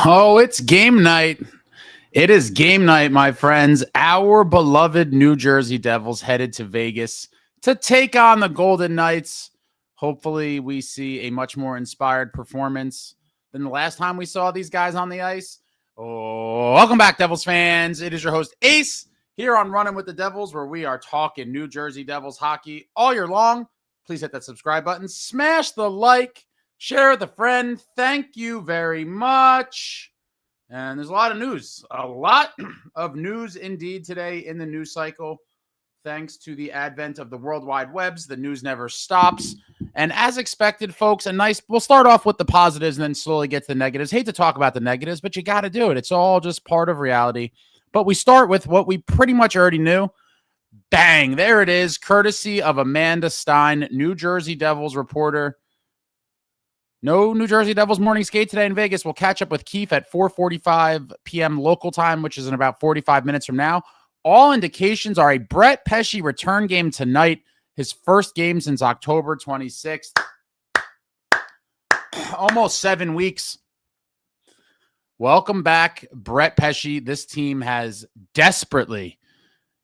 Oh, it's game night. It is game night, my friends. Our beloved New Jersey Devils headed to Vegas to take on the Golden Knights. Hopefully, we see a much more inspired performance than the last time we saw these guys on the ice. Oh, welcome back, Devils fans. It is your host, Ace, here on Running with the Devils, where we are talking New Jersey Devils hockey all year long. Please hit that subscribe button, smash the like, share with a friend. Thank you very much. And there's a lot of news indeed today in the news cycle. Thanks to the advent of the World Wide Webs, the news never stops. And as expected, folks, we'll start off with the positives and then slowly get to the negatives. Hate to talk about the negatives, but you got to do it. It's all just part of reality. But we start with what we pretty much already knew. Bang, there it is, courtesy of Amanda Stein, New Jersey Devils reporter. No New Jersey Devils morning skate today in Vegas. We'll catch up with Keefe at 4:45 p.m. local time, which is in about 45 minutes from now. All indications are a Brett Pesce return game tonight, his first game since October 26th. Almost 7 weeks. Welcome back, Brett Pesce. This team has desperately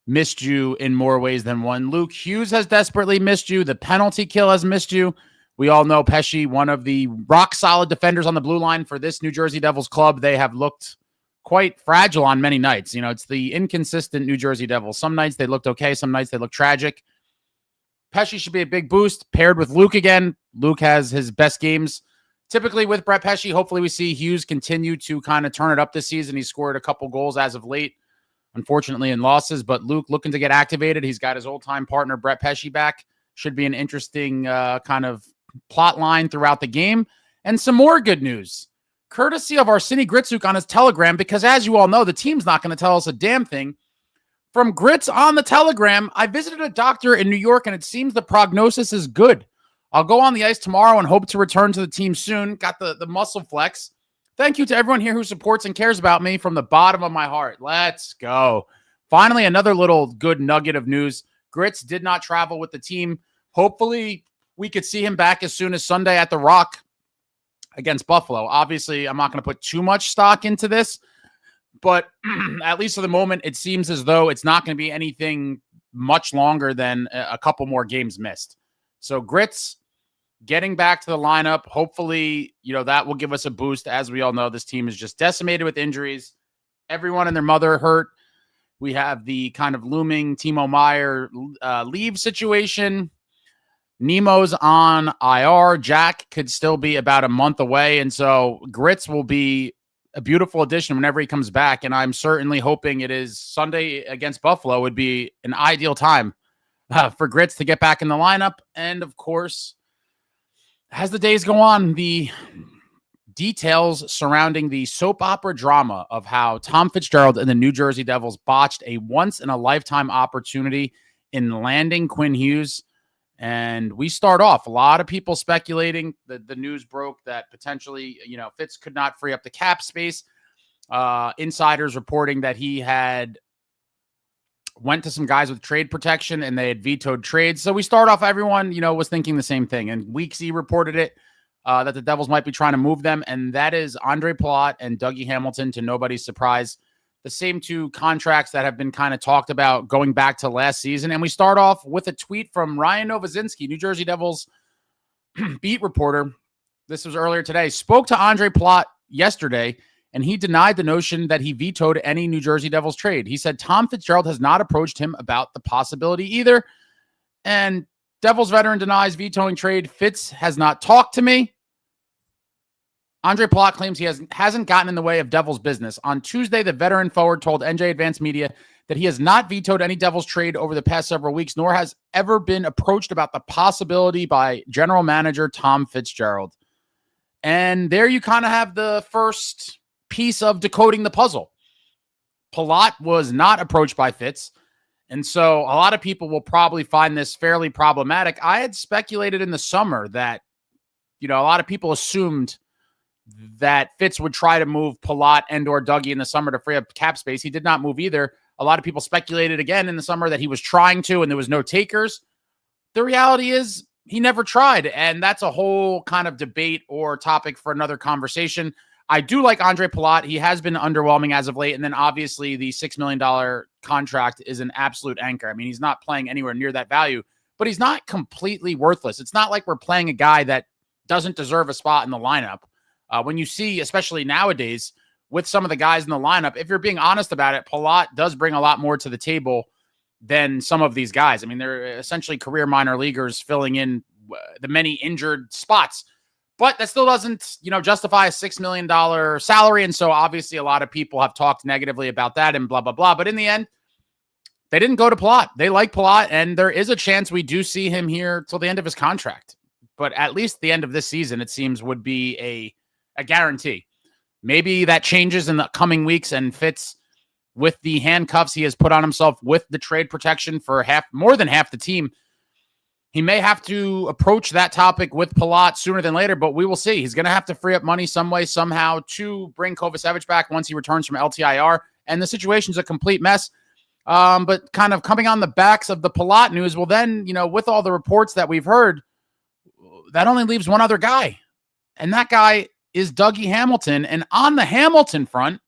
missed you in more ways than one. Luke Hughes has desperately missed you. The penalty kill has missed you. We all know Pesce, one of the rock-solid defenders on the blue line for this New Jersey Devils club. They have looked quite fragile on many nights. You know, it's the inconsistent New Jersey Devils. Some nights they looked okay. Some nights they look tragic. Pesce should be a big boost. Paired with Luke again. Luke has his best games typically with Brett Pesce. Hopefully we see Hughes continue to kind of turn it up this season. He scored a couple goals as of late, unfortunately in losses. But Luke looking to get activated. He's got his old-time partner Brett Pesce back. Should be an interesting kind of plot line throughout the game. And some more good news, courtesy of Arseny Gritsyuk on his Telegram, because as you all know, the team's not going to tell us a damn thing. From Grits on the Telegram, I visited a doctor in New York, and it seems the prognosis is good. I'll go on the ice tomorrow and hope to return to the team soon. Got the muscle flex. Thank you to everyone here who supports and cares about me from the bottom of my heart. Let's go. Finally, another little good nugget of news. Grits did not travel with the team. Hopefully, we could see him back as soon as Sunday at the Rock against Buffalo. Obviously, I'm not going to put too much stock into this, but at least for the moment, it seems as though it's not going to be anything much longer than a couple more games missed. So Grits getting back to the lineup, hopefully, that will give us a boost. As we all know, this team is just decimated with injuries. Everyone and their mother hurt. We have the kind of looming Timo Meier leave situation. Nemo's on IR. Jack could still be about a month away. And so Grits will be a beautiful addition whenever he comes back. And I'm certainly hoping it is Sunday against Buffalo would be an ideal time for Grits to get back in the lineup. And of course, as the days go on, the details surrounding the soap opera drama of how Tom Fitzgerald and the New Jersey Devils botched a once-in-a-lifetime opportunity in landing Quinn Hughes. And we start off, a lot of people speculating that the news broke that potentially, Fitz could not free up the cap space. Insiders reporting that he had went to some guys with trade protection and they had vetoed trades. So we start off, everyone, was thinking the same thing. And Weeksy reported it, that the Devils might be trying to move them. And that is Ondrej Palat and Dougie Hamilton, to nobody's surprise. The same two contracts that have been kind of talked about going back to last season. And we start off with a tweet from Ryan Novozinski, New Jersey Devils beat reporter. This was earlier today. Spoke to Ondrej Palat yesterday, and he denied the notion that he vetoed any New Jersey Devils trade. He said Tom Fitzgerald has not approached him about the possibility either. And Devils veteran denies vetoing trade. Fitz has not talked to me. Ondrej Palat claims he hasn't gotten in the way of Devils business. On Tuesday, the veteran forward told NJ Advanced Media that he has not vetoed any Devils trade over the past several weeks, nor has ever been approached about the possibility by General Manager Tom Fitzgerald. And there you kind of have the first piece of decoding the puzzle. Palat was not approached by Fitz, and so a lot of people will probably find this fairly problematic. I had speculated in the summer that, a lot of people assumed that Fitz would try to move Palat and or Dougie in the summer to free up cap space. He did not move either. A lot of people speculated again in the summer that he was trying to and there was no takers. The reality is he never tried, and that's a whole kind of debate or topic for another conversation. I do like Ondrej Palat. He has been underwhelming as of late. And then obviously the $6 million contract is an absolute anchor. I mean, he's not playing anywhere near that value, but he's not completely worthless. It's not like we're playing a guy that doesn't deserve a spot in the lineup. When you see, especially nowadays, with some of the guys in the lineup, if you're being honest about it, Palat does bring a lot more to the table than some of these guys. I mean, they're essentially career minor leaguers filling in the many injured spots. But that still doesn't, justify a $6 million salary. And so obviously a lot of people have talked negatively about that and blah, blah, blah. But in the end, they didn't go to Palat. They like Palat, and there is a chance we do see him here till the end of his contract. But at least the end of this season, it seems, would be a guarantee. Maybe that changes in the coming weeks and Fitz, with the handcuffs he has put on himself with the trade protection for more than half the team, he may have to approach that topic with Palat sooner than later, but we will see. He's going to have to free up money some way, somehow, to bring Kovacevic back once he returns from LTIR, and the situation's a complete mess. But kind of coming on the backs of the Palat news, well then, with all the reports that we've heard, that only leaves one other guy, and that guy is Dougie Hamilton. And on the Hamilton front,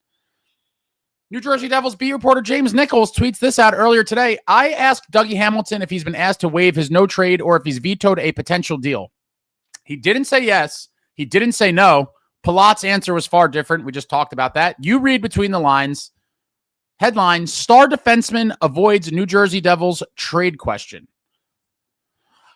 New Jersey Devils beat reporter James Nichols tweets this out earlier today. I asked Dougie Hamilton if he's been asked to waive his no trade or if he's vetoed a potential deal. He didn't say yes. He didn't say no. Palat's answer was far different. We just talked about that. You read between the lines. Headline, star defenseman avoids New Jersey Devils trade question.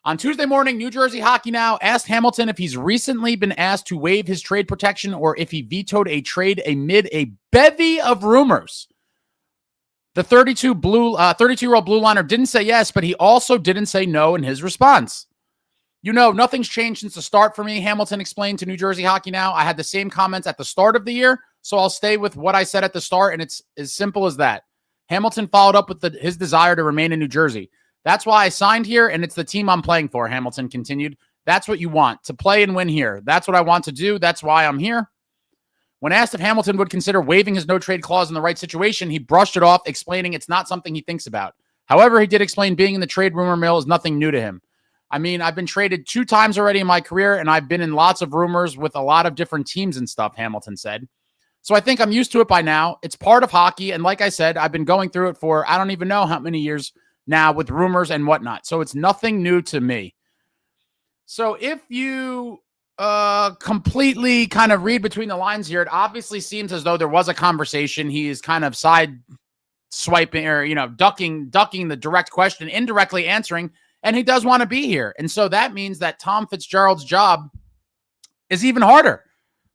On Tuesday morning, New Jersey Hockey Now asked Hamilton if he's recently been asked to waive his trade protection or if he vetoed a trade amid a bevy of rumors. The 32-year-old blue liner didn't say yes, but he also didn't say no in his response. Nothing's changed since the start for me, Hamilton explained to New Jersey Hockey Now. I had the same comments at the start of the year, so I'll stay with what I said at the start, and it's as simple as that. Hamilton followed up with his desire to remain in New Jersey. That's why I signed here, and it's the team I'm playing for, Hamilton continued. That's what you want, to play and win here. That's what I want to do. That's why I'm here. When asked if Hamilton would consider waiving his no-trade clause in the right situation, he brushed it off, explaining it's not something he thinks about. However, he did explain being in the trade rumor mill is nothing new to him. I mean, I've been traded 2 times already in my career, and I've been in lots of rumors with a lot of different teams and stuff, Hamilton said. So I think I'm used to it by now. It's part of hockey, and like I said, I've been going through it for I don't even know how many years now with rumors and whatnot. So it's nothing new to me. So if you completely kind of read between the lines here, it obviously seems as though there was a conversation. He is kind of side swiping or, ducking the direct question, indirectly answering, and he does want to be here. And so that means that Tom Fitzgerald's job is even harder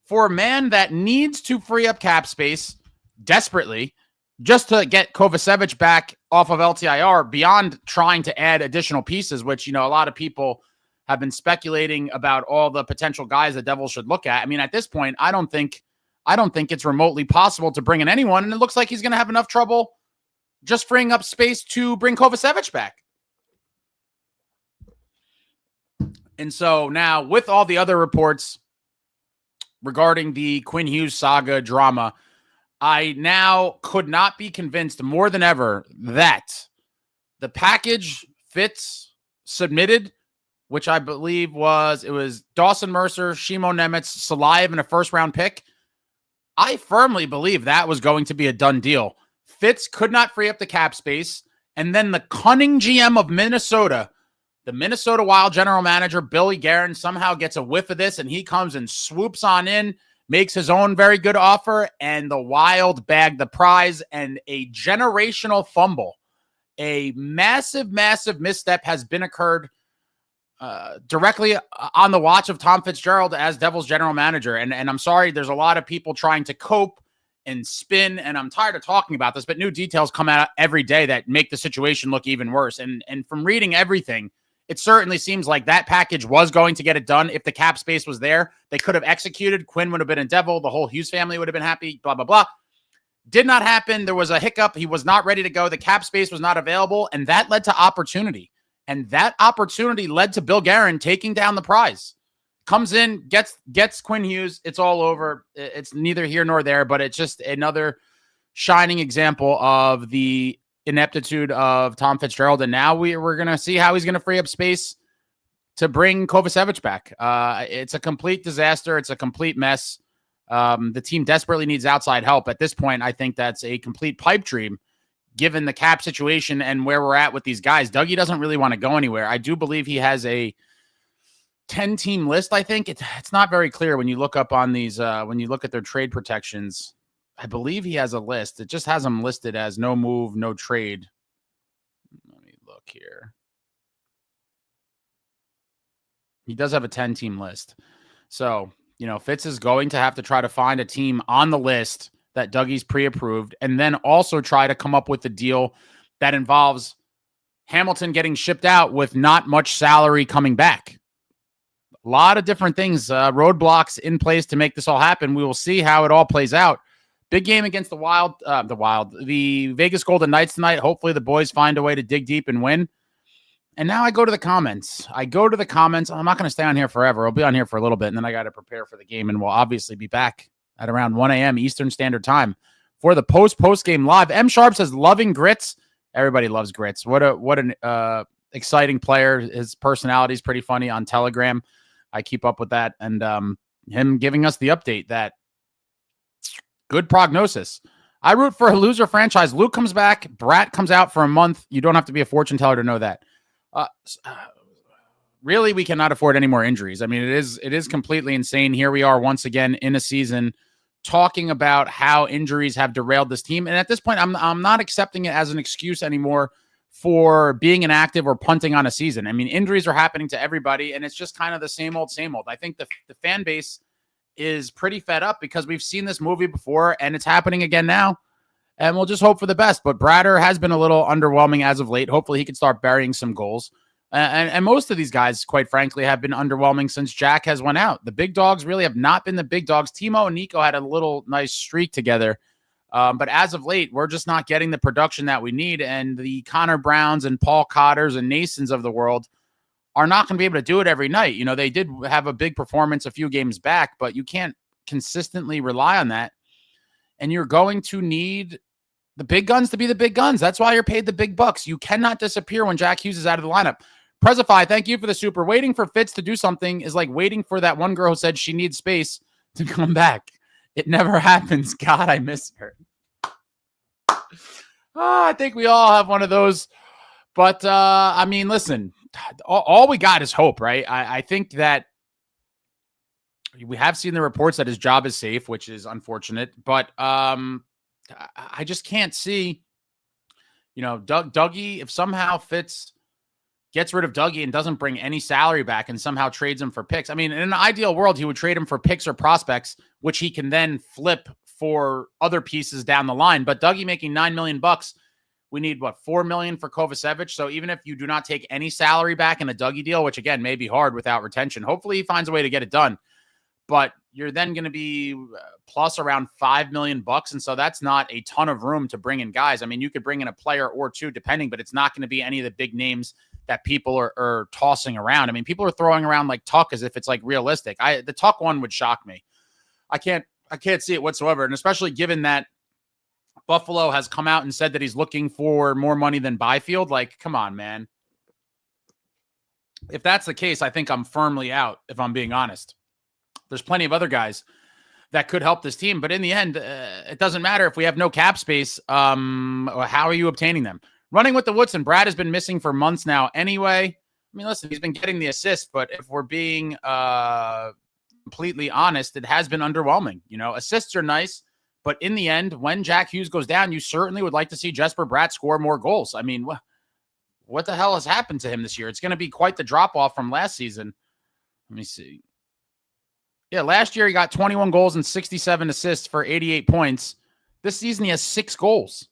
for a man that needs to free up cap space desperately just to get Kovacevic back off of LTIR, beyond trying to add additional pieces, which, a lot of people have been speculating about all the potential guys the Devils should look at. I mean, at this point, I don't think it's remotely possible to bring in anyone, and it looks like he's going to have enough trouble just freeing up space to bring Kovacevic back. And so now, with all the other reports regarding the Quinn Hughes saga drama, I now could not be convinced more than ever that the package Fitz submitted, which I believe was Dawson Mercer, Shimo Nemitz, Salayev, and a first-round pick. I firmly believe that was going to be a done deal. Fitz could not free up the cap space, and then the cunning GM of Minnesota, the Minnesota Wild general manager, Billy Guerin, somehow gets a whiff of this, and he comes and swoops on in, makes his own very good offer, and the Wild bag the prize, and a generational fumble. A massive, massive misstep has been occurred directly on the watch of Tom Fitzgerald as Devils general manager. And I'm sorry, there's a lot of people trying to cope and spin, and I'm tired of talking about this, but new details come out every day that make the situation look even worse. And from reading everything, it certainly seems like that package was going to get it done. If the cap space was there, they could have executed. Quinn would have been a Devil. The whole Hughes family would have been happy, blah, blah, blah. Did not happen. There was a hiccup. He was not ready to go. The cap space was not available, and that led to opportunity. And that opportunity led to Bill Guerin taking down the prize. Comes in, gets Quinn Hughes. It's all over. It's neither here nor there, but it's just another shining example of the ineptitude of Tom Fitzgerald. And now we're going to see how he's going to free up space to bring Kovacevic back. It's a complete disaster. It's a complete mess. The team desperately needs outside help. At this point, I think that's a complete pipe dream, given the cap situation and where we're at with these guys. Dougie doesn't really want to go anywhere. I do believe he has a 10-team list. I think it's not very clear when you look up on these, when you look at their trade protections. I believe he has a list. It just has them listed as no move, no trade. Let me look here. He does have a 10-team list. So, Fitz is going to have to try to find a team on the list that Dougie's pre-approved, and then also try to come up with a deal that involves Hamilton getting shipped out with not much salary coming back. A lot of different things, roadblocks in place to make this all happen. We will see how it all plays out. Big game against the Vegas Golden Knights tonight. Hopefully the boys find a way to dig deep and win. And now I go to the comments. I'm not going to stay on here forever. I'll be on here for a little bit, and then I got to prepare for the game, and we'll obviously be back at around 1 a.m. Eastern Standard Time for the post-game live. M. Sharp says, loving Grits. Everybody loves Grits. What an exciting player. His personality is pretty funny on Telegram. I keep up with that, and him giving us the update that good prognosis. I root for a loser franchise. Luke comes back. Brat comes out for a month. You don't have to be a fortune teller to know that. Really, we cannot afford any more injuries. I mean, it is completely insane. Here we are once again in a season talking about how injuries have derailed this team. And at this point, I'm not accepting it as an excuse anymore for being inactive or punting on a season. I mean, injuries are happening to everybody, and it's just kind of the same old, same old. I think the fan base is pretty fed up because we've seen this movie before, and it's happening again now. And we'll just hope for the best. But Bratter has been a little underwhelming as of late. Hopefully he can start burying some goals. And most of these guys, quite frankly, have been underwhelming since Jack has went out. The big dogs really have not been the big dogs. Timo and Nico had a little nice streak together. But as of late, we're just not getting the production that we need. And the Connor Browns and Paul Cotters and Nasons of the world are not going to be able to do it every night. They did have a big performance a few games back, but you can't consistently rely on that. And you're going to need the big guns to be the big guns. That's why you're paid the big bucks. You cannot disappear when Jack Hughes is out of the lineup. Prezify, thank you for the super. Waiting for Fitz to do something is like waiting for that one girl who said she needs space to come back. It never happens. God, I miss her. I think we all have one of those. But, I mean, listen, all we got is hope, right? I think that we have seen the reports that his job is safe, which is unfortunate. But I just can't see, Dougie, if somehow Fitz gets rid of Dougie and doesn't bring any salary back and somehow trades him for picks. I mean, in an ideal world, he would trade him for picks or prospects, which he can then flip for other pieces down the line. But Dougie making $9 million, we need $4 million for Kovacevic. So even if you do not take any salary back in a Dougie deal, which again may be hard without retention, hopefully he finds a way to get it done. But you're then going to be plus around $5 million. And so that's not a ton of room to bring in guys. I mean, you could bring in a player or two depending, but it's not going to be any of the big names that people are tossing around. I mean, people are throwing around like Tuck as if it's like realistic. The Tuck one would shock me. I can't see it whatsoever. And especially given that Buffalo has come out and said that he's looking for more money than Byfield. Like, come on, man. If that's the case, I think I'm firmly out, if I'm being honest. There's plenty of other guys that could help this team. But in the end, it doesn't matter if we have no cap space. How are you obtaining them? Running with the Woodson, Brad has been missing for months now anyway. I mean, listen, he's been getting the assist, but if we're being completely honest, it has been underwhelming. Assists are nice, but in the end, when Jack Hughes goes down, you certainly would like to see Jesper Bratt score more goals. I mean, what the hell has happened to him this year? It's going to be quite the drop-off from last season. Let me see. Yeah, last year he got 21 goals and 67 assists for 88 points. This season he has 6 goals.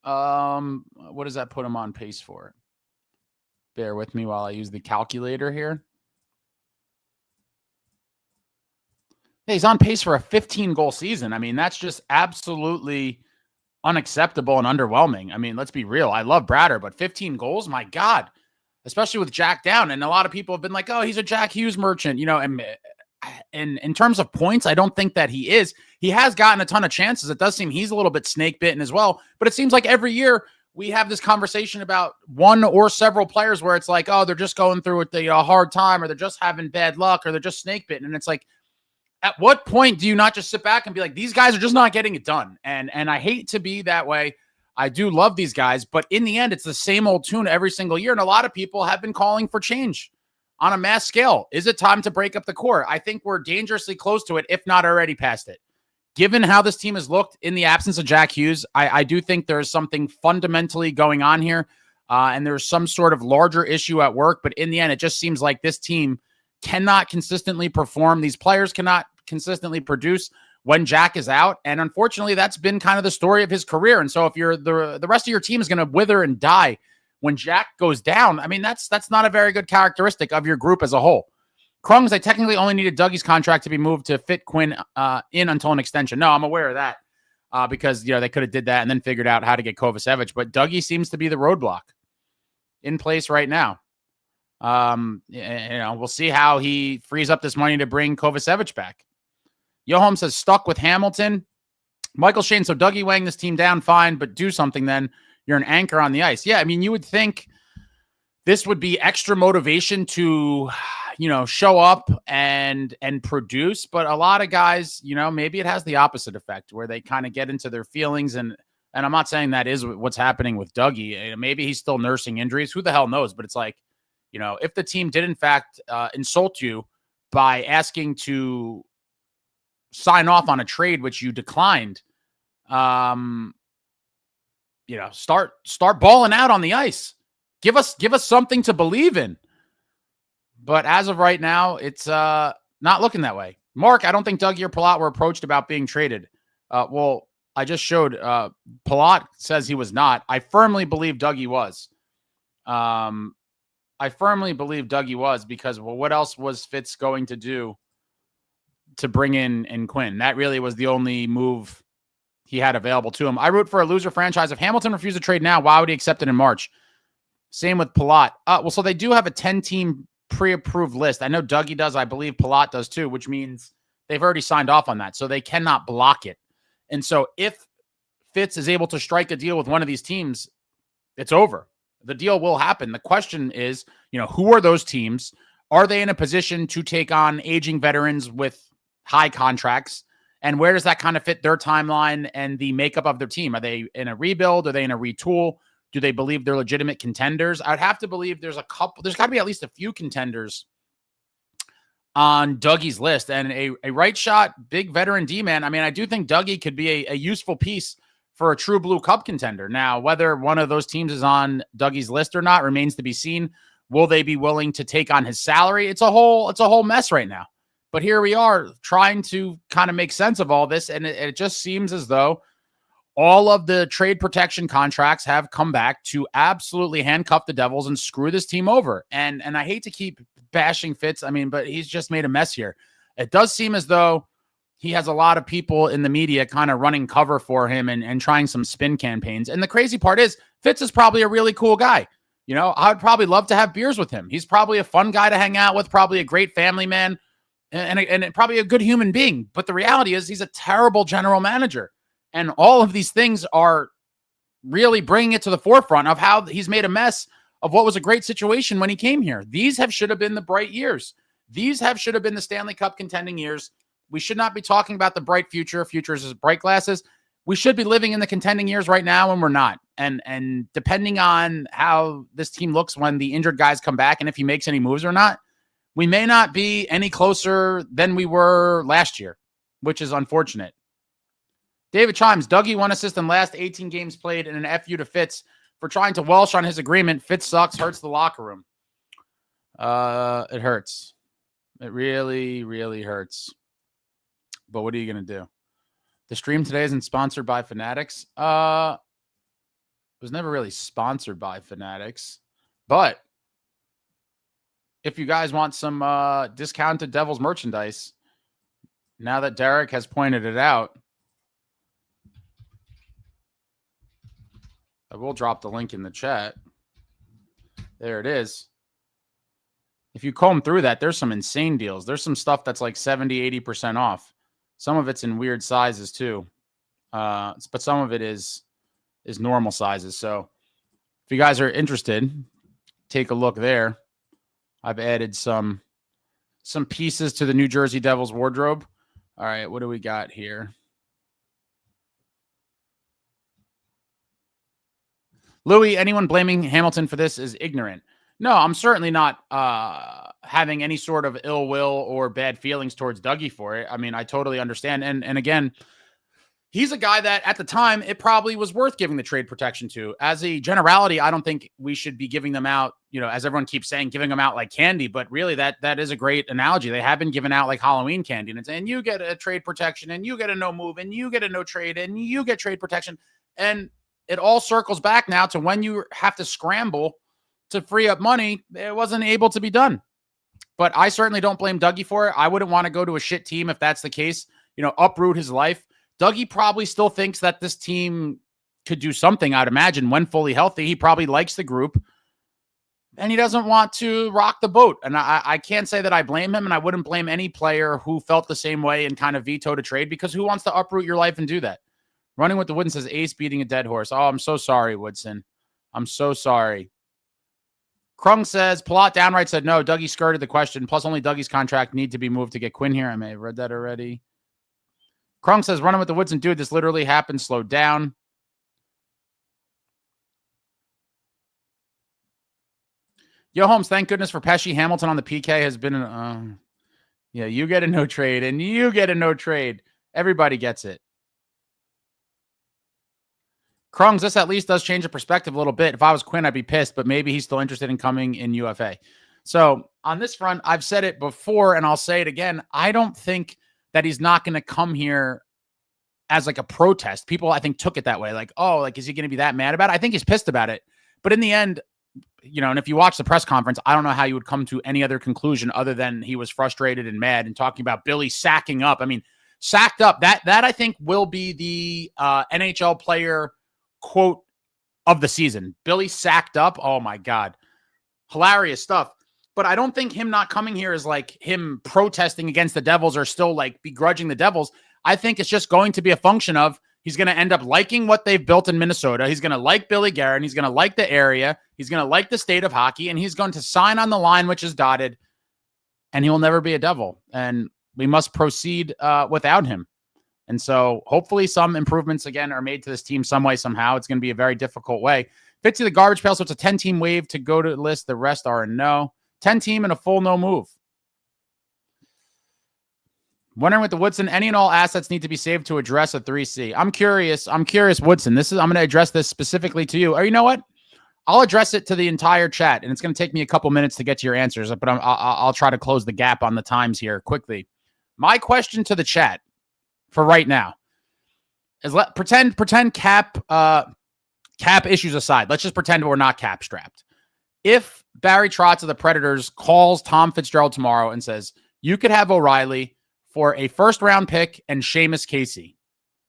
What does that put him on pace for? Bear with me while I use the calculator here. Yeah, he's on pace for a 15-goal season. I mean, that's just absolutely unacceptable and underwhelming. I mean, let's be real. I love Bratter, but 15 goals, my God, especially with Jack down. And a lot of people have been like, oh, he's a Jack Hughes merchant, and in terms of points, I don't think that he is. He has gotten a ton of chances. It does seem he's a little bit snake bitten as well. But it seems like every year we have this conversation about one or several players where it's like, oh, they're just going through a hard time, or they're just having bad luck, or they're just snake bitten. And it's like, At what point do you not just sit back and be like, these guys are just not getting it done? And I hate to be that way. I do love these guys, but in the end, it's the same old tune every single year. And a lot of people have been calling for change on a mass scale. Is it time to break up the core? I think we're dangerously close to it, if not already past it. Given how this team has looked in the absence of Jack Hughes, I do think there's something fundamentally going on here. And there's some sort of larger issue at work. But in the end, it just seems like this team cannot consistently perform. These players cannot consistently produce when Jack is out. And unfortunately, that's been kind of the story of his career. And so if you're the rest of your team is going to wither and die when Jack goes down, I mean, that's not a very good characteristic of your group as a whole. Krungs, they technically only needed Dougie's contract to be moved to fit Quinn in until an extension. No, I'm aware of that because, they could have did that and then figured out how to get Kovacevic. But Dougie seems to be the roadblock in place right now. We'll see how he frees up this money to bring Kovacevic back. Yoholm says, stuck with Hamilton. Michael Shane, so Dougie weighing this team down, fine, but do something then. You're an anchor on the ice. Yeah, I mean, you would think this would be extra motivation to, show up and produce. But a lot of guys, maybe it has the opposite effect where they kind of get into their feelings. And I'm not saying that is what's happening with Dougie. Maybe he's still nursing injuries. Who the hell knows? But it's like, if the team did in fact insult you by asking to sign off on a trade which you declined, start balling out on the ice. Give us something to believe in. But as of right now, it's not looking that way. Mark, I don't think Dougie or Palat were approached about being traded. Well, I just showed Palat says he was not. I firmly believe Dougie was. Because, what else was Fitz going to do to bring in Quinn? That really was the only move he had available to him. I root for a loser franchise. If Hamilton refused to trade now, why would he accept it in March? Same with Palat. So they do have a 10-team pre-approved list. I know Dougie does. I believe Palat does too, which means they've already signed off on that. So they cannot block it. And so if Fitz is able to strike a deal with one of these teams, it's over. The deal will happen. The question is, who are those teams? Are they in a position to take on aging veterans with high contracts? And where does that kind of fit their timeline and the makeup of their team? Are they in a rebuild? Are they in a retool? Do they believe they're legitimate contenders? I'd have to believe there's got to be at least a few contenders on Dougie's list. And a right shot, big veteran D-man. I mean, I do think Dougie could be a useful piece for a true blue cup contender. Now, whether one of those teams is on Dougie's list or not remains to be seen. Will they be willing to take on his salary? It's a whole mess right now. But here we are trying to kind of make sense of all this. And it just seems as though all of the trade protection contracts have come back to absolutely handcuff the Devils and screw this team over. And I hate to keep bashing Fitz. I mean, but he's just made a mess here. It does seem as though he has a lot of people in the media kind of running cover for him and trying some spin campaigns. And the crazy part is Fitz is probably a really cool guy. I would probably love to have beers with him. He's probably a fun guy to hang out with, probably a great family man, and probably a good human being. But the reality is he's a terrible general manager. And all of these things are really bringing it to the forefront of how he's made a mess of what was a great situation when he came here. These should have been the bright years. Should have been the Stanley Cup contending years. We should not be talking about the bright future. Futures is bright glasses. We should be living in the contending years right now, and we're not. And depending on how this team looks when the injured guys come back and if he makes any moves or not, we may not be any closer than we were last year, which is unfortunate. David Chimes, Dougie 1 assist in last 18 games played in an FU to Fitz for trying to Welsh on his agreement. Fitz sucks, hurts the locker room. It hurts. It really, really hurts. But what are you going to do? The stream today isn't sponsored by Fanatics. It was never really sponsored by Fanatics. But if you guys want some discounted Devils merchandise, now that Derek has pointed it out, I will drop the link in the chat. There it is. If you comb through that, there's some insane deals. There's some stuff that's like 70, 80% off. Some of it's in weird sizes too. But some of it is normal sizes. So if you guys are interested, take a look there. I've added some pieces to the New Jersey Devils wardrobe. All right, what do we got here? Louis, anyone blaming Hamilton for this is ignorant. No, I'm certainly not having any sort of ill will or bad feelings towards Dougie for it. I mean, I totally understand. And again, he's a guy that at the time it probably was worth giving the trade protection to. As a generality, I don't think we should be giving them out, as everyone keeps saying, giving them out like candy. But really, that is a great analogy. They have been given out like Halloween candy, and it's saying you get a trade protection, and you get a no move, and you get a no trade, and you get trade protection, and it all circles back now to when you have to scramble to free up money. It wasn't able to be done. But I certainly don't blame Dougie for it. I wouldn't want to go to a shit team if that's the case, uproot his life. Dougie probably still thinks that this team could do something, I'd imagine, when fully healthy. He probably likes the group, and he doesn't want to rock the boat. And I can't say that I blame him, and I wouldn't blame any player who felt the same way and kind of vetoed a trade, because who wants to uproot your life and do that? Running with the Woodson says, Ace beating a dead horse. Oh, I'm so sorry, Woodson. I'm so sorry. Krung says, Palat downright said no. Dougie skirted the question. Plus, only Dougie's contract need to be moved to get Quinn here. I may have read that already. Krung says, running with the Woodson, dude, this literally happened. Slow down. Yo, Holmes, thank goodness for Pesci. Hamilton on the PK has been yeah, you get a no trade, and you get a no trade. Everybody gets it. Krungs, this at least does change the perspective a little bit. If I was Quinn, I'd be pissed, but maybe he's still interested in coming in UFA. So on this front, I've said it before, and I'll say it again. I don't think that he's not going to come here as like a protest. People, I think, took it that way. Like, oh, like, is he going to be that mad about it? I think he's pissed about it. But in the end, and if you watch the press conference, I don't know how you would come to any other conclusion other than he was frustrated and mad and talking about Billy sacking up. I mean, sacked up, that I think will be the NHL player quote of the season. Billy sacked up. Oh my God. Hilarious stuff. But I don't think him not coming here is like him protesting against the Devils or still like begrudging the Devils. I think it's just going to be a function of he's going to end up liking what they've built in Minnesota. He's going to like Billy Guerin. He's going to like the area. He's going to like the state of hockey, and he's going to sign on the line, which is dotted, and he will never be a Devil. And we must proceed without him. And so hopefully some improvements, again, are made to this team some way, somehow. It's going to be a very difficult way. Fits to the garbage pail, so it's a 10-team wave to go to the list. The rest are a no. 10-team and a full no move. Wondering with the Woodson, any and all assets need to be saved to address a 3C. I'm curious, Woodson. I'm going to address this specifically to you. Or you know what? I'll address it to the entire chat, and it's going to take me a couple minutes to get to your answers, but I'll try to close the gap on the times here quickly. My question to the chat for right now is pretend cap issues aside. Let's just pretend we're not cap strapped. If Barry Trotz of the Predators calls Tom Fitzgerald tomorrow and says, you could have O'Reilly for a first-round pick and Seamus Casey.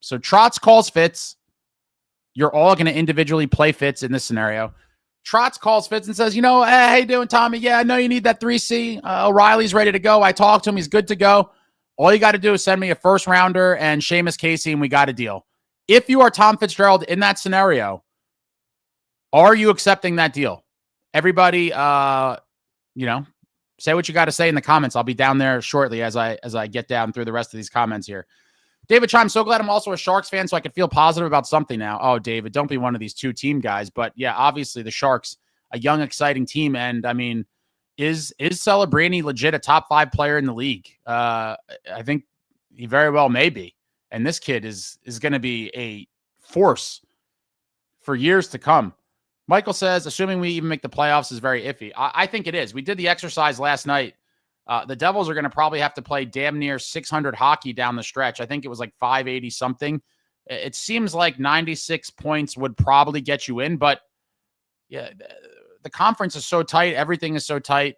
So Trotz calls Fitz. You're all going to individually play Fitz in this scenario. Trotz calls Fitz and says, hey, how you doing, Tommy? Yeah, I know you need that 3C. O'Reilly's ready to go. I talked to him. He's good to go. All you got to do is send me a first-rounder and Seamus Casey, and we got a deal. If you are Tom Fitzgerald in that scenario, are you accepting that deal? Everybody, say what you got to say in the comments. I'll be down there shortly as I get down through the rest of these comments here. David Chime, so glad I'm also a Sharks fan, so I can feel positive about something now. Oh, David, don't be one of these two-team guys. But, yeah, obviously the Sharks, a young, exciting team. And, I mean, is Celebrini legit a top 5 player in the league? I think he very well may be. And this kid is going to be a force for years to come. Michael says, assuming we even make the playoffs is very iffy. I think it is. We did the exercise last night. The Devils are going to probably have to play damn near 600 hockey down the stretch. I think it was like 580 something. It seems like 96 points would probably get you in, but yeah, the conference is so tight. Everything is so tight.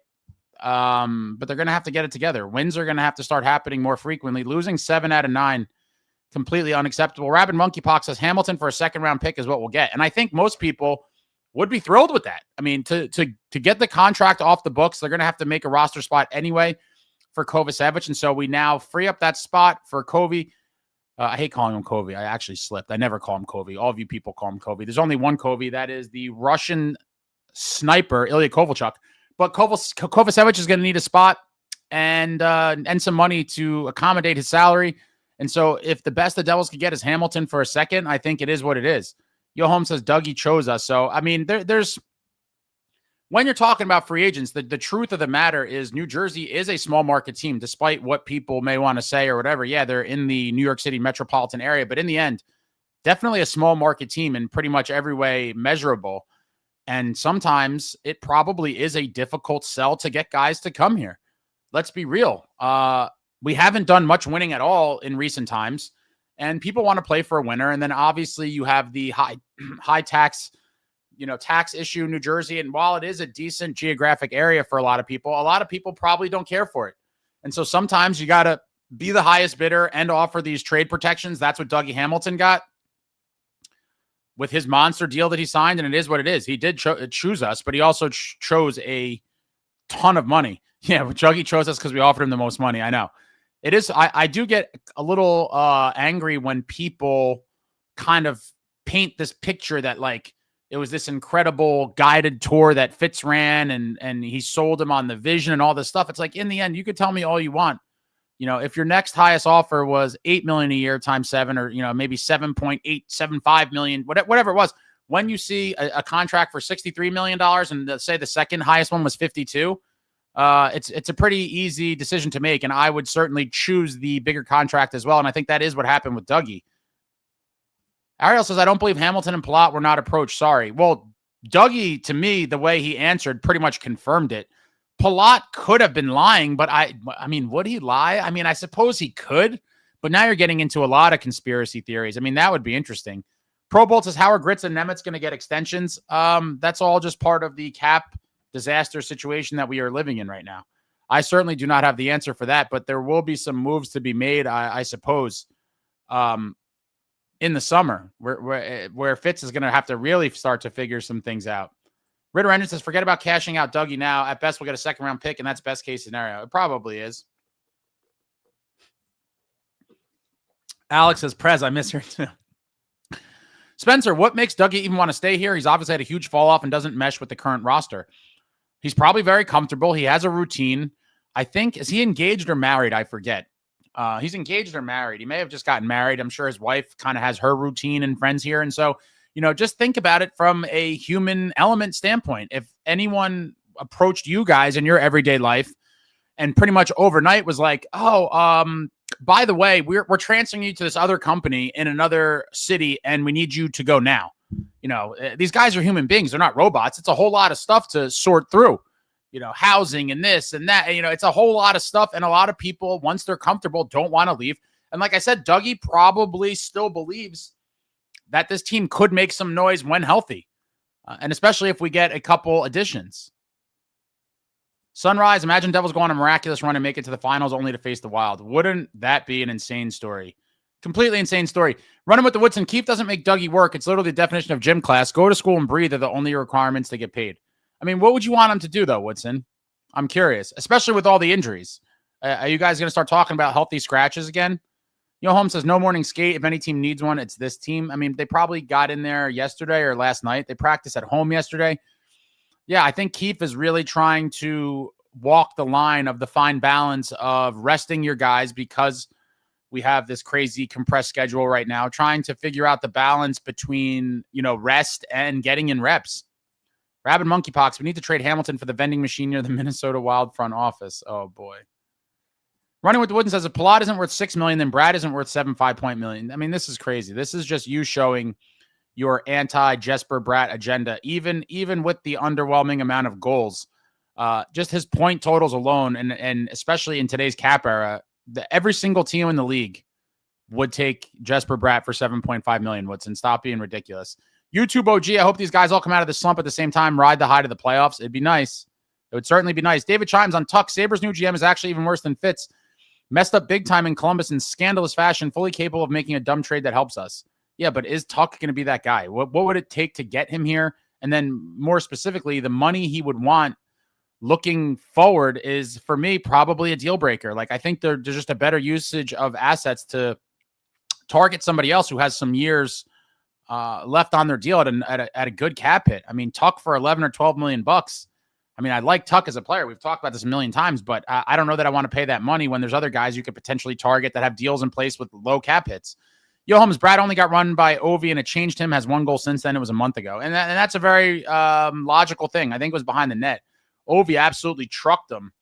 But they're going to have to get it together. Wins are going to have to start happening more frequently. Losing 7 out of 9, completely unacceptable. Rabid Monkeypox says Hamilton for a second-round pick is what we'll get. And I think most people would be thrilled with that. I mean, to get the contract off the books, they're going to have to make a roster spot anyway for Kovacevic. And so we now free up that spot for Kovy. I hate calling him Kovy. I actually slipped. I never call him Kovy. All of you people call him Kovy. There's only one Kovy. That is the Russian sniper, Ilya Kovalchuk. But Kovacevic is going to need a spot. and some money to accommodate his salary. And so if the best the Devils could get is Hamilton for a second, I think it is what it is. Yo Home says Dougie chose us. So, I mean, there's when you're talking about free agents, the truth of the matter is New Jersey is a small market team, despite what people may want to say or whatever. Yeah, they're in the New York City metropolitan area, but in the end, definitely a small market team in pretty much every way measurable. And sometimes it probably is a difficult sell to get guys to come here. Let's be real. We haven't done much winning at all in recent times, and people want to play for a winner. And then obviously you have the high tax, tax issue in New Jersey. And while it is a decent geographic area for a lot of people probably don't care for it. And so sometimes you got to be the highest bidder and offer these trade protections. That's what Dougie Hamilton got with his monster deal that he signed. And it is what it is. He did choose us, but he also chose a ton of money. Yeah, Dougie chose us because we offered him the most money. I know. It is. I do get a little angry when people kind of paint this picture that like it was this incredible guided tour that Fitz ran and he sold him on the vision and all this stuff. It's like, in the end, you could tell me all you want. If your next highest offer was $8 million a year times 7, or, maybe $7.875 million, whatever it was, when you see a contract for $63 million and say the second highest one was 52, it's a pretty easy decision to make. And I would certainly choose the bigger contract as well. And I think that is what happened with Dougie. Ariel says, I don't believe Hamilton and Palat were not approached. Sorry. Well, Dougie, to me, the way he answered pretty much confirmed it. Palat could have been lying, but I mean, would he lie? I mean, I suppose he could, but now you're getting into a lot of conspiracy theories. I mean, that would be interesting. Pro Bolt says, how are Grits and Nemitz going to get extensions? That's all just part of the cap disaster situation that we are living in right now. I certainly do not have the answer for that, but there will be some moves to be made, I suppose, in the summer where Fitz is going to have to really start to figure some things out. Ritter Engine says, forget about cashing out Dougie now. At best, we'll get a second-round pick, and that's best case scenario. It probably is. Alex says, Prez, I miss her too. Spencer, what makes Dougie even want to stay here? He's obviously had a huge fall-off and doesn't mesh with the current roster. He's probably very comfortable. He has a routine. I think, is he engaged or married? I forget. He's engaged or married. He may have just gotten married. I'm sure his wife kind of has her routine and friends here. And so, just think about it from a human element standpoint. If anyone approached you guys in your everyday life and pretty much overnight was like, by the way, we're transferring you to this other company in another city and we need you to go now. These guys are human beings. They're not robots. It's a whole lot of stuff to sort through, housing and this and that. It's a whole lot of stuff. And a lot of people, once they're comfortable, don't want to leave. And like I said, Dougie probably still believes that this team could make some noise when healthy. And especially if we get a couple additions. Sunrise, imagine Devils go on a miraculous run and make it to the finals only to face the Wild. Wouldn't that be an insane story? Completely insane story. Running with the Woodson. Keefe doesn't make Dougie work. It's literally the definition of gym class. Go to school and breathe are the only requirements to get paid. I mean, what would you want him to do, though, Woodson? I'm curious, especially with all the injuries. Are you guys going to start talking about healthy scratches again? Home says, no morning skate. If any team needs one, it's this team. I mean, they probably got in there yesterday or last night. They practiced at home yesterday. Yeah, I think Keefe is really trying to walk the line of the fine balance of resting your guys because we have this crazy compressed schedule right now, trying to figure out the balance between, rest and getting in reps. Rabid Monkeypox, we need to trade Hamilton for the vending machine near the Minnesota Wild front office. Oh, boy. Running with the Wooden says, if Palat isn't worth $6 million, then Brad isn't worth $7.5 million. I mean, this is crazy. This is just you showing your anti-Jesper Bratt agenda, even with the underwhelming amount of goals. Just his point totals alone, and especially in today's cap era, every single team in the league would take Jesper Bratt for $7.5 million. Woodson, stop being ridiculous. YouTube OG, I hope these guys all come out of the slump at the same time, ride the high to the playoffs. It'd be nice. It would certainly be nice. David Chimes on Tuck. Sabres' new GM is actually even worse than Fitz. Messed up big time in Columbus in scandalous fashion, fully capable of making a dumb trade that helps us. Yeah, but is Tuck going to be that guy? What would it take to get him here? And then more specifically, the money he would want looking forward is, for me, probably a deal breaker. Like, I think there's just a better usage of assets to target somebody else who has some years left on their deal at a good cap hit. I mean, Tuck for 11 or 12 million bucks. I mean, I like Tuck as a player. We've talked about this a million times, but I don't know that I want to pay that money when there's other guys you could potentially target that have deals in place with low cap hits. Yo, Holmes, Brad only got run by Ovi, and it changed him. Has one goal since then. It was a month ago. And that's a very logical thing. I think it was behind the net. Ovi absolutely trucked him.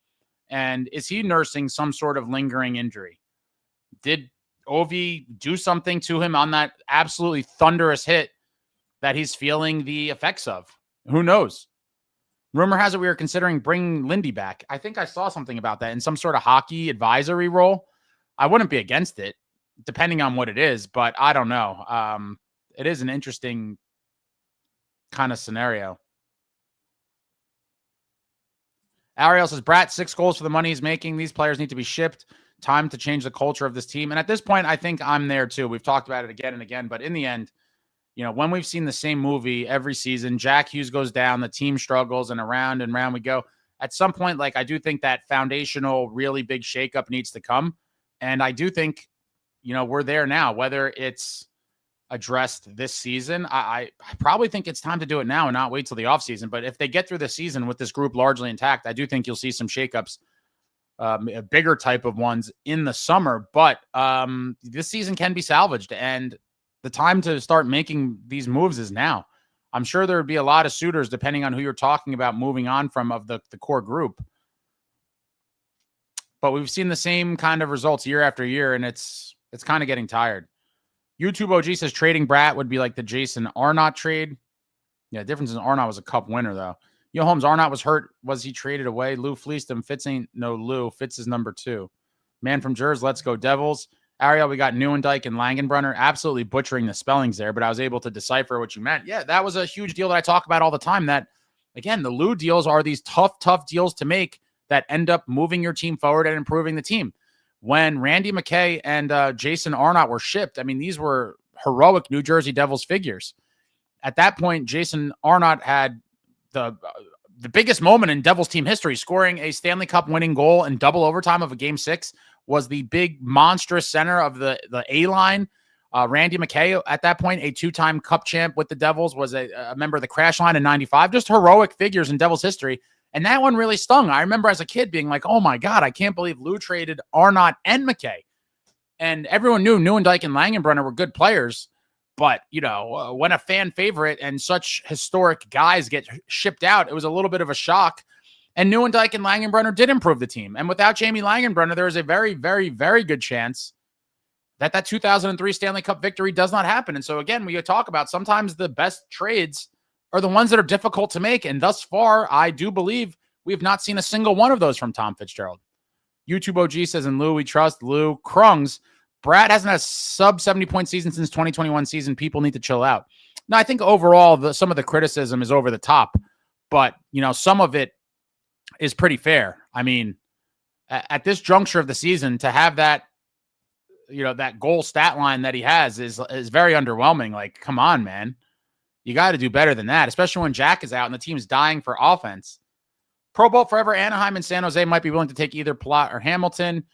And is he nursing some sort of lingering injury? Did Ovi do something to him on that absolutely thunderous hit that he's feeling the effects of? Who knows? Rumor has it we are considering bringing Lindy back. I think I saw something about that in some sort of hockey advisory role. I wouldn't be against it, depending on what it is, but I don't know. It is an interesting kind of scenario. Ariel says, Brat, 6 goals for the money he's making. These players need to be shipped. Time to change the culture of this team. And at this point, I think I'm there too. We've talked about it again and again, but in the end, you know, when we've seen the same movie every season, Jack Hughes goes down, the team struggles, and around we go. At some point, like, I do think that foundational, really big shakeup needs to come. And I do think, you know, we're there now, whether it's addressed this season. I probably think it's time to do it now and not wait till the offseason. But if they get through the season with this group largely intact, I do think you'll see some shakeups, a bigger type of ones in the summer. But this season can be salvaged, and the time to start making these moves is now. I'm sure there would be a lot of suitors, depending on who you're talking about, moving on from of the core group. But we've seen the same kind of results year after year, and it's kind of getting tired. YouTube OG says trading Brat would be like the Jason Arnott trade. Yeah, the difference is Arnott was a cup winner, though. Yo, Holmes, Arnott was hurt. Was he traded away? Lou fleeced him. Fitz ain't no Lou. Fitz is number 2. Man from Jers, let's go Devils. Ariel, we got Neuendijk and Langenbrunner. Absolutely butchering the spellings there, but I was able to decipher what you meant. Yeah, that was a huge deal that I talk about all the time. That, again, the Lou deals are these tough deals to make that end up moving your team forward and improving the team. When Randy McKay and Jason Arnott were shipped, I mean, these were heroic New Jersey Devils figures. At that point, Jason Arnott had the biggest moment in Devils team history, scoring a Stanley Cup winning goal in double overtime of a Game 6. Was the big monstrous center of the A-line. Randy McKay, at that point, a 2-time Cup champ with the Devils, was a member of the Crash Line in 95. Just heroic figures in Devils history. And that one really stung. I remember as a kid being like, oh my God, I can't believe Lou traded Arnott and McKay. And everyone knew Neuendijk and Langenbrunner were good players. But, you know, when a fan favorite and such historic guys get shipped out, it was a little bit of a shock. And Neuendijk and Langenbrunner did improve the team. And without Jamie Langenbrunner, there is a very, very, very good chance that 2003 Stanley Cup victory does not happen. And so, again, we talk about sometimes the best trades are the ones that are difficult to make. And thus far, I do believe we have not seen a single one of those from Tom Fitzgerald. YouTube OG says, in Lou, we trust. Lou Krungs. Brad hasn't had a sub 70-point season since 2021 season. People need to chill out. Now, I think overall, some of the criticism is over the top. But, you know, some of it is pretty fair. I mean, at this juncture of the season, to have that, you know, that goal stat line that he has is very underwhelming. Like, come on, man. You got to do better than that, especially when Jack is out and the team's dying for offense. Pro Bowl forever. Anaheim and San Jose might be willing to take either Palat or Hamilton.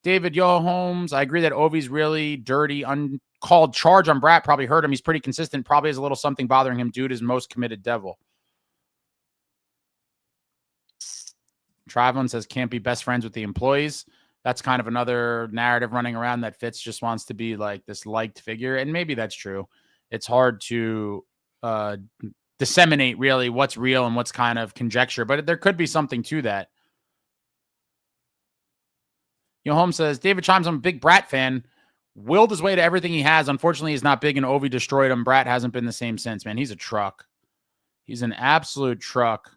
David Yo Holmes, I agree that Ovi's really dirty, uncalled charge on Brat probably hurt him. He's pretty consistent. Probably has a little something bothering him. Dude is most committed Devil. Travelin says can't be best friends with the employees. That's kind of another narrative running around that Fitz just wants to be like this liked figure. And maybe that's true. It's hard to disseminate really what's real and what's kind of conjecture, but there could be something to that. You know, Holmes says, David chimes, I'm a big Brat fan. Willed his way to everything he has. Unfortunately, he's not big and Ovi destroyed him. Brat hasn't been the same since, man. He's a truck. He's an absolute truck.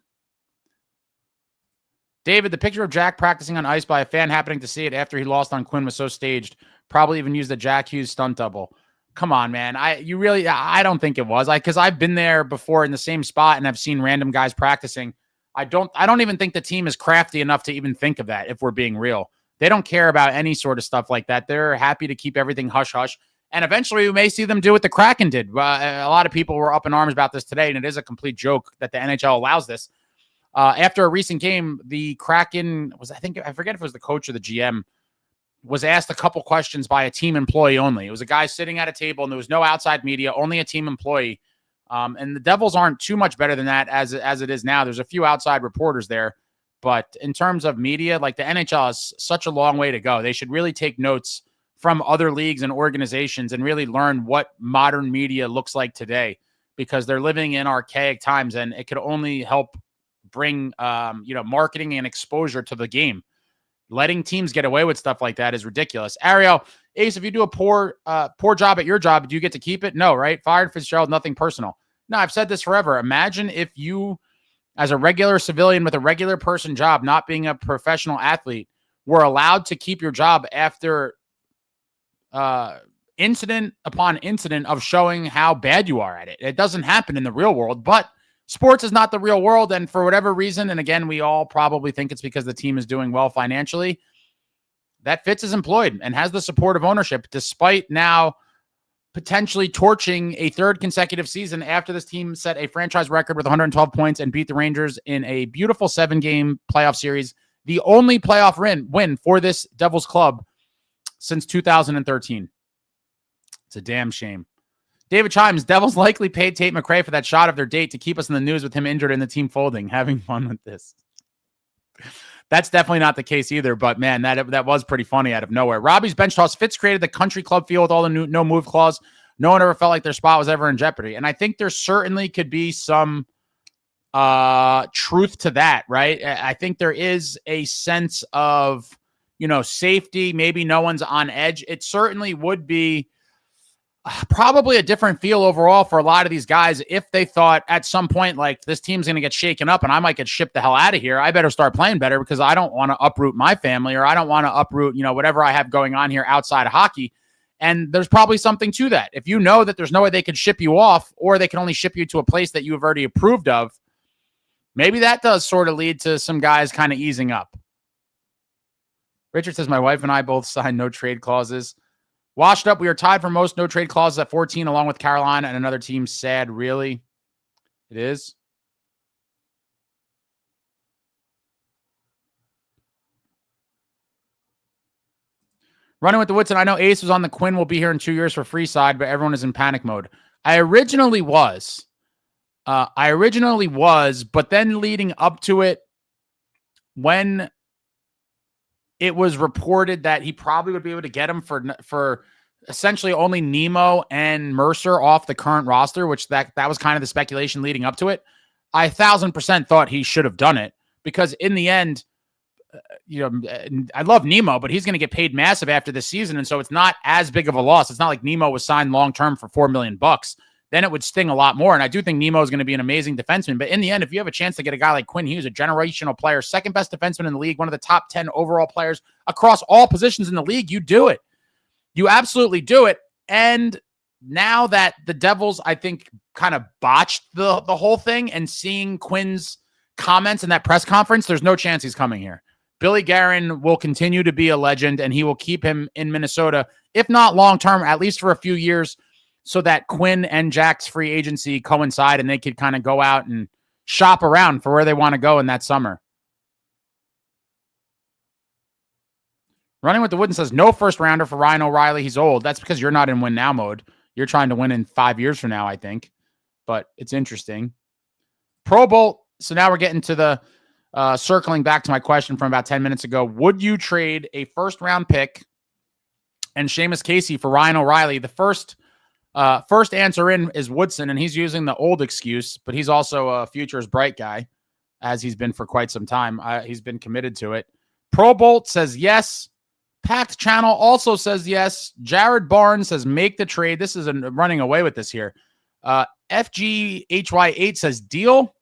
David, the picture of Jack practicing on ice by a fan happening to see it after he lost on Quinn was so staged. Probably even used the Jack Hughes stunt double. Come on, man. I don't think it was. Because I've been there before in the same spot and I've seen random guys practicing. I don't even think the team is crafty enough to even think of that, if we're being real. They don't care about any sort of stuff like that. They're happy to keep everything hush-hush. And eventually we may see them do what the Kraken did. A lot of people were up in arms about this today, and it is a complete joke that the NHL allows this. After a recent game, the Kraken I forget if it was the coach or the GM, was asked a couple questions by a team employee only. It was a guy sitting at a table, and there was no outside media, only a team employee. And the Devils aren't too much better than that as it is now. There's a few outside reporters there. But in terms of media, like the NHL is such a long way to go. They should really take notes from other leagues and organizations and really learn what modern media looks like today, because they're living in archaic times, and it could only help bring, marketing and exposure to the game. Letting teams get away with stuff like that is ridiculous. Ariel, Ace, if you do a poor job at your job, do you get to keep it? No, right? Fired Fitzgerald, nothing personal. No, I've said this forever. Imagine if you, as a regular civilian with a regular person job, not being a professional athlete, were allowed to keep your job after incident upon incident of showing how bad you are at it. It doesn't happen in the real world, but sports is not the real world. And for whatever reason, and again, we all probably think it's because the team is doing well financially, that Fitz is employed and has the support of ownership, despite now potentially torching a third consecutive season after this team set a franchise record with 112 points and beat the Rangers in a beautiful 7-game playoff series, the only playoff win for this Devils club since 2013. It's a damn shame. David Chimes, Devils likely paid Tate McRae for that shot of their date to keep us in the news with him injured and the team folding. Having fun with this. That's definitely not the case either, but man, that was pretty funny out of nowhere. Robbie's bench toss. Fitz created the country club feel with all the no move clause. No one ever felt like their spot was ever in jeopardy. And I think there certainly could be some truth to that, right? I think there is a sense of, safety. Maybe no one's on edge. It certainly would be probably a different feel overall for a lot of these guys if they thought at some point, like, this team's going to get shaken up and I might get shipped the hell out of here. I better start playing better because I don't want to uproot my family, or I don't want to uproot, whatever I have going on here outside of hockey. And there's probably something to that. If you know that there's no way they could ship you off, or they can only ship you to a place that you have already approved of, maybe that does sort of lead to some guys kind of easing up. Richard says, my wife and I both signed no trade clauses. Washed up, we are tied for most no trade clauses at 14, along with Carolina and another team. Sad, really? It is? Running with the Woodson, I know Ace was on the Quinn will be here in 2 years for free side, but everyone is in panic mode. I originally was, but then leading up to it, when it was reported that he probably would be able to get him for essentially only Nemo and Mercer off the current roster, which that was kind of the speculation leading up to it. I 1,000% thought he should have done it, because in the end, I love Nemo, but he's going to get paid massive after this season. And so it's not as big of a loss. It's not like Nemo was signed long-term for $4 million. Then it would sting a lot more. And I do think Nemo is going to be an amazing defenseman. But in the end, if you have a chance to get a guy like Quinn Hughes, a generational player, second best defenseman in the league, one of the top 10 overall players across all positions in the league, you do it. You absolutely do it. And now that the Devils, I think, kind of botched the whole thing, and seeing Quinn's comments in that press conference, there's no chance he's coming here. Billy Guerin will continue to be a legend, and he will keep him in Minnesota, if not long-term, at least for a few years, so that Quinn and Jack's free agency coincide and they could kind of go out and shop around for where they want to go in that summer. Running with the Wooden says, no first rounder for Ryan O'Reilly. He's old. That's because you're not in win now mode. You're trying to win in 5 years from now, I think. But it's interesting. Pro Bowl. So now we're getting to the circling back to my question from about 10 minutes ago. Would you trade a first round pick and Seamus Casey for Ryan O'Reilly? The first answer in is Woodson, and he's using the old excuse, but he's also a futures bright guy, as he's been for quite some time. He's been committed to it. Pro Bolt says yes. Packed Channel also says yes. Jared Barnes says make the trade. This is running away with this here. FGHY8 says deal.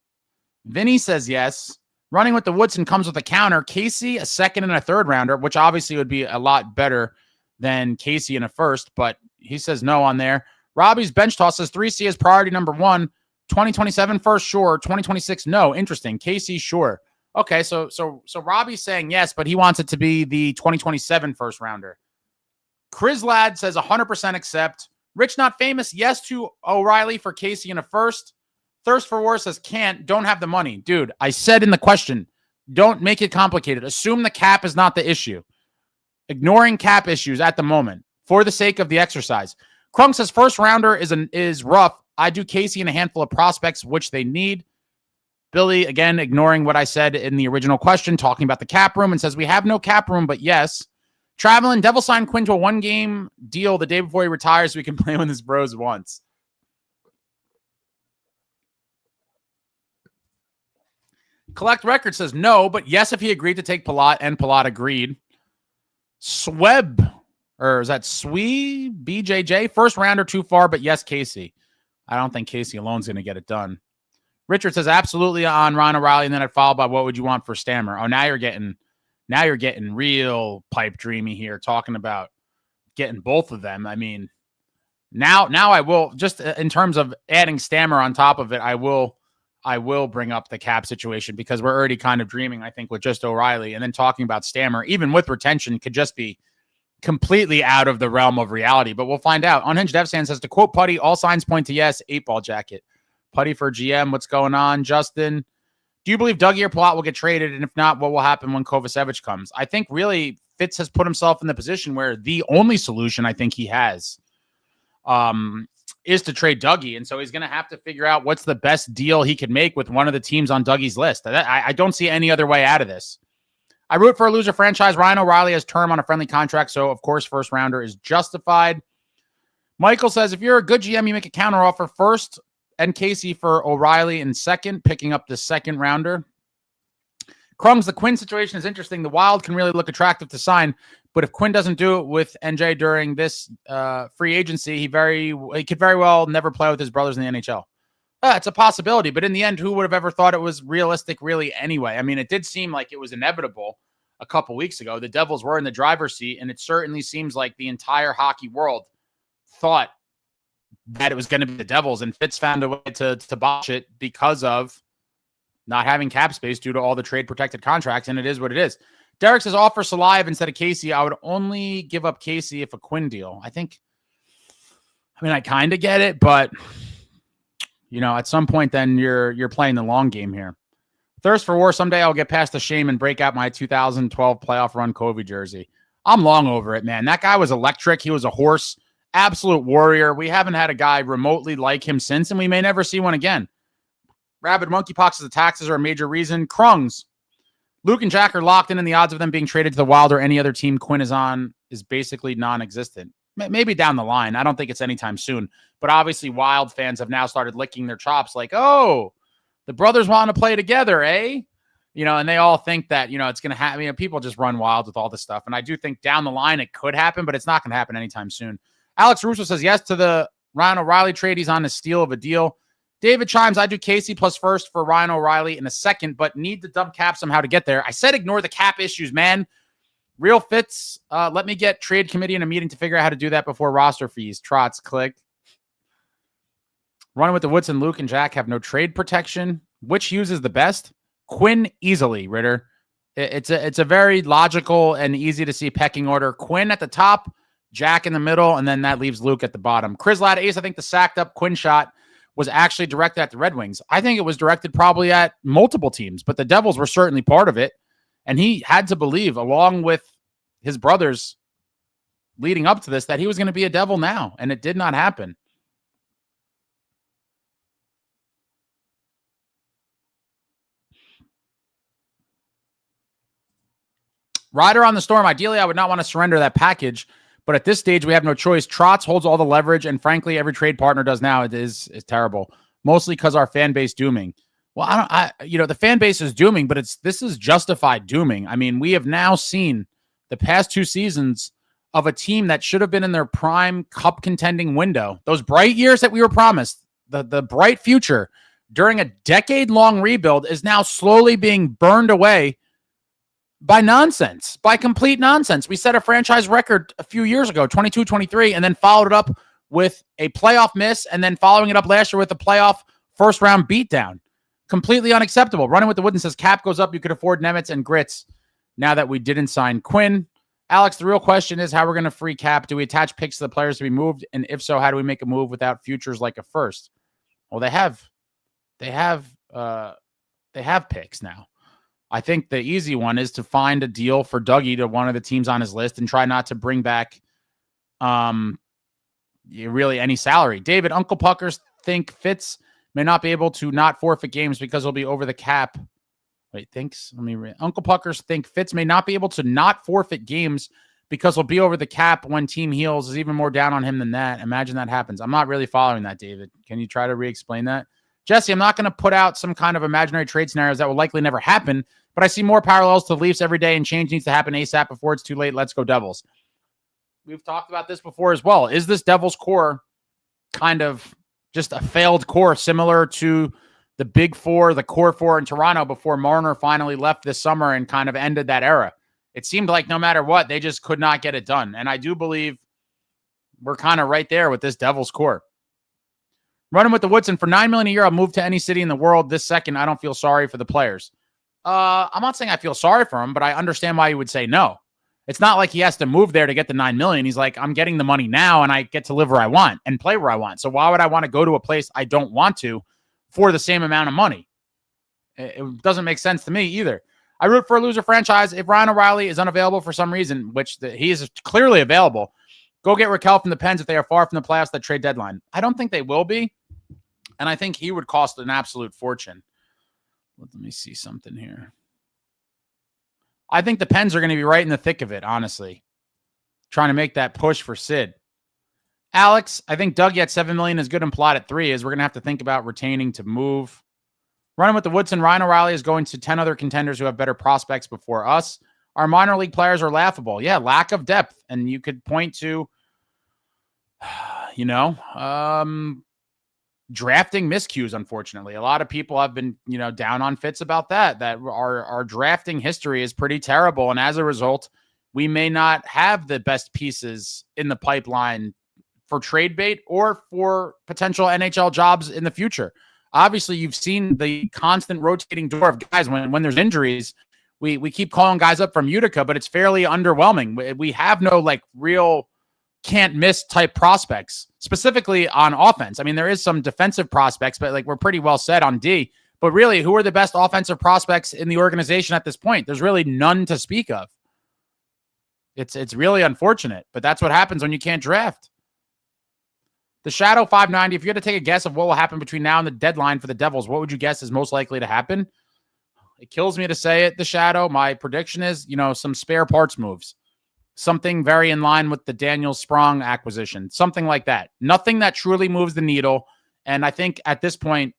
Vinny says yes. Running with the Woodson comes with a counter. Casey, a second and a third rounder, which obviously would be a lot better than Casey in a first, but he says no on there. Robbie's bench toss says 3C is priority number 1. 2027 first, sure. 2026, no. Interesting. Casey, sure. Okay, so Robbie's saying yes, but he wants it to be the 2027 first rounder. Chris-Lad says 100% accept. Rich Not Famous, yes to O'Reilly for Casey in a first. Thirst for War says can't, don't have the money. Dude, I said in the question, don't make it complicated. Assume the cap is not the issue. Ignoring cap issues at the moment for the sake of the exercise. Crunk says first rounder is rough. I do Casey and a handful of prospects, which they need. Billy, again, ignoring what I said in the original question, talking about the cap room, and says, we have no cap room, but yes. Traveling, Devil signed Quinn to a one-game deal the day before he retires so he can play with his bros once. Collect Record says no, but yes, if he agreed to take Palat, and Palat agreed. Sweb, or is that Swee BJJ? First rounder too far, but yes, Casey. I don't think Casey alone's going to get it done. Richard says absolutely on Ryan O'Reilly, and then I'd follow by what would you want for Stammer? Oh, now you're getting real pipe dreamy here, talking about getting both of them. I mean, now I will, just in terms of adding Stammer on top of it, I will bring up the cap situation because we're already kind of dreaming, I think, with just O'Reilly, and then talking about Stammer, even with retention, could just be completely out of the realm of reality, but we'll find out. Unhinged Dev Sand says, to quote Putty, all signs point to yes, 8-ball jacket. Putty for GM, what's going on? Justin, do you believe Dougie or Palat will get traded? And if not, what will happen when Kovacevic comes? I think really Fitz has put himself in the position where the only solution I think he has is to trade Dougie. And so he's going to have to figure out what's the best deal he could make with one of the teams on Dougie's list. I don't see any other way out of this. I root for a loser franchise. Ryan O'Reilly has term on a friendly contract, so of course first rounder is justified. Michael says, if you're a good GM, you make a counteroffer first and Casey for O'Reilly in second, picking up the second rounder. Krung's, the Quinn situation is interesting. The Wild can really look attractive to sign, but if Quinn doesn't do it with NJ during this free agency, he could very well never play with his brothers in the NHL. It's a possibility, but in the end, who would have ever thought it was realistic really anyway? I mean, it did seem like it was inevitable a couple weeks ago. The Devils were in the driver's seat, and it certainly seems like the entire hockey world thought that it was going to be the Devils, and Fitz found a way to botch it because of not having cap space due to all the trade-protected contracts, and it is what it is. Derek says, offer Salive instead of Casey. I would only give up Casey if a Quinn deal. I kind of get it, but at some point, then you're playing the long game here. Thirst for war. Someday I'll get past the shame and break out my 2012 playoff run Covey jersey. I'm long over it, man. That guy was electric. He was a horse, absolute warrior. We haven't had a guy remotely like him since, and we may never see one again. Rabid monkeypox as the taxes are a major reason. Krungs. Luke and Jack are locked in, and the odds of them being traded to the Wild or any other team Quinn is on is basically non-existent. Maybe down the line. I don't think it's anytime soon. But obviously, Wild fans have now started licking their chops like, oh, the brothers want to play together, eh? And they all think that, it's going to happen. People just run wild with all this stuff. And I do think down the line it could happen, but it's not going to happen anytime soon. Alex Russo says yes to the Ryan O'Reilly trade. He's on the steal of a deal. David chimes, I do Casey plus first for Ryan O'Reilly in a second, but need to dump cap somehow to get there. I said ignore the cap issues, man. Real Fitz, let me get trade committee in a meeting to figure out how to do that before roster fees. Trots, click. Running with the Woodson, Luke and Jack have no trade protection. Which Hughes is the best? Quinn easily, Ritter. It's a very logical and easy to see pecking order. Quinn at the top, Jack in the middle, and then that leaves Luke at the bottom. Chris Ace, I think the sacked up Quinn shot was actually directed at the Red Wings. I think it was directed probably at multiple teams, but the Devils were certainly part of it. And he had to believe, along with his brothers leading up to this, that he was going to be a Devil now, and it did not happen. Rider on the Storm. Ideally, I would not want to surrender that package, but at this stage, we have no choice. Trotz holds all the leverage, and frankly, every trade partner does now. It is terrible, mostly because our fan base dooming. Well, the fan base is dooming, but this is justified dooming. I mean, we have now seen the past 2 seasons of a team that should have been in their prime cup contending window. Those bright years that we were promised, the bright future during a decade-long rebuild is now slowly being burned away by nonsense, by complete nonsense. We set a franchise record a few years ago, 22-23, and then followed it up with a playoff miss, and then following it up last year with a playoff first-round beatdown. Completely unacceptable. Running with the Wooden says, cap goes up, you could afford Nemitz and Grits now that we didn't sign Quinn. Alex, the real question is how we're going to free cap. Do we attach picks to the players to be moved? And if so, how do we make a move without futures like a first? Well, they have picks now. I think the easy one is to find a deal for Dougie to one of the teams on his list and try not to bring back really any salary. David, Uncle Puckers think Fitz may not be able to not forfeit games because he'll be over the cap. Wait, thinks? Let me read. Uncle Puckers think Fitz may not be able to not forfeit games because he'll be over the cap when team heals. Is even more down on him than that. Imagine that happens. I'm not really following that, David. Can you try to re-explain that? Jesse, I'm not going to put out some kind of imaginary trade scenarios that will likely never happen, but I see more parallels to the Leafs every day, and change needs to happen ASAP before it's too late. Let's go Devils. We've talked about this before as well. Is this Devils core kind of just a failed core similar to the Big Four, the core four in Toronto before Marner finally left this summer and kind of ended that era? It seemed like no matter what, they just could not get it done. And I do believe we're kind of right there with this Devils core. Running with the Woodson for $9 million a year. I'll move to any city in the world this second. I don't feel sorry for the players. I'm not saying I feel sorry for him, but I understand why you would say no. It's not like he has to move there to get the $9 million. He's like, I'm getting the money now and I get to live where I want and play where I want. So why would I want to go to a place I don't want to for the same amount of money? It doesn't make sense to me either. I root for a loser franchise. If Ryan O'Reilly is unavailable for some reason, which he is clearly available, go get Raquel from the Pens if they are far from the playoffs that trade deadline. I don't think they will be. And I think he would cost an absolute fortune. Let me see something here. I think the Pens are going to be right in the thick of it, honestly. Trying to make that push for Sid. Alex, I think Dougie at $7 million is good and Palat at $3 million. We're going to have to think about retaining to move. Running with the Woodson, Ryan O'Reilly is going to 10 other contenders who have better prospects before us. Our minor league players are laughable. Yeah, lack of depth. And you could point to, drafting miscues, unfortunately. A lot of people have been, down on Fitz about that our drafting history is pretty terrible. And as a result, we may not have the best pieces in the pipeline for trade bait or for potential NHL jobs in the future. Obviously, you've seen the constant rotating door of guys when there's injuries. We keep calling guys up from Utica, but it's fairly underwhelming. We have no real can't miss type prospects, specifically on offense. I mean, there is some defensive prospects, but we're pretty well set on D. But really, who are the best offensive prospects in the organization at this point? There's really none to speak of. It's really unfortunate, but that's what happens when you can't draft. The Shadow 590, if you had to take a guess of what will happen between now and the deadline for the Devils, what would you guess is most likely to happen? It kills me to say it, the Shadow. My prediction is, some spare parts moves. Something very in line with the Daniel Sprong acquisition. Something like that. Nothing that truly moves the needle. And I think at this point,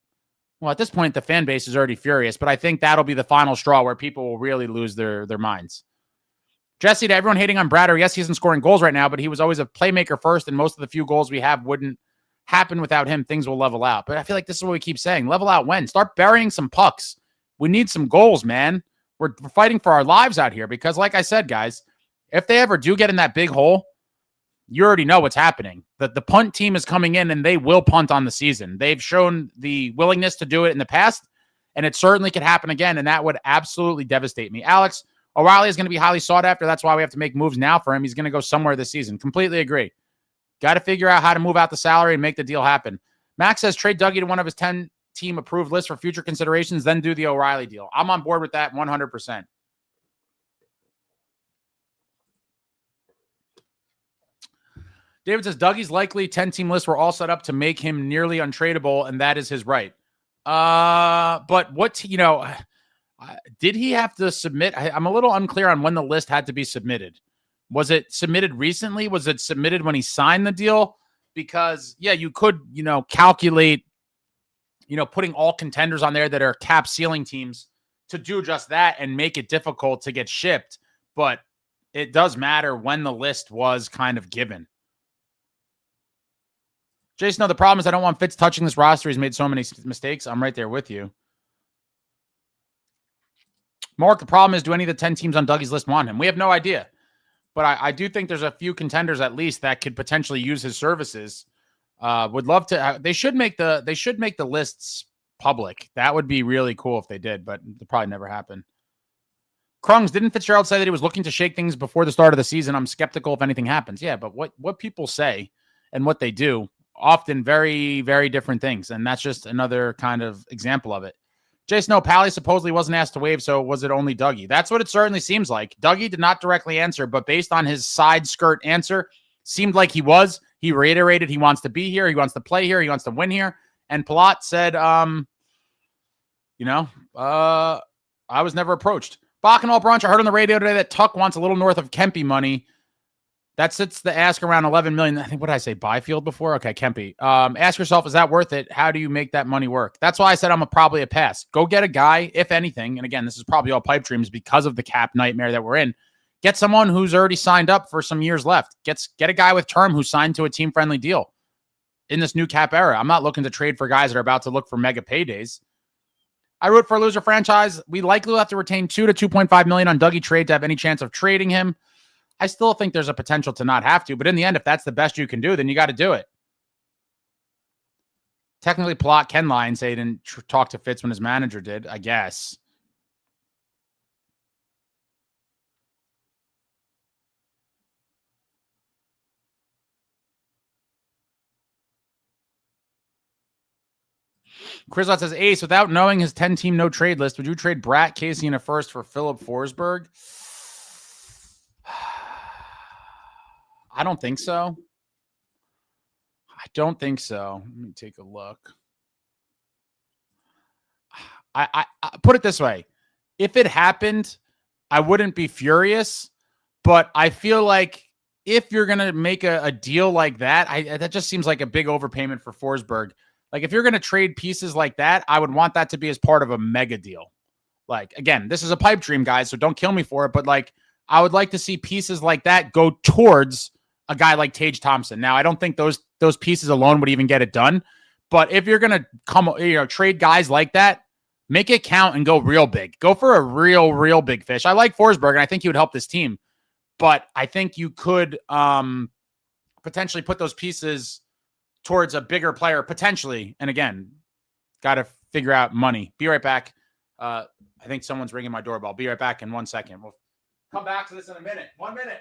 the fan base is already furious, but I think that'll be the final straw where people will really lose their minds. Jesse, to everyone hating on Bratter, yes, he isn't scoring goals right now, but he was always a playmaker first, and most of the few goals we have wouldn't happen without him. Things will level out. But I feel like this is what we keep saying. Level out when? Start burying some pucks. We need some goals, man. We're fighting for our lives out here because, like I said, guys, if they ever do get in that big hole, you already know what's happening. The punt team is coming in, and they will punt on the season. They've shown the willingness to do it in the past, and it certainly could happen again, and that would absolutely devastate me. Alex, O'Reilly is going to be highly sought after. That's why we have to make moves now for him. He's going to go somewhere this season. Completely agree. Got to figure out how to move out the salary and make the deal happen. Max says trade Dougie to one of his 10-team approved lists for future considerations, then do the O'Reilly deal. I'm on board with that 100%. David says Dougie's likely 10-team list were all set up to make him nearly untradeable, and that is his right. But what, did he have to submit? I'm a little unclear on when the list had to be submitted. Was it submitted recently? Was it submitted when he signed the deal? Because, yeah, you could, calculate, putting all contenders on there that are cap ceiling teams to do just that and make it difficult to get shipped. But it does matter when the list was kind of given. Jason, no, the problem is I don't want Fitz touching this roster. He's made so many mistakes. I'm right there with you. Mark, the problem is, do any of the 10 teams on Dougie's list want him? We have no idea. But I do think there's a few contenders at least that could potentially use his services. Would love to. They should make the lists public. That would be really cool if they did, but it'll probably never happen. Krungs, didn't Fitzgerald say that he was looking to shake things before the start of the season? I'm skeptical if anything happens. Yeah, but what people say and what they do, often very, very different things. And that's just another kind of example of it. Jason, no, Pally supposedly wasn't asked to waive, so was it only Dougie? That's what it certainly seems like. Dougie did not directly answer, but based on his side skirt answer, seemed like he was. He reiterated he wants to be here, he wants to play here, he wants to win here, And Palat said, I was never approached. Bacchanal Brunch, I heard on the radio today that Tuck wants a little north of Kempe money. That sits the ask around 11 million. I think, what did I say? Byfield before? Okay, Kempe. Ask yourself, is that worth it? How do you make that money work? That's why I said I'm probably a pass. Go get a guy, if anything. And again, this is probably all pipe dreams because of the cap nightmare that we're in. Get someone who's already signed up for some years left. Get a guy with term who's signed to a team-friendly deal in this new cap era. I'm not looking to trade for guys that are about to look for mega paydays. I root for a loser franchise. We likely will have to retain $2 to $2.5 million on Dougie trade to have any chance of trading him. I still think there's a potential to not have to, but in the end, if that's the best you can do, then you got to do it. Technically, Palat can lie and say he didn't talk to Fitz when his manager did, I guess. Chris says, Ace, without knowing his 10-team no-trade list, would you trade Bratt, Casey, and a first for Philip Forsberg? I don't think so. Let me take a look. I put it this way. If it happened, I wouldn't be furious, but I feel like if you're going to make a deal like that, that just seems like a big overpayment for Forsberg. Like, if you're going to trade pieces like that, I would want that to be as part of a mega deal. Like, again, this is a pipe dream, guys, so don't kill me for it, but like, I would like to see pieces like that go towards a guy like Tage Thompson. Now, I don't think those pieces alone would even get it done, but if you're going to trade guys like that, make it count and go real big. Go for a real big fish. I like Forsberg, and I think he would help this team, but I think you could potentially put those pieces towards a bigger player, potentially. And again, got to figure out money. Be right back. I think someone's ringing my doorbell. Be right back in 1 second. We'll come back to this in a minute. 1 minute.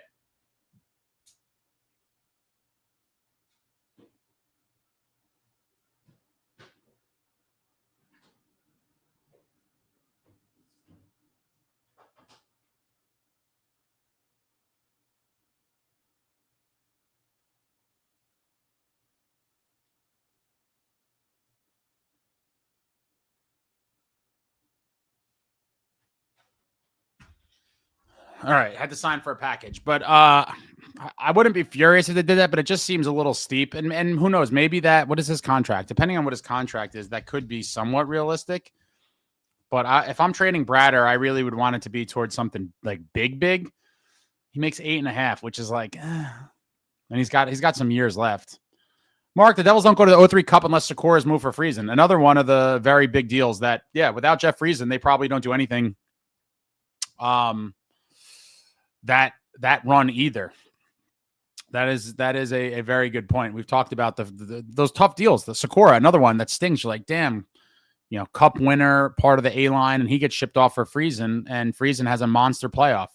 All right, had to sign for a package, but I wouldn't be furious if they did that, but it just seems a little steep. And who knows, maybe what is his contract? Depending on what his contract is, that could be somewhat realistic. But if I'm trading Bratter, I really would want it to be towards something like big. He makes 8.5, which is like, and he's got some years left. Mark, the Devils don't go to the 0-3 Cup unless Sikora is moved for Friesen. Another one of the very big deals that, without Jeff Friesen, they probably don't do anything. That run either. That is a very good point. We've talked about those tough deals. The Sikora, another one that stings. You're like, damn, Cup winner, part of the A line, and he gets shipped off for Friesen, and Friesen has a monster playoff.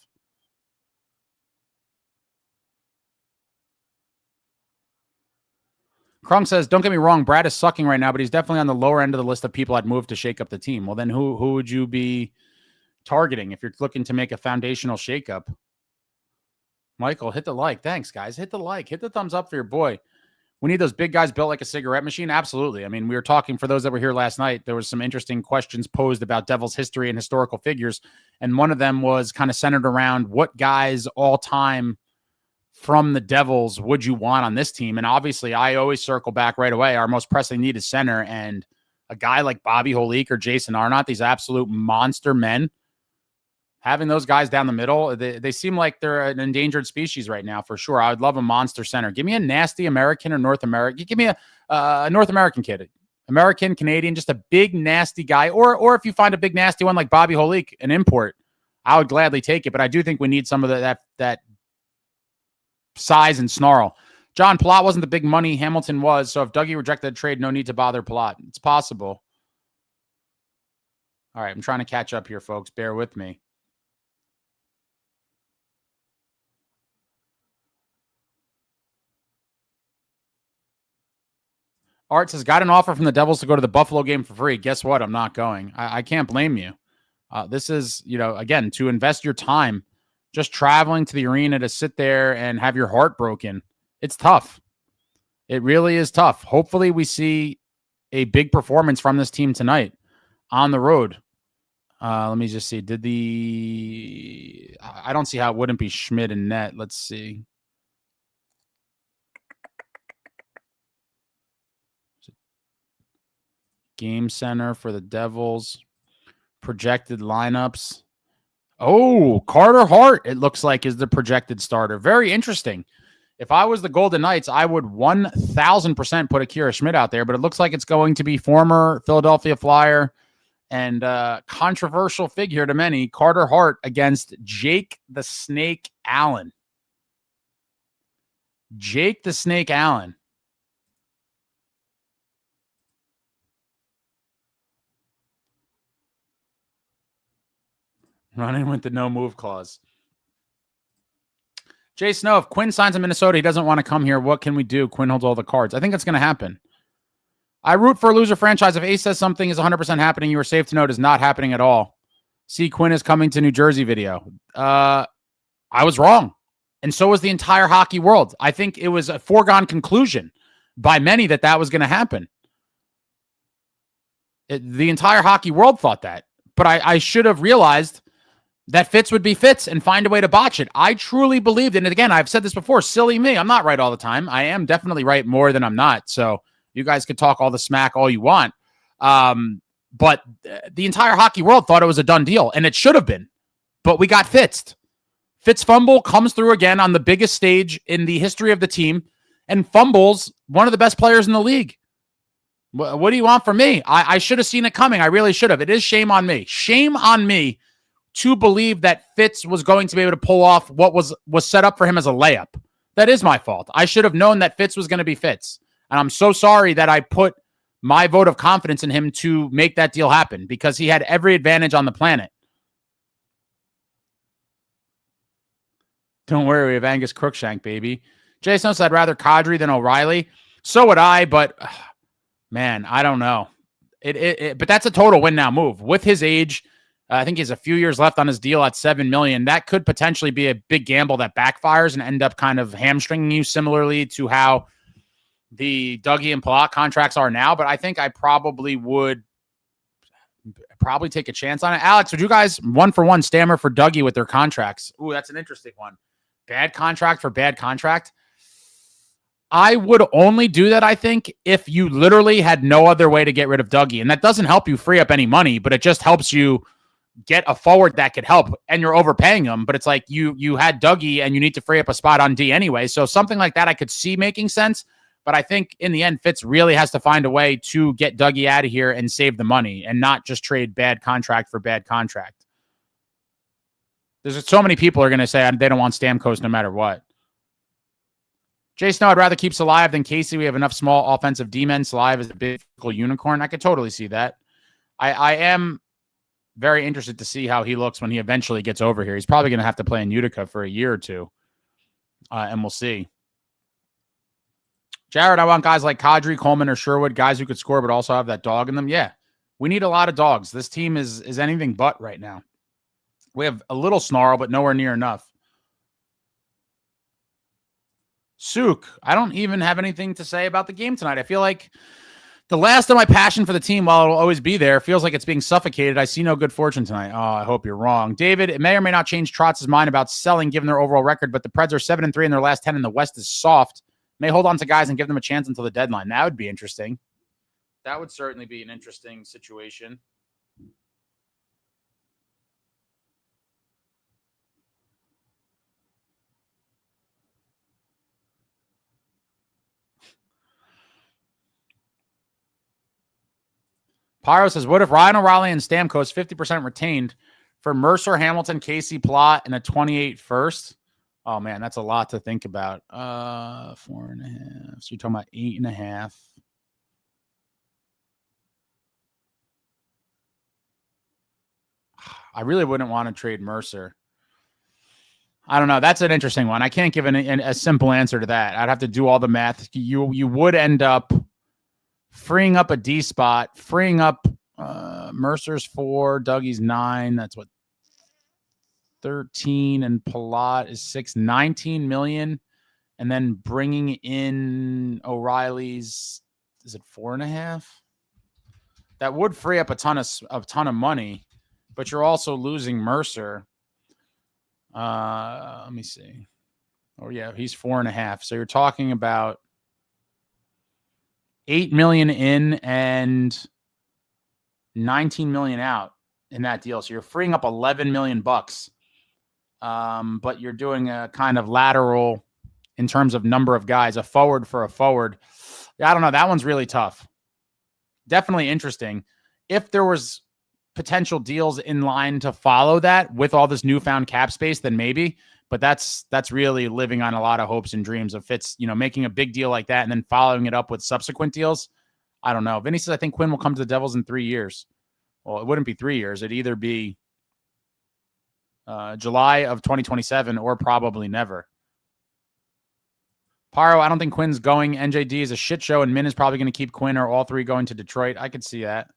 Crumb says, don't get me wrong, Brad is sucking right now, but he's definitely on the lower end of the list of people I'd move to shake up the team. Well, then who would you be targeting if you're looking to make a foundational shakeup? Michael, hit the like. Thanks, guys. Hit the like. Hit the thumbs up for your boy. We need those big guys built like a cigarette machine. Absolutely. I mean, we were talking, for those that were here last night, there was some interesting questions posed about Devils history and historical figures. And one of them was kind of centered around what guys all time from the Devils would you want on this team? And obviously, I always circle back right away. Our most pressing need is center. And a guy like Bobby Holik or Jason Arnott, these absolute monster men, having those guys down the middle, they seem like they're an endangered species right now, for sure. I would love a monster center. Give me a nasty American or North American. Give me a North American kid. American, Canadian, just a big, nasty guy. Or if you find a big, nasty one like Bobby Holik, an import, I would gladly take it. But I do think we need some of that size and snarl. John, Palat wasn't the big money. Hamilton was. So if Dougie rejected the trade, no need to bother Palat. It's possible. All right, I'm trying to catch up here, folks. Bear with me. Art says, got an offer from the Devils to go to the Buffalo game for free. Guess what? I'm not going. I can't blame you. This is, again, to invest your time just traveling to the arena to sit there and have your heart broken. It's tough. It really is tough. Hopefully we see a big performance from this team tonight on the road. Let me just see. I don't see how it wouldn't be Schmidt and net. Let's see. Game center for the Devils. Projected lineups. Oh, Carter Hart, it looks like, is the projected starter. Very interesting. If I was the Golden Knights, I would 1,000% put Akira Schmidt out there, but it looks like it's going to be former Philadelphia Flyer and controversial figure to many, Carter Hart against Jake the Snake Allen. Jake the Snake Allen. Running with the no move clause. Jay Snow, if Quinn signs in Minnesota, he doesn't want to come here. What can we do? Quinn holds all the cards. I think it's going to happen. I root for a loser franchise. If Ace says something is 100% happening, you are safe to know it is not happening at all. See, Quinn is coming to New Jersey video. I was wrong. And so was the entire hockey world. I think it was a foregone conclusion by many that was going to happen. The entire hockey world thought that. But I should have realized that Fitz would be Fitz and find a way to botch it. I truly believed, and again, I've said this before, silly me. I'm not right all the time. I am definitely right more than I'm not. So you guys could talk all the smack all you want. But the entire hockey world thought it was a done deal, and it should have been. But we got Fitzed. Fitz fumble comes through again on the biggest stage in the history of the team and fumbles one of the best players in the league. What do you want from me? I should have seen it coming. I really should have. It is shame on me. Shame on me to believe that Fitz was going to be able to pull off what was set up for him as a layup. That is my fault. I should have known that Fitz was going to be Fitz. And I'm so sorry that I put my vote of confidence in him to make that deal happen because he had every advantage on the planet. Don't worry, we have Angus Crookshank, baby. Jason said I'd rather Kadri than O'Reilly. So would I, but man, I don't know. But that's a total win now move. With his age, I think he has a few years left on his deal at $7 million. That could potentially be a big gamble that backfires and end up kind of hamstringing you, similarly to how the Dougie and Palat contracts are now. But I think I probably would take a chance on it. Alex, would you guys 1-for-1 stammer for Dougie with their contracts? Ooh, that's an interesting one. Bad contract for bad contract. I would only do that, I think, if you literally had no other way to get rid of Dougie. And that doesn't help you free up any money, but it just helps you get a forward that could help, and you're overpaying him. But it's like you had Dougie and you need to free up a spot on D anyway. So something like that I could see making sense. But I think in the end, Fitz really has to find a way to get Dougie out of here and save the money and not just trade bad contract for bad contract. There's so many people are going to say they don't want Stamkos no matter what. Jay Snow, I'd rather keep Salive than Casey. We have enough small offensive D-men. Salive is a big unicorn. I could totally see that. I am very interested to see how he looks when he eventually gets over here. He's probably going to have to play in Utica for a year or two, and we'll see. Jared, I want guys like Kadri, Coleman, or Sherwood, guys who could score but also have that dog in them. Yeah, we need a lot of dogs. This team is anything but right now. We have a little snarl, but nowhere near enough. Sook, I don't even have anything to say about the game tonight. I feel like the last of my passion for the team, while it'll always be there, feels like it's being suffocated. I see no good fortune tonight. Oh, I hope you're wrong. David, it may or may not change Trotz's mind about selling given their overall record, but the Preds are 7-3 in their last 10 and the West is soft. May hold on to guys and give them a chance until the deadline. That would be interesting. That would certainly be an interesting situation. Pyro says, what if Ryan O'Reilly and Stamkos 50% retained for Mercer, Hamilton, Casey, Plot, and a 28 first? Oh, man, that's a lot to think about. 4.5. So you're talking about 8.5. I really wouldn't want to trade Mercer. I don't know. That's an interesting one. I can't give a simple answer to that. I'd have to do all the math. You would end up freeing up a D spot, freeing up Mercer's 4, Dougie's 9. That's what, 13, and Palat is 6, 19 million. And then bringing in O'Reilly's, is it 4.5? That would free up a ton of money, but you're also losing Mercer. Let me see. Oh yeah, he's 4.5. So you're talking about $8 million in and 19 million out in that deal. So you're freeing up 11 million bucks. But you're doing a kind of lateral in terms of number of guys, a forward for a forward. I don't know. That one's really tough. Definitely interesting. If there was potential deals in line to follow that with all this newfound cap space, then maybe. But that's really living on a lot of hopes and dreams of Fitz, making a big deal like that and then following it up with subsequent deals. I don't know. Vinny says, I think Quinn will come to the Devils in 3 years. Well, it wouldn't be 3 years. It'd either be July of 2027 or probably never. Paro, I don't think Quinn's going. NJD is a shit show, and Min is probably going to keep Quinn or all three going to Detroit. I could see that.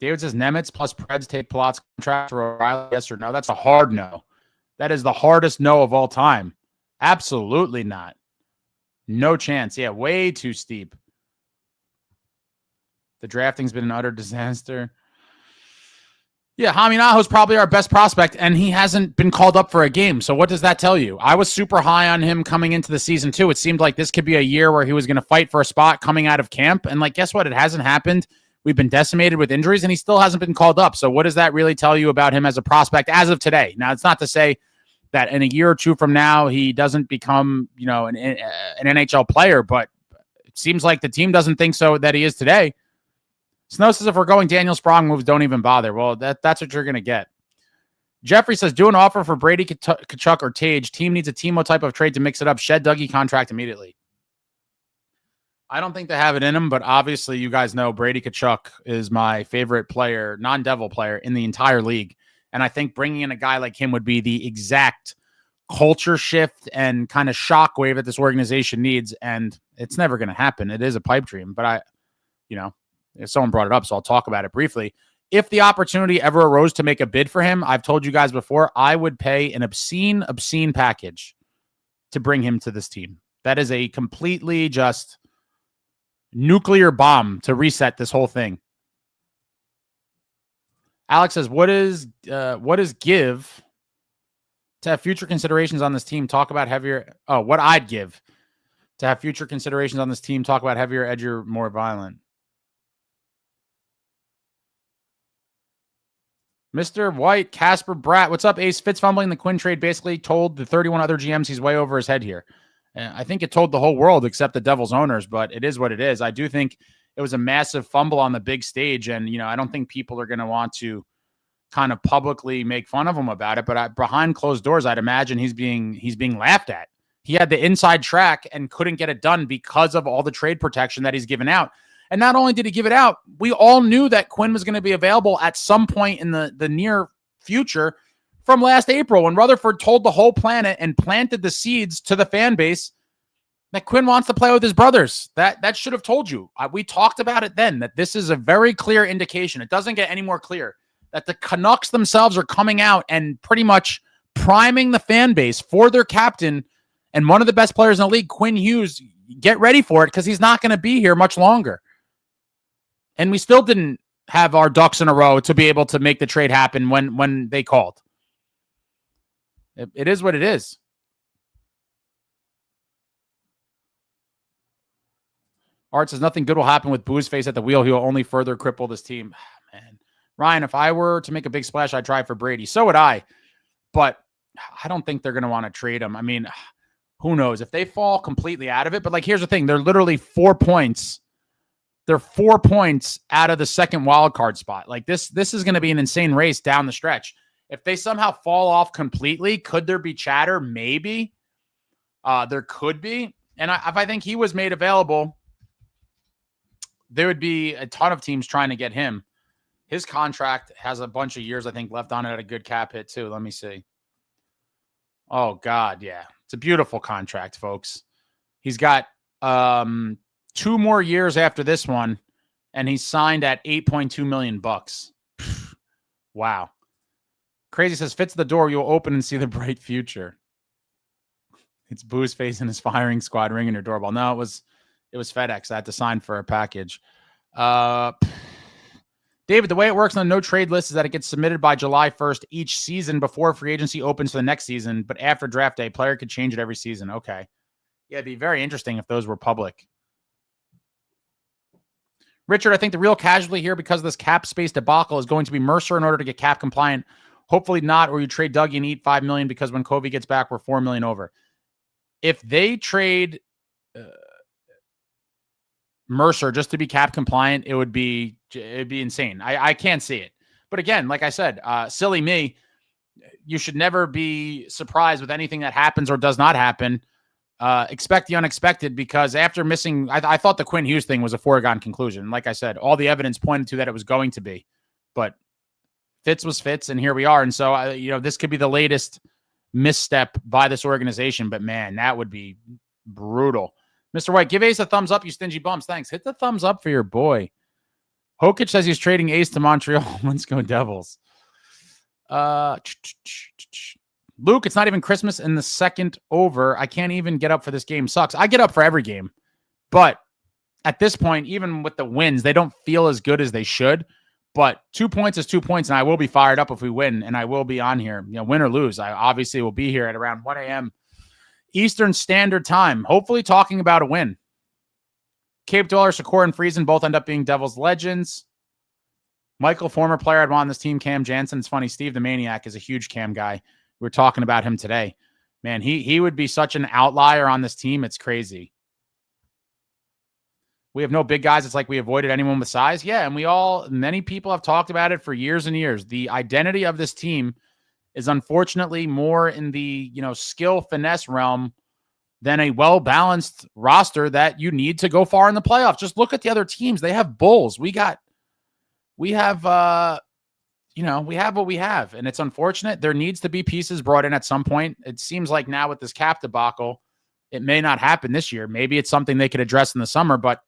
David says Nemitz plus Preds take Palat's contract for O'Reilly. Yes or no? That's a hard no. That is the hardest no of all time. Absolutely not. No chance. Yeah, way too steep. The drafting's been an utter disaster. Yeah, Hami Naho's probably our best prospect, and he hasn't been called up for a game. So what does that tell you? I was super high on him coming into the season, too. It seemed like this could be a year where he was going to fight for a spot coming out of camp. And, guess what? It hasn't happened. We've been decimated with injuries, and he still hasn't been called up. So what does that really tell you about him as a prospect as of today? Now, it's not to say that in a year or two from now he doesn't become, an NHL player, but it seems like the team doesn't think so that he is today. Snow says if we're going Daniel Sprong moves, don't even bother. Well, that's what you're going to get. Jeffrey says do an offer for Brady, Tkachuk, or Tage. Team needs a Timo type of trade to mix it up. Shed Dougie contract immediately. I don't think they have it in him, but obviously you guys know Brady Tkachuk is my favorite player, non-Devil player in the entire league. And I think bringing in a guy like him would be the exact culture shift and kind of shockwave that this organization needs. And it's never going to happen. It is a pipe dream, but if someone brought it up, so I'll talk about it briefly. If the opportunity ever arose to make a bid for him, I've told you guys before, I would pay an obscene package to bring him to this team. That is a completely just nuclear bomb to reset this whole thing. Alex says, what is give to have future considerations on this team? Talk about heavier. Oh, what I'd give to have future considerations on this team. Talk about heavier, edgier, more violent. Mr. White, Casper Bratt. What's up, Ace? Fitz fumbling the Quinn trade basically told the 31 other GMs he's way over his head here. And I think it told the whole world except the Devils owners, but it is what it is. I do think it was a massive fumble on the big stage, and I don't think people are going to want to kind of publicly make fun of him about it, but behind closed doors, I'd imagine he's being laughed at. He had the inside track and couldn't get it done because of all the trade protection that he's given out. And not only did he give it out, we all knew that Quinn was going to be available at some point in the near future from last April when Rutherford told the whole planet and planted the seeds to the fan base that Quinn wants to play with his brothers. That should have told you. We talked about it then, that this is a very clear indication. It doesn't get any more clear that the Canucks themselves are coming out and pretty much priming the fan base for their captain and one of the best players in the league, Quinn Hughes. Get ready for it because he's not going to be here much longer. And we still didn't have our ducks in a row to be able to make the trade happen when they called. It is what it is. Art says nothing good will happen with Boo's face at the wheel. He will only further cripple this team. Man, Ryan, if I were to make a big splash, I'd try for Brady. So would I. But I don't think they're going to want to trade him. I mean, who knows? If they fall completely out of it. But here's the thing. They're literally 4 points. They're 4 points out of the second wild card spot. This is going to be an insane race down the stretch. If they somehow fall off completely, could there be chatter? Maybe. There could be. And if I think he was made available, there would be a ton of teams trying to get him. His contract has a bunch of years, I think, left on it at a good cap hit, too. Let me see. Oh, God, yeah. It's a beautiful contract, folks. He's got 2 more years after this one, and he's signed at $8.2 million. Wow. Crazy says, Fits the door, you'll open and see the bright future. It's Boo's face in his firing squad ringing your doorbell. No, it was FedEx. I had to sign for a package. David, the way it works on the no trade list is that it gets submitted by July 1st each season before free agency opens for the next season. But after draft day, player could change it every season. Okay. Yeah, it'd be very interesting if those were public. Richard, I think the real casualty here because of this cap space debacle is going to be Mercer in order to get cap compliant. Hopefully not, or you trade Dougie and eat $5 million because when Covey gets back, we're $4 million over. If they trade Mercer just to be cap compliant, it'd be insane. I can't see it. But again, like I said, silly me, you should never be surprised with anything that happens or does not happen. Expect the unexpected, because after missing, I thought the Quinn Hughes thing was a foregone conclusion. Like I said, all the evidence pointed to that it was going to be, but Fitz was Fitz, and here we are. And so, this could be the latest misstep by this organization, but man, that would be brutal. Mr. White, give Ace a thumbs up, you stingy bums. Thanks. Hit the thumbs up for your boy. Hokic says he's trading Ace to Montreal. Let's go Devils. Luke, it's not even Christmas in the second over. I can't even get up for this game. Sucks. I get up for every game. But at this point, even with the wins, they don't feel as good as they should. But 2 points is 2 points, and I will be fired up if we win, and I will be on here. Win or lose, I obviously will be here at around 1 a.m. Eastern Standard Time, hopefully talking about a win. Cape Dweller, Secor, and Friesen both end up being Devils legends. Michael, former player I'd want on this team. Cam Jansen. It's funny, Steve the Maniac is a huge Cam guy. We were talking about him today. Man, he would be such an outlier on this team. It's crazy. We have no big guys. It's like we avoided anyone with size. Yeah, and many people have talked about it for years and years. The identity of this team is unfortunately more in the, skill finesse realm than a well-balanced roster that you need to go far in the playoffs. Just look at the other teams. They have bulls. We have what we have, and it's unfortunate. There needs to be pieces brought in at some point. It seems like now with this cap debacle, it may not happen this year. Maybe it's something they could address in the summer, but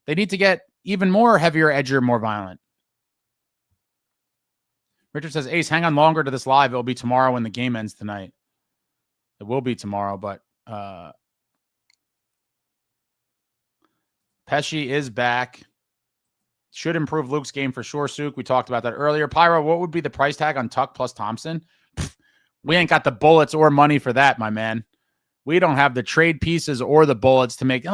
they need to get even more heavier, edgier, more violent. Richard says, Ace, hang on longer to this live. It'll be tomorrow when the game ends tonight. It will be tomorrow, but Pesci is back. Should improve Luke's game for sure, Suk. We talked about that earlier. Pyro, what would be the price tag on Tuck plus Thompson? We ain't got the bullets or money for that, my man. We don't have the trade pieces or the bullets to make.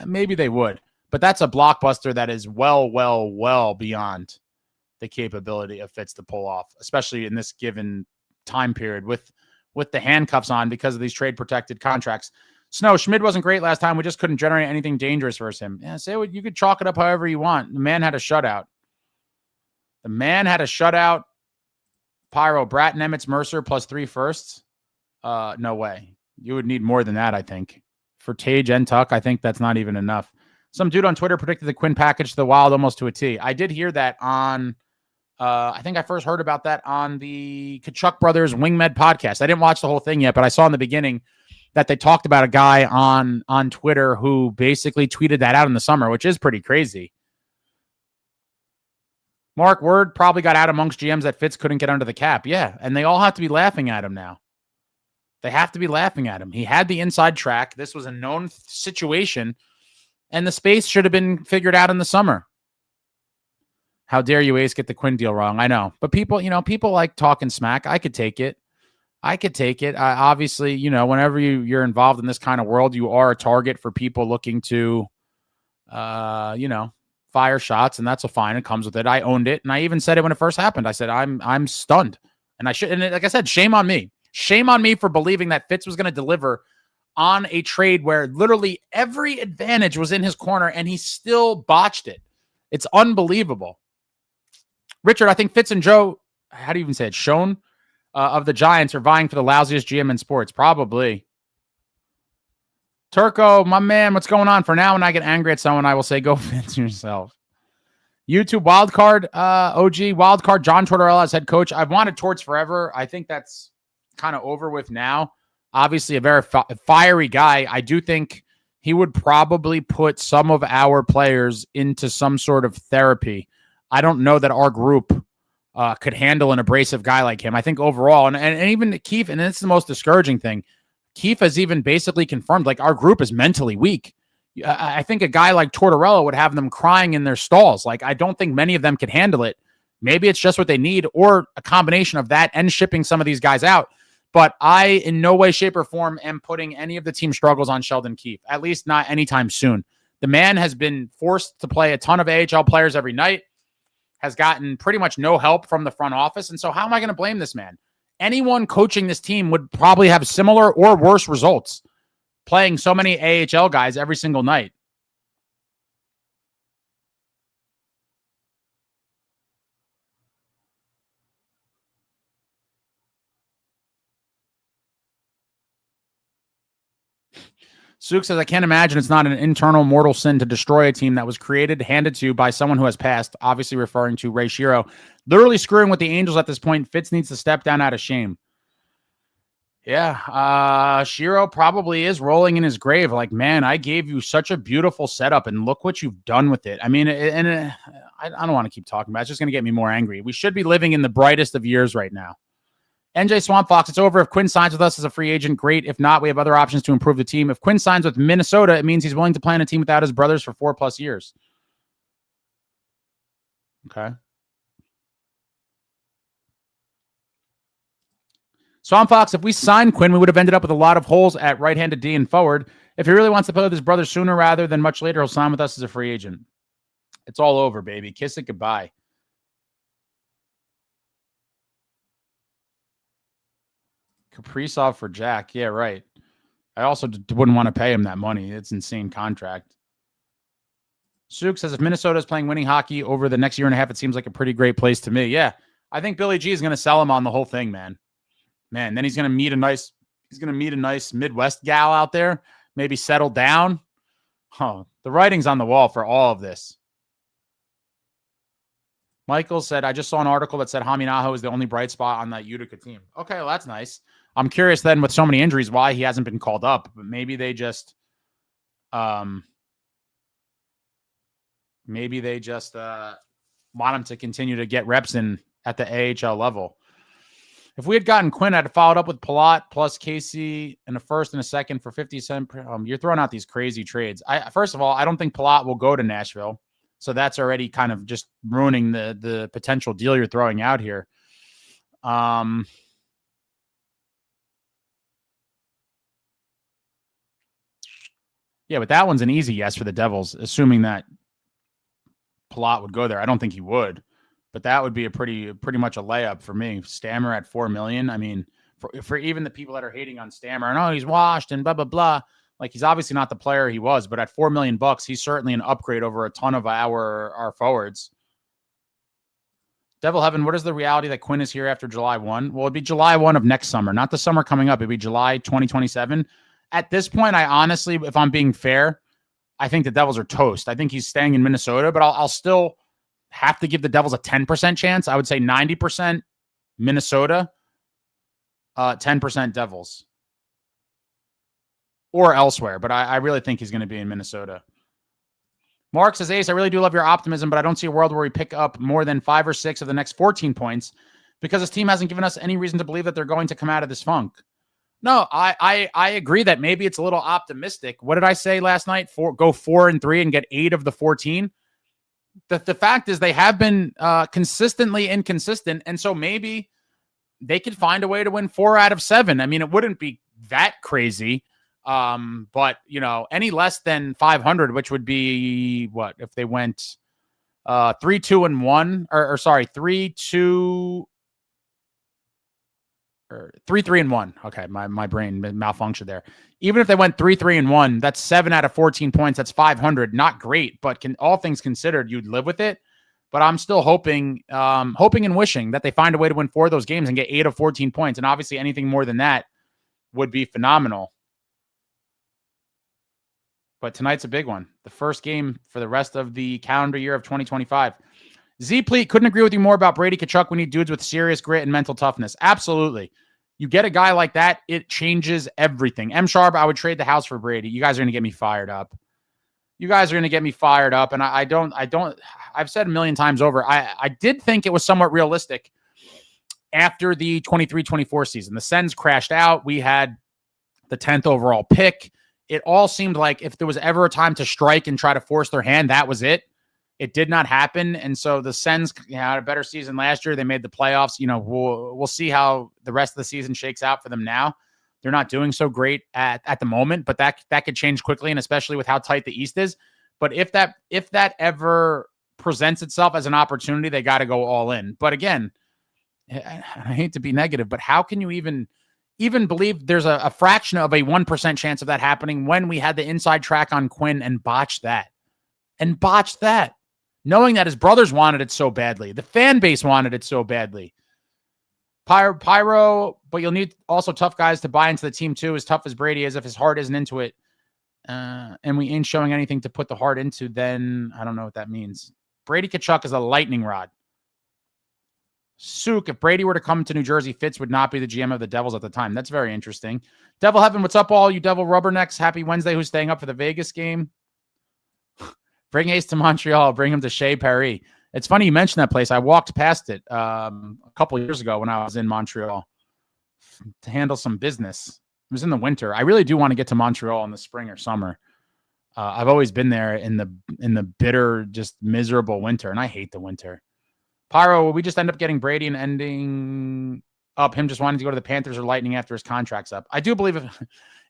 Maybe they would. But that's a blockbuster that is well beyond the capability of Fitz to pull off, especially in this given time period with the handcuffs on because of these trade-protected contracts. Snow, Schmid wasn't great last time. We just couldn't generate anything dangerous versus him. Yeah, say what you could chalk it up however you want. The man had a shutout. Pyro, Brat, Nemitz, Mercer plus 3 firsts. No way. You would need more than that, I think. For Tage and Tuck, I think that's not even enough. Some dude on Twitter predicted the Quinn package to the Wild almost to a T. I did hear that on, I think I first heard about that on the Kachuk Brothers Wingmed podcast. I didn't watch the whole thing yet, but I saw in the beginning that they talked about a guy on Twitter who basically tweeted that out in the summer, which is pretty crazy. Mark, word probably got out amongst GMs that Fitz couldn't get under the cap. Yeah, and they all have to be laughing at him now. They have to be laughing at him. He had the inside track. This was a known situation, and the space should have been figured out in the summer. How dare you, Ace, get the Quinn deal wrong? I know. But people like talking smack. I could take it. Obviously, whenever you're involved in this kind of world, you are a target for people looking to, fire shots, and that's fine. It comes with it. I owned it, and I even said it when it first happened. I said I'm stunned, and I should. And like I said, shame on me. Shame on me for believing that Fitz was going to deliver on a trade where literally every advantage was in his corner, and he still botched it. It's unbelievable. Richard, I think Fitz and Joe, how do you even say it? Schoen of the Giants are vying for the lousiest GM in sports. Probably. Turco, my man, what's going on? For now, when I get angry at someone, I will say, go Fitz yourself. YouTube wildcard, OG wildcard, John Tortorella as head coach. I've wanted Torts forever. I think that's kind of over with now. Obviously, a very fiery guy. I do think he would probably put some of our players into some sort of therapy. I don't know that our group could handle an abrasive guy like him. I think overall, and even Keefe, and it's the most discouraging thing, Keefe has even basically confirmed, like, our group is mentally weak. I think a guy like Tortorella would have them crying in their stalls. Like, I don't think many of them could handle it. Maybe it's just what they need, or a combination of that and shipping some of these guys out. But I, in no way, shape, or form, am putting any of the team struggles on Sheldon Keefe, at least not anytime soon. The man has been forced to play a ton of AHL players every night, has gotten pretty much no help from the front office. And so how am I going to blame this man? Anyone coaching this team would probably have similar or worse results playing so many AHL guys every single night. Suk says, I can't imagine it's not an internal mortal sin to destroy a team that was created, handed to by someone who has passed, obviously referring to Ray Shero. Literally screwing with the Angels at this point. Fitz needs to step down out of shame. Yeah, Shero probably is rolling in his grave. Like, man, I gave you such a beautiful setup, and look what you've done with it. I mean, I don't want to keep talking about it. It's just going to get me more angry. We should be living in the brightest of years right now. NJ Swamp Fox, it's over. If Quinn signs with us as a free agent, great. If not, we have other options to improve the team. If Quinn signs with Minnesota, it means he's willing to play on a team without his brothers for 4+ years. Okay. Swamp Fox, if we signed Quinn, we would have ended up with a lot of holes at right-handed D and forward. If he really wants to play with his brother sooner rather than much later, he'll sign with us as a free agent. It's all over, baby. Kiss it goodbye. Kaprizov for Jack. Yeah, right. I also wouldn't want to pay him that money. It's an insane contract. Suk says, if Minnesota is playing winning hockey over the next year and a half, it seems like a pretty great place to me. Yeah, I think Billy G is going to sell him on the whole thing, man. Man, then he's going to meet a nice Midwest gal out there, maybe settle down. Oh, the writing's on the wall for all of this. Michael said, I just saw an article that said Haminaho is the only bright spot on that Utica team. Okay, well, that's nice. I'm curious then, with so many injuries, why he hasn't been called up. But maybe they just want him to continue to get reps in at the AHL level. If we had gotten Quinn, I'd have followed up with Palat plus Casey and a first and a second for 50 cents. You're throwing out these crazy trades. First of all, I don't think Palat will go to Nashville. So that's already kind of just ruining the potential deal you're throwing out here. Yeah, but that one's an easy yes for the Devils, assuming that Palat would go there. I don't think he would, but that would be a pretty much a layup for me. Stammer at $4 million. I mean, for even the people that are hating on Stammer, and he's washed and blah blah blah. Like, he's obviously not the player he was, but at $4 million, he's certainly an upgrade over a ton of our forwards. Devil Heaven, what is the reality that Quinn is here after July 1? Well, it'd be July 1 of next summer, not the summer coming up. It'd be July 2027. At this point, I honestly, if I'm being fair, I think the Devils are toast. I think he's staying in Minnesota, but I'll still have to give the Devils a 10% chance. I would say 90% Minnesota, 10% Devils. Or elsewhere, but I really think he's going to be in Minnesota. Mark says, Ace, I really do love your optimism, but I don't see a world where we pick up more than 5 or 6 of the next 14 points because this team hasn't given us any reason to believe that they're going to come out of this funk. No, I agree that maybe it's a little optimistic. What did I say last night? Go 4-3 and get 8 of the 14. The fact is they have been consistently inconsistent, and so maybe they could find a way to win 4 out of 7. I mean, it wouldn't be that crazy. But any less than 500, which would be what if they went 3-2-1 or sorry, 3-2 or 3-3-1. Okay, my brain malfunctioned there. Even if they went 3-3-1, that's 7 out of 14 points. That's 500. Not great, but all things considered, you'd live with it. But I'm still hoping and wishing that they find a way to win 4 of those games and get 8 of 14 points. And obviously anything more than that would be phenomenal. But tonight's a big one. The first game for the rest of the calendar year of 2025. Z-Pleat, couldn't agree with you more about Brady Tkachuk. We need dudes with serious grit and mental toughness. Absolutely. You get a guy like that, it changes everything. M. Sharp, I would trade the house for Brady. You guys are going to get me fired up. And I've said a million times over, I did think it was somewhat realistic after the 23-24 season. The Sens crashed out. We had the 10th overall pick. It all seemed like if there was ever a time to strike and try to force their hand, that was it. It did not happen. And so the Sens had a better season last year. They made the playoffs. We'll see how the rest of the season shakes out for them now. They're not doing so great at the moment, but that could change quickly, and especially with how tight the East is. But if that ever presents itself as an opportunity, they got to go all in. But again, I hate to be negative, but how can you even believe there's a fraction of a 1% chance of that happening when we had the inside track on Quinn and botched that? Knowing that his brothers wanted it so badly. The fan base wanted it so badly. Pyro, but you'll need also tough guys to buy into the team too. As tough as Brady is, if his heart isn't into it, and we ain't showing anything to put the heart into, then I don't know what that means. Brady Tkachuk is a lightning rod. Sook, if Brady were to come to New Jersey, Fitz would not be the GM of the Devils at the time. That's very interesting. Devil Heaven, what's up, all you Devil Rubbernecks? Happy Wednesday. Who's staying up for the Vegas game? Bring Ace to Montreal. Bring him to Chez Paris. It's funny you mentioned that place. I walked past it a couple years ago when I was in Montreal to handle some business. It was in the winter. I really do want to get to Montreal in the spring or summer. I've always been there in the bitter, just miserable winter, and I hate the winter. Pyro, we just end up getting Brady and ending up him just wanting to go to the Panthers or Lightning after his contract's up. I do believe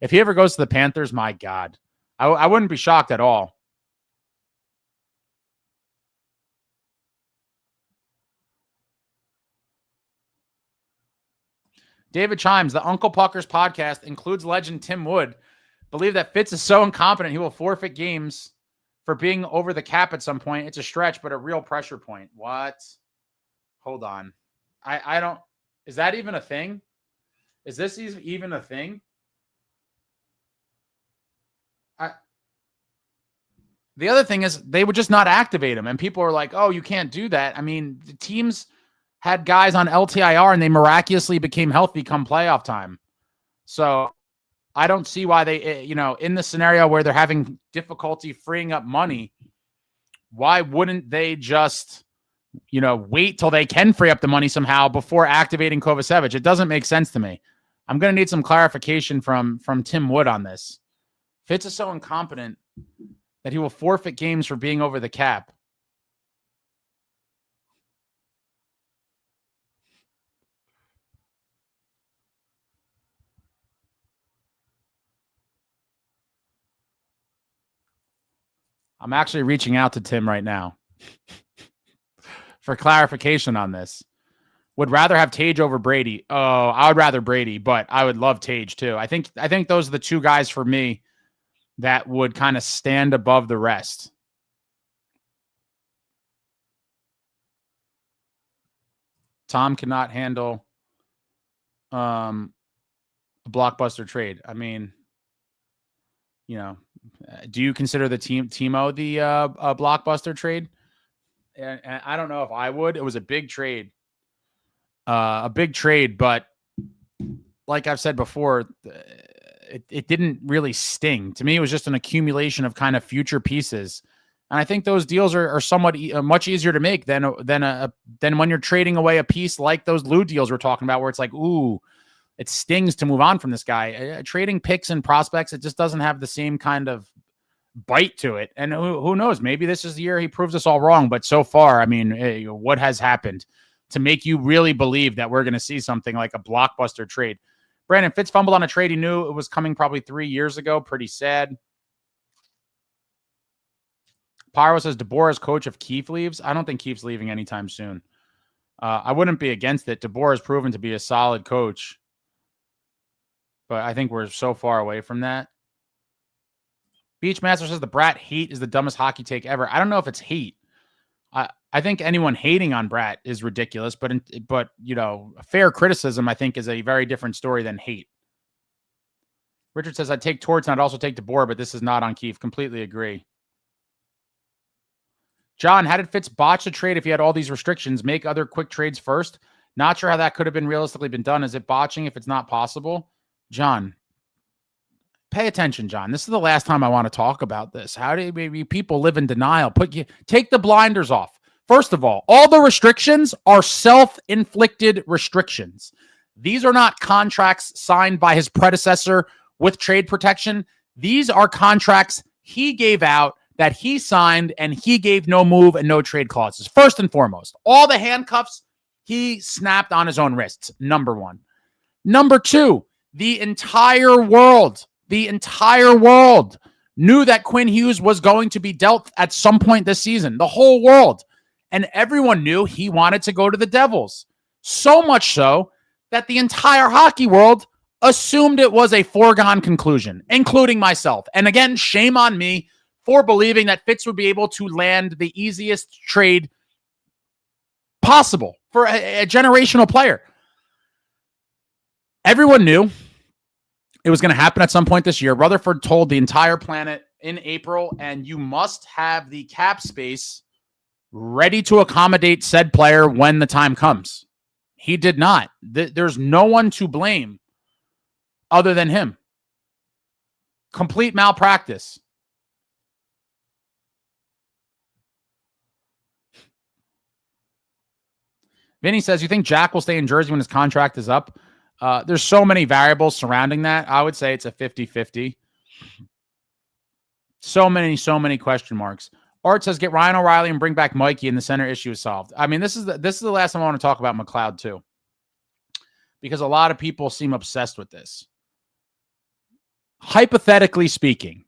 if he ever goes to the Panthers, my God, I wouldn't be shocked at all. David Chimes, the Uncle Puckers podcast includes legend Tim Wood. Believe that Fitz is so incompetent he will forfeit games for being over the cap at some point. It's a stretch, but a real pressure point. What? Hold on. I don't... Is that even a thing? Is this even a thing? The other thing is they would just not activate him, and people are like, oh, you can't do that. I mean, the teams had guys on LTIR and they miraculously became healthy come playoff time. So I don't see why they, in the scenario where they're having difficulty freeing up money, why wouldn't they just, wait till they can free up the money somehow before activating Kovacevic? It doesn't make sense to me. I'm going to need some clarification from Tim Wood on this. Fitz is so incompetent that he will forfeit games for being over the cap. I'm actually reaching out to Tim right now for clarification on this. Would rather have Tage over Brady. Oh, I would rather Brady, but I would love Tage too. I think those are the two guys for me that would kind of stand above the rest. Tom cannot handle a blockbuster trade. I mean, do you consider the Timo the blockbuster trade? And I don't know if I would. It was a big trade. But like I've said before, it didn't really sting. To me, it was just an accumulation of kind of future pieces. And I think those deals are somewhat much easier to make than when you're trading away a piece like those Lou deals we're talking about, where it's like, ooh, it stings to move on from this guy. Trading picks and prospects, it just doesn't have the same kind of bite to it. And who knows? Maybe this is the year he proves us all wrong. But so far, I mean, what has happened to make you really believe that we're going to see something like a blockbuster trade? Brandon, Fitz fumbled on a trade he knew it was coming probably 3 years ago. Pretty sad. Pyro says DeBoer is coach if Keefe leaves. I don't think Keefe's leaving anytime soon. I wouldn't be against it. DeBoer has proven to be a solid coach, but I think we're so far away from that. Beachmaster says the Brat hate is the dumbest hockey take ever. I don't know if it's hate. I think anyone hating on Brat is ridiculous, but fair criticism, I think, is a very different story than hate. Richard says I'd take Torts and I'd also take DeBoer, but this is not on Keefe. Completely agree. John, how did Fitz botch a trade if he had all these restrictions? Make other quick trades first? Not sure how that could have been realistically been done. Is it botching if it's not possible? John, pay attention, John. This is the last time I want to talk about this. How do maybe people live in denial? Take the blinders off. First of all the restrictions are self-inflicted restrictions. These are not contracts signed by his predecessor with trade protection. These are contracts he gave out that he signed, and he gave no move and no trade clauses. First and foremost, all the handcuffs he snapped on his own wrists, number one. Number two, the entire world knew that Quinn Hughes was going to be dealt at some point this season, the whole world. And everyone knew he wanted to go to the Devils. So much so that the entire hockey world assumed it was a foregone conclusion, including myself. And again, shame on me for believing that Fitz would be able to land the easiest trade possible for a generational player. Everyone knew it was going to happen at some point this year. Rutherford told the entire planet in April, and you must have the cap space ready to accommodate said player when the time comes. He did not. There's no one to blame other than him. Complete malpractice. Vinny says, you think Jack will stay in Jersey when his contract is up? There's so many variables surrounding that. I would say it's a 50-50. So many question marks. Art says, get Ryan O'Reilly and bring back Mikey and the center issue is solved. I mean, this is the last time I want to talk about McLeod too, because a lot of people seem obsessed with this. Hypothetically speaking,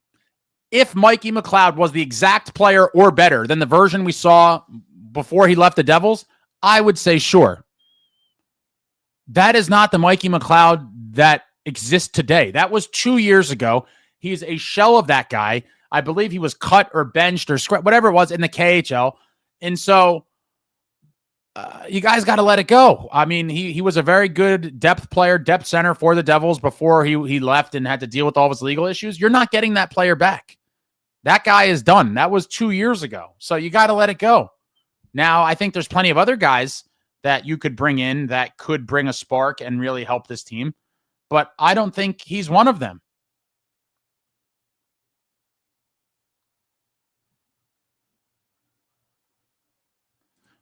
if Mikey McLeod was the exact player or better than the version we saw before he left the Devils, I would say sure. That is not the Mikey McLeod that exists today. That was 2 years ago. He's a shell of that guy. I believe he was cut or benched or whatever it was in the KHL. And so you guys got to let it go. I mean, he was a very good depth player, depth center for the Devils before he left and had to deal with all of his legal issues. You're not getting that player back. That guy is done. That was 2 years ago. So you got to let it go. Now, I think there's plenty of other guys that you could bring in that could bring a spark and really help this team. But I don't think he's one of them.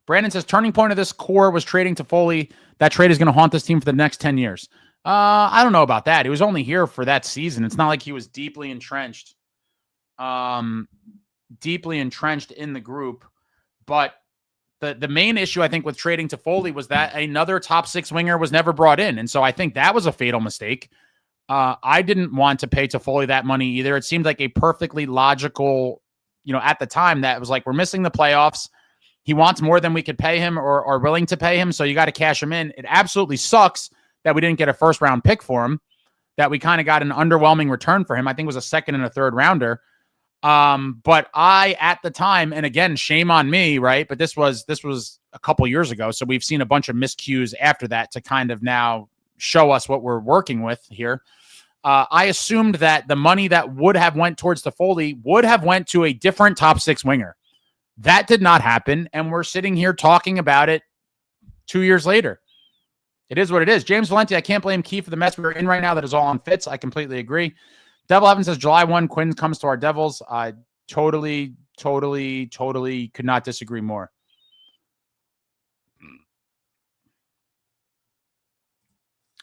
Brandon says, turning point of this core was trading to Foley. That trade is going to haunt this team for the next 10 years. I don't know about that. He was only here for that season. It's not like he was deeply entrenched in the group. But the main issue, I think, with trading to Foley was that another top six winger was never brought in. And so I think that was a fatal mistake. I didn't want to pay to Foley that money either. It seemed like a perfectly logical, at the time that it was like, we're missing the playoffs. He wants more than we could pay him or are willing to pay him. So you got to cash him in. It absolutely sucks that we didn't get a first round pick for him, that we kind of got an underwhelming return for him. I think it was a second and a third rounder. But I, at the time, and again, shame on me, right? But this was a couple years ago. So we've seen a bunch of miscues after that to kind of now show us what we're working with here. I assumed that the money that would have went towards the Foley would have went to a different top six winger. That did not happen. And we're sitting here talking about it 2 years later. It is what it is. James Valenti, I can't blame Key for the mess we're in right now. That is all on Fitz. I completely agree. Devil Evans says July 1, Quinn comes to our Devils. I totally could not disagree more.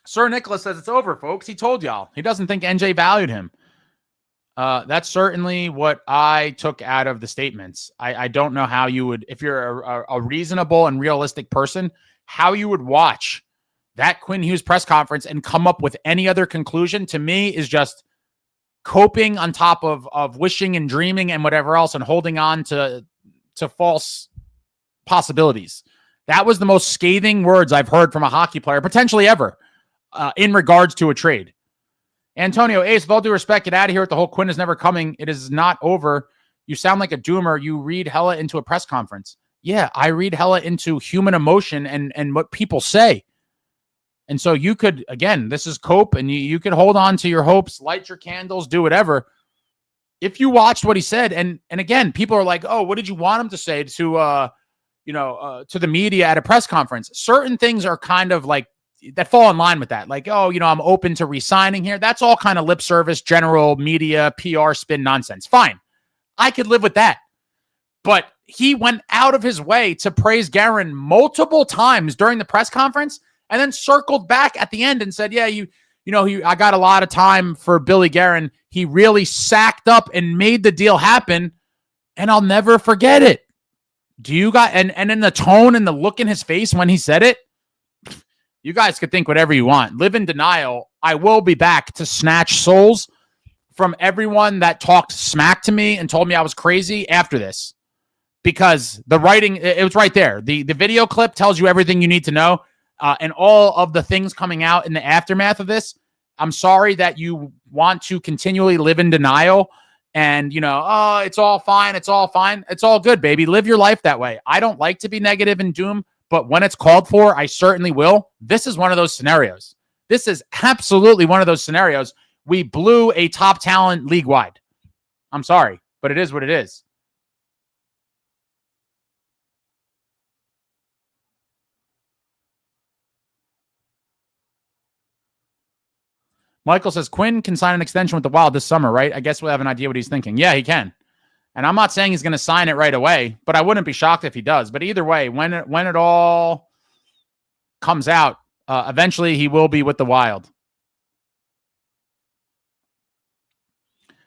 Sir Nicholas says it's over, folks. He told y'all. He doesn't think NJ valued him. That's certainly what I took out of the statements. I don't know how you would, if you're a reasonable and realistic person, how you would watch that Quinn Hughes press conference and come up with any other conclusion, to me, is just coping on top of wishing and dreaming and whatever else and holding on to false possibilities. That was the most scathing words I've heard from a hockey player, potentially ever, in regards to a trade. Antonio, Ace, with all due respect, get out of here with the whole Quinn is never coming. It is not over. You sound like a doomer. You read hella into a press conference. Yeah, I read hella into human emotion and what people say. And so you could, again, this is cope, and you could hold on to your hopes, light your candles, do whatever. If you watched what he said, and again, people are like, oh, what did you want him to say to the media at a press conference? Certain things are kind of like, that fall in line with that. Like, oh, I'm open to re-signing here. That's all kind of lip service, general media, PR spin nonsense. Fine. I could live with that. But he went out of his way to praise Guerin multiple times during the press conference and then circled back at the end and said, yeah, you I got a lot of time for Billy Guerin. He really sacked up and made the deal happen, and I'll never forget it. Do you guys, and in the tone and the look in his face when he said it, you guys could think whatever you want. Live in denial. I will be back to snatch souls from everyone that talked smack to me and told me I was crazy after this. Because the writing, it was right there. The video clip tells you everything you need to know. And all of the things coming out in the aftermath of this, I'm sorry that you want to continually live in denial and, oh, it's all fine. It's all fine. It's all good, baby. Live your life that way. I don't like to be negative and doom, but when it's called for, I certainly will. This is one of those scenarios. This is absolutely one of those scenarios. We blew a top talent league-wide. I'm sorry, but it is what it is. Michael says, Quinn can sign an extension with the Wild this summer, right? I guess we'll have an idea what he's thinking. Yeah, he can. And I'm not saying he's going to sign it right away, but I wouldn't be shocked if he does. But either way, when it all comes out, eventually he will be with the Wild.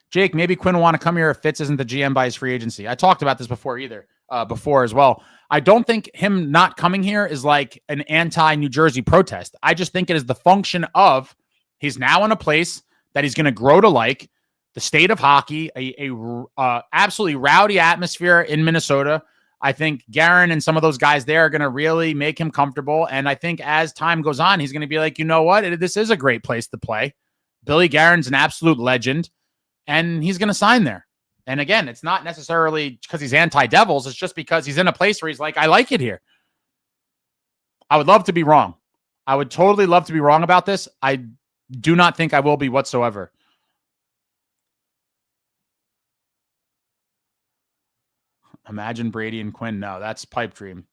Jake, maybe Quinn will want to come here if Fitz isn't the GM by his free agency. I talked about this before as well. I don't think him not coming here is like an anti-New Jersey protest. I just think it is the function of he's now in a place that he's going to grow to like, the state of hockey, a absolutely rowdy atmosphere in Minnesota. I think Guerin and some of those guys there are going to really make him comfortable. And I think as time goes on, he's going to be like, you know what? This is a great place to play. Billy Guerin's an absolute legend, and he's going to sign there. And again, it's not necessarily because he's anti-Devils. It's just because he's in a place where he's like, I like it here. I would love to be wrong. I would totally love to be wrong about this. I do not think I will be whatsoever. Imagine Brady and Quinn. No, that's pipe dream.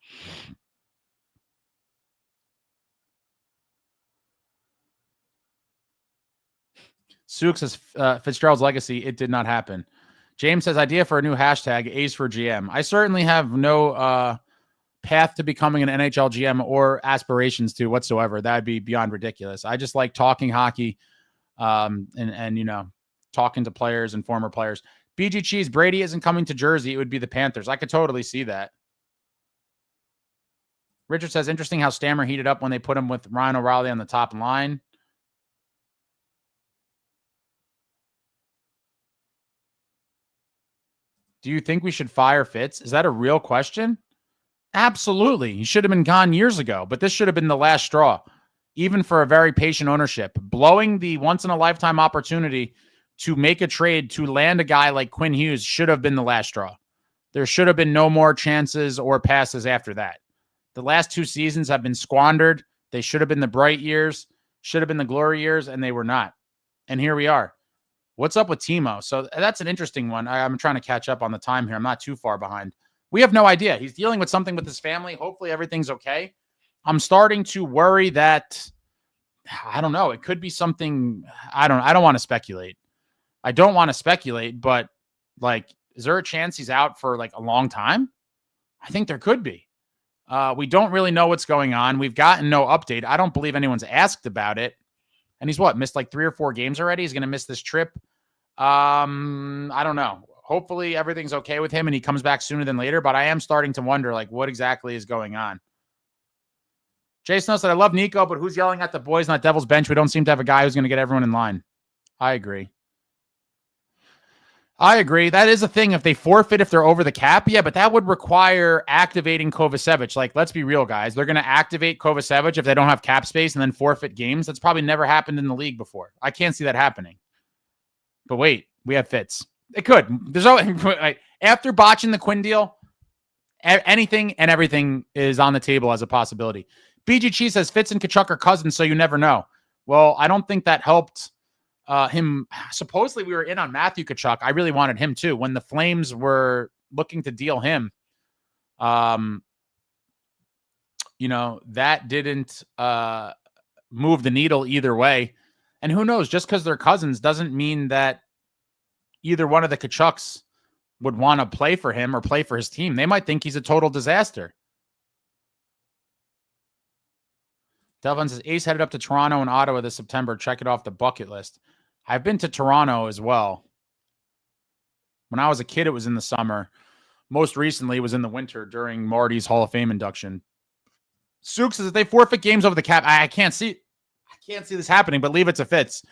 Suk says Fitzgerald's legacy. It did not happen. James says idea for a new hashtag, A's for GM. I certainly have no path to becoming an NHL GM or aspirations to whatsoever. That'd be beyond ridiculous. I just like talking hockey and talking to players and former players. BG Cheese, Brady isn't coming to Jersey. It would be the Panthers. I could totally see that. Richard says, interesting how Stammer heated up when they put him with Ryan O'Reilly on the top line. Do you think we should fire Fitz? Is that a real question? Absolutely. He should have been gone years ago, but this should have been the last straw, even for a very patient ownership. Blowing the once-in-a-lifetime opportunity to make a trade to land a guy like Quinn Hughes should have been the last straw. There should have been no more chances or passes after that. The last 2 seasons have been squandered. They should have been the bright years, should have been the glory years, and they were not. And here we are. What's up with Timo? So that's an interesting one. I'm trying to catch up on the time here. I'm not too far behind. We have no idea. He's dealing with something with his family. Hopefully everything's okay. I'm starting to worry that, I don't know, it could be something. I don't want to speculate. I don't want to speculate, but is there a chance he's out for a long time? I think there could be. We don't really know what's going on. We've gotten no update. I don't believe anyone's asked about it. And he's missed 3 or 4 games already. He's going to miss this trip. I don't know. Hopefully everything's okay with him and he comes back sooner than later, but I am starting to wonder what exactly is going on. Jason said, I love Nico, but who's yelling at the boys on that Devils bench? We don't seem to have a guy who's going to get everyone in line. I agree. That is a thing. If they forfeit, if they're over the cap, yeah, but that would require activating Kovacevic. Let's be real, guys. They're going to activate Kovacevic if they don't have cap space and then forfeit games. That's probably never happened in the league before. I can't see that happening. But wait, we have Fitz. It could. After botching the Quinn deal, anything and everything is on the table as a possibility. BGG says Fitz and Tkachuk are cousins, so you never know. Well, I don't think that helped him. Supposedly we were in on Matthew Tkachuk. I really wanted him too. When the Flames were looking to deal him, that didn't move the needle either way. And who knows, just because they're cousins doesn't mean that either one of the Tkachuks would want to play for him or play for his team. They might think he's a total disaster. Delvin says, Ace headed up to Toronto and Ottawa this September. Check it off the bucket list. I've been to Toronto as well. When I was a kid, it was in the summer. Most recently, it was in the winter during Marty's Hall of Fame induction. Sook says, if they forfeit games over the cap, I can't see this happening, but leave it to Fitz.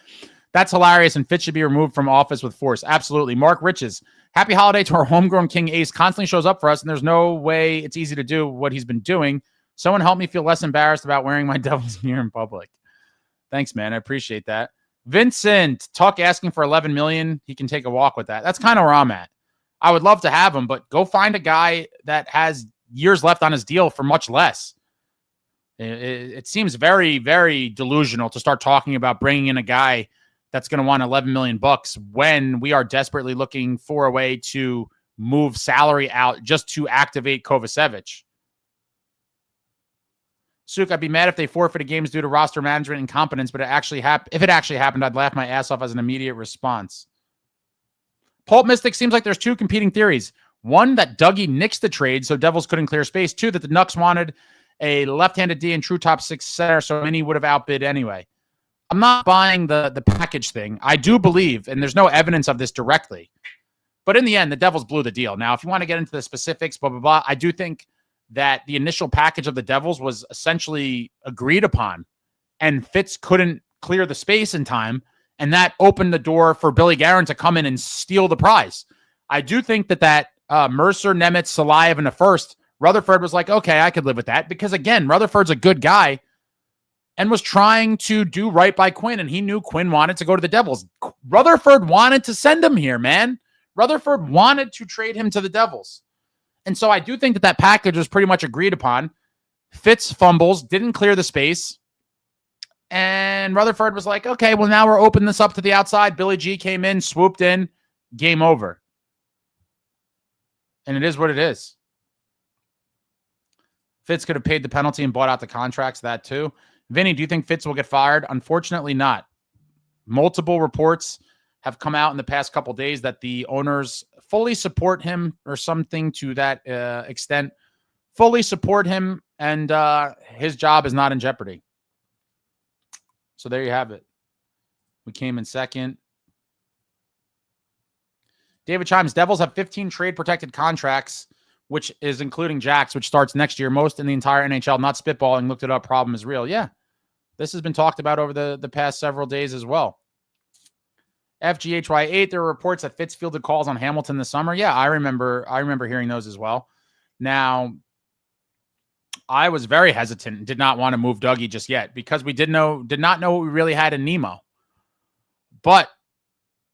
That's hilarious, and Fitz should be removed from office with force. Absolutely. Mark Riches, happy holiday to our homegrown king. Ace constantly shows up for us, and there's no way it's easy to do what he's been doing. Someone help me feel less embarrassed about wearing my Devils gear in public. Thanks, man. I appreciate that. Vincent, Tuck asking for $11 million. He can take a walk with that. That's kind of where I'm at. I would love to have him, but go find a guy that has years left on his deal for much less. It seems very, very delusional to start talking about bringing in a guy that's going to want $11 million when we are desperately looking for a way to move salary out just to activate Kovacevic. Suk, I'd be mad if they forfeited games due to roster management incompetence, but if it actually happened, I'd laugh my ass off as an immediate response. Pulp Mystic seems like there's two competing theories. One, that Dougie nixed the trade so Devils couldn't clear space. Two, that the Nucks wanted a left-handed D and true top six center, so many would have outbid anyway. I'm not buying the package thing. I do believe, and there's no evidence of this directly, but in the end, the Devils blew the deal. Now, if you want to get into the specifics, blah, blah, blah, I do think that the initial package of the Devils was essentially agreed upon, and Fitz couldn't clear the space in time, and that opened the door for Billy Guerin to come in and steal the prize. I do think that Mercer, Nemitz, Salayev in the first, Rutherford was like, okay, I could live with that, because again, Rutherford's a good guy and was trying to do right by Quinn, and he knew Quinn wanted to go to the Devils. Rutherford wanted to send him here, man. Rutherford wanted to trade him to the Devils. And so I do think that package was pretty much agreed upon. Fitz fumbles, didn't clear the space, and Rutherford was like, okay, well, now we're opening this up to the outside. Billy G came in, swooped in, game over. And it is what it is. Fitz could have paid the penalty and bought out the contracts, that too. Vinny, do you think Fitz will get fired? Unfortunately not. Multiple reports have come out in the past couple days that the owners fully support him, or something to that extent. Fully support him, and his job is not in jeopardy. So there you have it. We came in second. David Chimes, Devils have 15 trade-protected contracts, which is including Jack's, which starts next year. Most in the entire NHL, not spitballing, looked it up, problem is real. Yeah, this has been talked about over the past several days as well. FGHY8, there were reports that Fitz fielded calls on Hamilton this summer. Yeah, I remember hearing those as well. Now, I was very hesitant and did not want to move Dougie just yet because we did not know what we really had in Nemo. But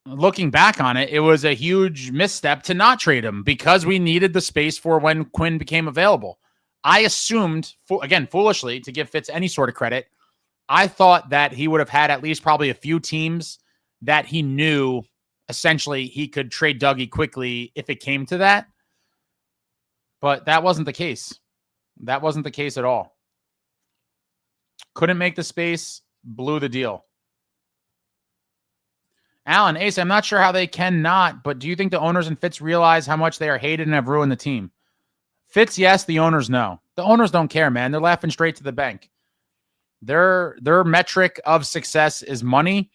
looking back on it, it was a huge misstep to not trade him because we needed the space for when Quinn became available. I assumed, again, foolishly, to give Fitz any sort of credit, I thought that he would have had at least probably a few teams that he knew essentially he could trade Dougie quickly if it came to that. But that wasn't the case. That wasn't the case at all. Couldn't make the space, blew the deal. Alan, Ace, I'm not sure how they cannot, but do you think the owners and Fitz realize how much they are hated and have ruined the team? Fitz, yes. The owners, no. The owners don't care, man. They're laughing straight to the bank. Their metric of success is money.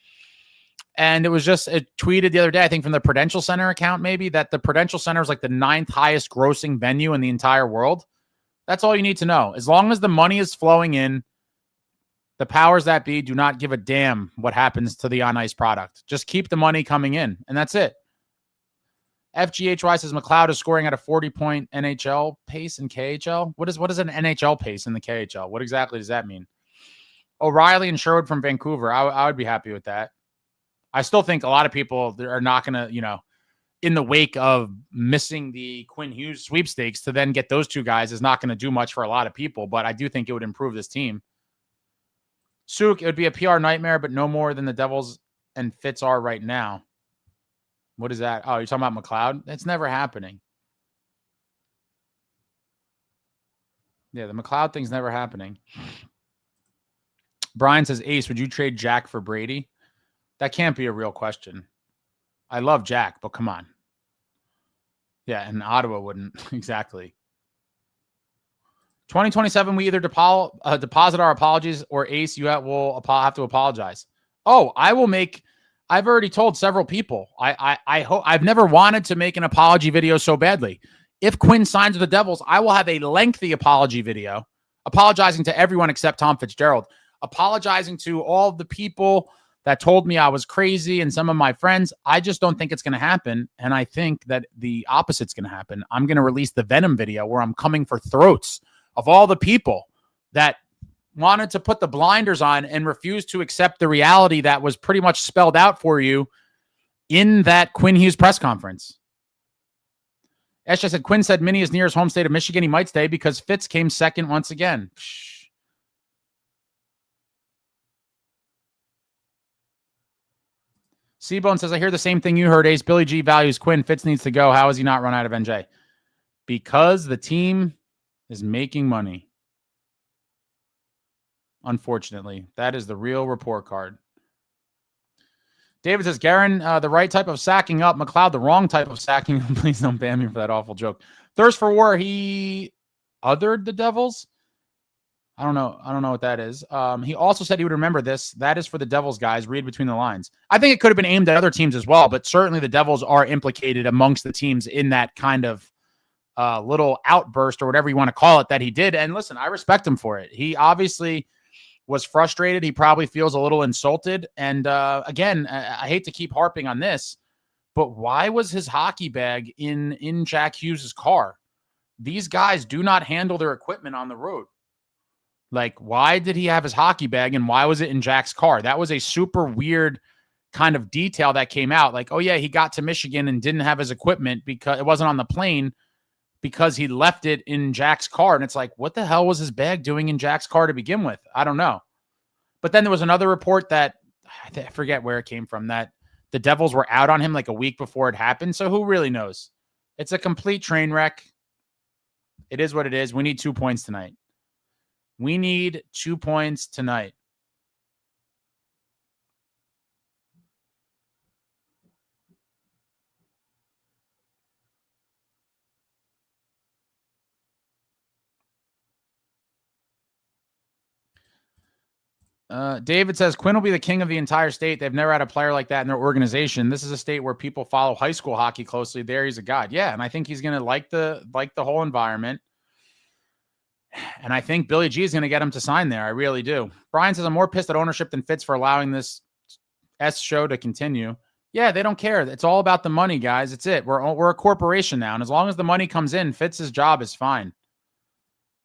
And it was just tweeted the other day, I think from the Prudential Center account, maybe, that the Prudential Center is like the 9th highest grossing venue in the entire world. That's all you need to know. As long as the money is flowing in, the powers that be do not give a damn what happens to the on-ice product. Just keep the money coming in, and that's it. FGHY says McLeod is scoring at a 40-point NHL pace in KHL. What is an NHL pace in the KHL? What exactly does that mean? O'Reilly and Sherwood from Vancouver. I would be happy with that. I still think a lot of people are not going to, in the wake of missing the Quinn Hughes sweepstakes, to then get those two guys is not going to do much for a lot of people, but I do think it would improve this team. Suk, it would be a PR nightmare, but no more than the Devils and Fitz are right now. What is that? Oh, you're talking about McLeod? It's never happening. Yeah, the McLeod thing's never happening. Brian says, Ace, would you trade Jack for Brady? That can't be a real question. I love Jack, but come on. Yeah, and Ottawa wouldn't. Exactly. 2027, we either deposit our apologies or Ace, you will have to apologize. Oh, I've already told several people. I hope I've never wanted to make an apology video so badly. If Quinn signs with the Devils, I will have a lengthy apology video apologizing to everyone except Tom Fitzgerald, apologizing to all the people that told me I was crazy and some of my friends. I just don't think it's going to happen. And I think that the opposite's going to happen. I'm going to release the Venom video where I'm coming for throats of all the people that wanted to put the blinders on and refused to accept the reality that was pretty much spelled out for you in that Quinn Hughes press conference. Esha said, Quinn said Minnie is near his home state of Michigan. He might stay because Fitz came second once again. Seabone says, I hear the same thing you heard, Ace. Billy G values Quinn. Fitz needs to go. How has he not run out of NJ? Because the team is making money. Unfortunately, that is the real report card. David says, Garen, the right type of sacking up. McLeod, the wrong type of sacking. Please don't ban me for that awful joke. Thirst for War, he othered the Devils. I don't know what that is. He also said he would remember this. That is for the Devils, guys. Read between the lines. I think it could have been aimed at other teams as well, but certainly the Devils are implicated amongst the teams in that kind of little outburst or whatever you want to call it that he did. And listen, I respect him for it. He obviously was frustrated. He probably feels a little insulted. And again, I hate to keep harping on this, but why was his hockey bag in Jack Hughes' car? These guys do not handle their equipment on the road. Like, why did he have his hockey bag and why was it in Jack's car? That was a super weird kind of detail that came out. Like, oh yeah, he got to Michigan and didn't have his equipment because it wasn't on the plane because he left it in Jack's car. And it's like, what the hell was his bag doing in Jack's car to begin with? I don't know. But then there was another report that I forget where it came from, that the Devils were out on him like a week before it happened. So who really knows? It's a complete train wreck. It is what it is. We need 2 points tonight. We need 2 points tonight. David says, Quinn will be the king of the entire state. They've never had a player like that in their organization. This is a state where people follow high school hockey closely. There, he's a god. Yeah, and I think he's going to like the whole environment. And I think Billy G is going to get him to sign there. I really do. Brian says, I'm more pissed at ownership than Fitz for allowing this S show to continue. Yeah, they don't care. It's all about the money, guys. It's it. We're a corporation now. And as long as the money comes in, Fitz's job is fine.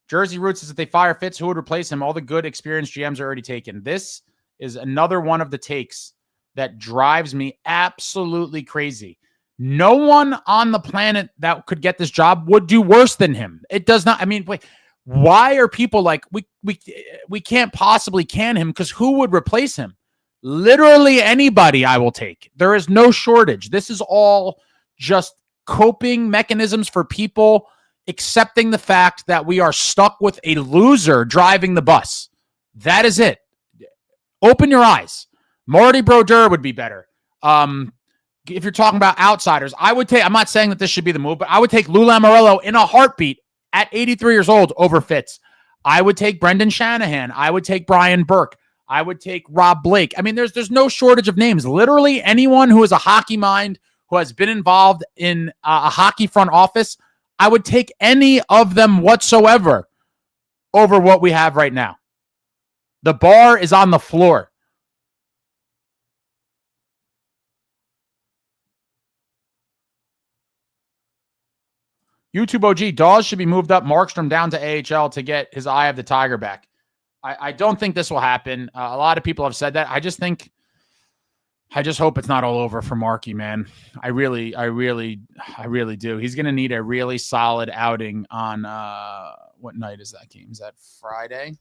Jersey Roots says, if they fire Fitz, who would replace him? All the good experienced GMs are already taken. This is another one of the takes that drives me absolutely crazy. No one on the planet that could get this job would do worse than him. It does not. I mean, wait, why are people like, we can't possibly can him because who would replace him? Literally anybody I will take. There is no shortage. This is all just coping mechanisms for people accepting the fact that we are stuck with a loser driving the bus. That is it. Open your eyes. Marty Brodeur would be better. If you're talking about outsiders, I would take, I'm not saying that this should be the move, but I would take Lou Lamoriello in a heartbeat at 83 years old over Fitz. I would take Brendan Shanahan. I would take Brian Burke. I would take Rob Blake. I mean, there's no shortage of names. Literally anyone who is a hockey mind, who has been involved in a hockey front office, I would take any of them whatsoever over what we have right now. The bar is on the floor. YouTube OG, Dawes should be moved up, Markstrom down to AHL to get his Eye of the Tiger back. I don't think this will happen. A lot of people have said that. I just hope it's not all over for Marky, man. I really do. He's going to need a really solid outing on, what night is that game? Is that Friday?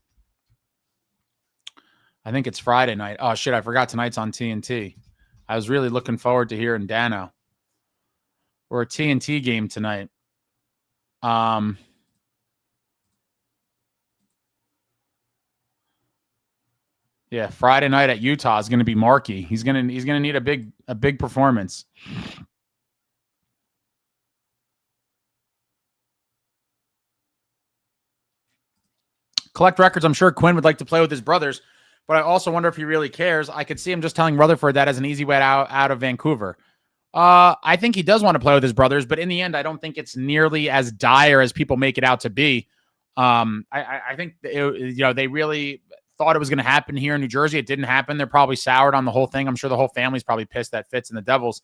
I think it's Friday night. Oh, shit, I forgot tonight's on TNT. I was really looking forward to hearing Dano. Or a TNT game tonight. Yeah, Friday night at Utah is going to be Marky. He's going to need a big performance. collect records. I'm sure Quinn would like to play with his brothers, but I also wonder if he really cares. I could see him just telling Rutherford that as an easy way out of Vancouver. I think he does want to play with his brothers, but in the end, I don't think it's nearly as dire as people make it out to be. I think they really thought it was going to happen here in New Jersey. It didn't happen. They're probably soured on the whole thing. I'm sure the whole family's probably pissed at Fitz and the Devils.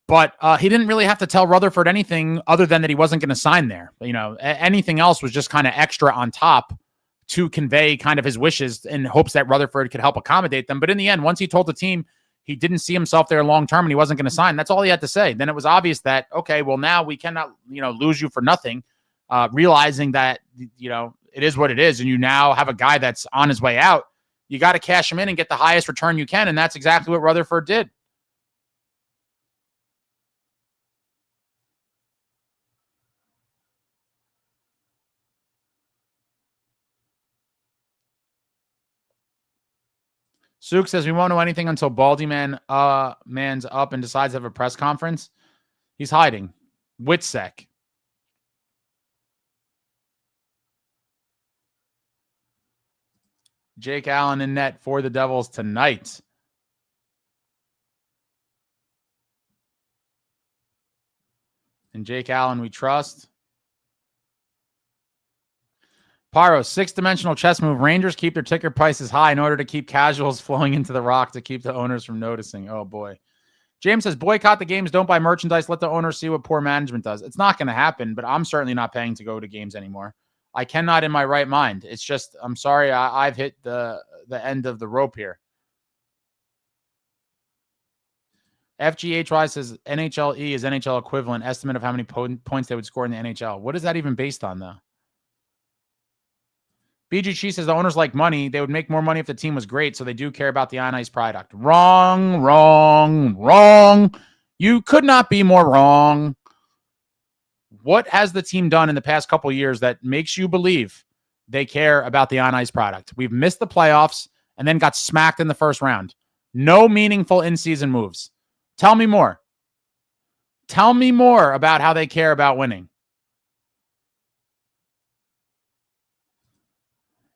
But he didn't really have to tell Rutherford anything other than that he wasn't going to sign there. Anything else was just kind of extra on top to convey kind of his wishes in hopes that Rutherford could help accommodate them. But in the end, once he told the team he didn't see himself there long-term and he wasn't going to sign, that's all he had to say. Then it was obvious that, okay, well, now we cannot, lose you for nothing, realizing that, it is what it is. And you now have a guy that's on his way out. You got to cash him in and get the highest return you can. And that's exactly what Rutherford did. Suk says we won't know anything until Baldy man's up and decides to have a press conference. He's hiding. Witsec. Jake Allen in net for the Devils tonight. And Jake Allen we trust. Pyro, 6-dimensional chess move. Rangers keep their ticket prices high in order to keep casuals flowing into the Rock to keep the owners from noticing. Oh, boy. James says, boycott the games. Don't buy merchandise. Let the owners see what poor management does. It's not going to happen, but I'm certainly not paying to go to games anymore. I cannot in my right mind. It's just, I'm sorry, I've hit the end of the rope here. FGHY says, NHLE is NHL equivalent. Estimate of how many points they would score in the NHL. What is that even based on, though? BGC says the owners like money. They would make more money if the team was great, so they do care about the on-ice product. Wrong, wrong, wrong. You could not be more wrong. What has the team done in the past couple of years that makes you believe they care about the on-ice product? We've missed the playoffs and then got smacked in the first round. No meaningful in-season moves. Tell me more. Tell me more about how they care about winning.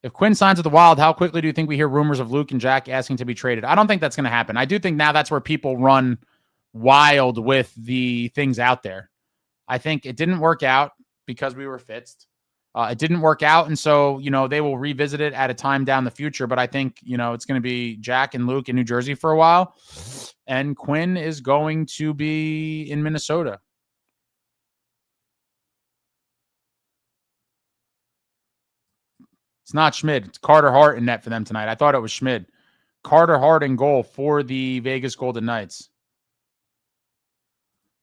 If Quinn signs with the Wild, how quickly do you think we hear rumors of Luke and Jack asking to be traded? I don't think that's going to happen. I do think now that's where people run wild with the things out there. I think it didn't work out because we were Fitz. It didn't work out, and so, they will revisit it at a time down the future. But I think, it's going to be Jack and Luke in New Jersey for a while, and Quinn is going to be in Minnesota. It's not Schmid. It's Carter Hart in net for them tonight. I thought it was Schmid. Carter Hart in goal for the Vegas Golden Knights.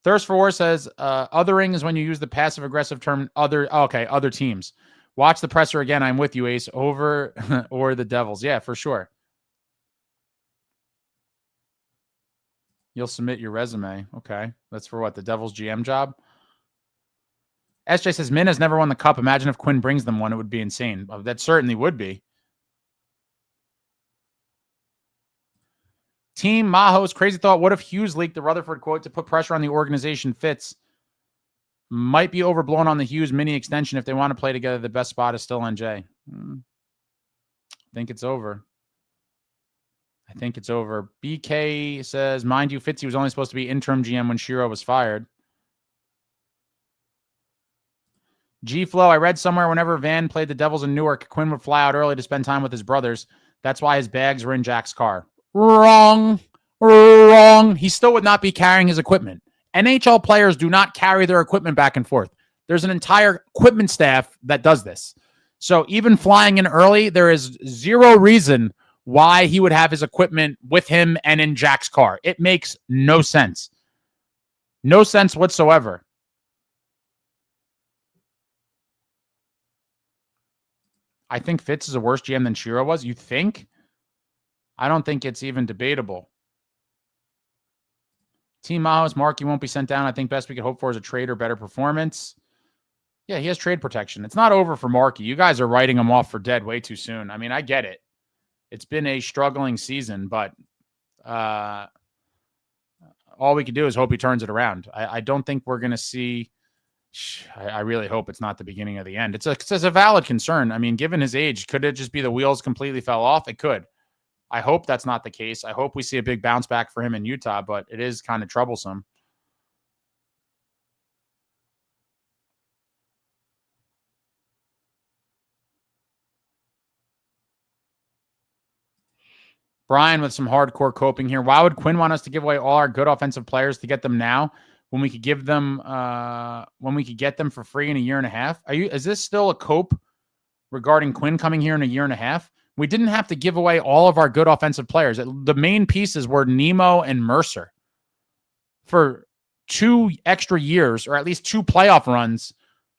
Thirst for War says, othering is when you use the passive-aggressive term other teams. Watch the presser again. I'm with you, Ace. Over or the Devils. Yeah, for sure. You'll submit your resume. Okay. That's for what? The Devils GM job? SJ says, Min has never won the cup. Imagine if Quinn brings them one. It would be insane. That certainly would be. Team Maho's crazy thought. What if Hughes leaked the Rutherford quote to put pressure on the organization? Fitz might be overblown on the Hughes mini extension. If they want to play together, the best spot is still NJ. I think it's over. BK says, mind you, Fitzy was only supposed to be interim GM when Shiro was fired. G-Flow, I read somewhere whenever Van played the Devils in Newark, Quinn would fly out early to spend time with his brothers. That's why his bags were in Jack's car. Wrong. He still would not be carrying his equipment. NHL players do not carry their equipment back and forth. There's an entire equipment staff that does this. So even flying in early, there is zero reason why he would have his equipment with him and in Jack's car. It makes no sense. No sense whatsoever. I think Fitz is a worse GM than Shiro was. You think? I don't think it's even debatable. Team Maho's Markey won't be sent down. I think best we could hope for is a trade or better performance. Yeah, he has trade protection. It's not over for Markey. You guys are writing him off for dead way too soon. I mean, I get it. It's been a struggling season, but all we can do is hope he turns it around. I don't think we're going to see I really hope it's not the beginning of the end. It's a valid concern. I mean, given his age, could it just be the wheels completely fell off? It could. I hope that's not the case. I hope we see a big bounce back for him in Utah, but it is kind of troublesome. Brian with some hardcore coping here. Why would Quinn want us to give away all our good offensive players to get them now when we could give them when we could get them for free in a year and a half? Is this still a cope regarding Quinn coming here in a year and a half? We didn't have to give away all of our good offensive players. The main pieces were Nemo and Mercer for 2 extra years, or at least 2 playoff runs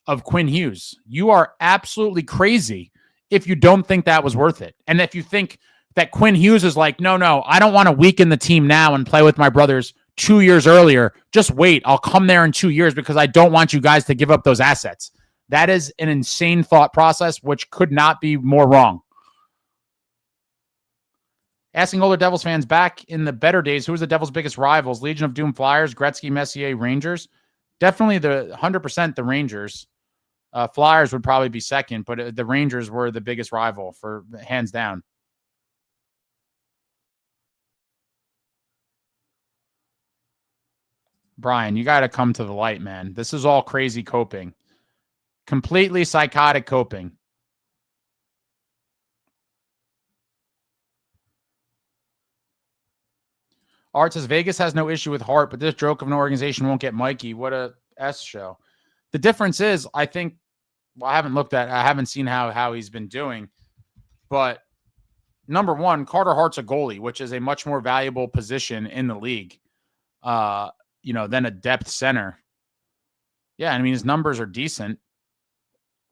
of Quinn Hughes. You are absolutely crazy if you don't think that was worth it. And if you think that Quinn Hughes is like, no, I don't want to weaken the team now and play with my brothers 2 years earlier. Just wait. I'll come there in 2 years because I don't want you guys to give up those assets. That is an insane thought process, which could not be more wrong. Asking older Devils fans, back in the better days, who was the Devils' biggest rivals? Legion of Doom, Flyers, Gretzky, Messier, Rangers? Definitely the 100% the Rangers. Flyers would probably be second, but the Rangers were the biggest rival for hands down. Brian, you got to come to the light, man. This is all crazy coping. Completely psychotic coping. Art says Vegas has no issue with Hart, but this joke of an organization won't get Mikey. What a S show. The difference is, I think, well, I haven't seen how he's been doing, but number one, Carter Hart's a goalie, which is a much more valuable position in the league, than a depth center. Yeah, I mean, his numbers are decent.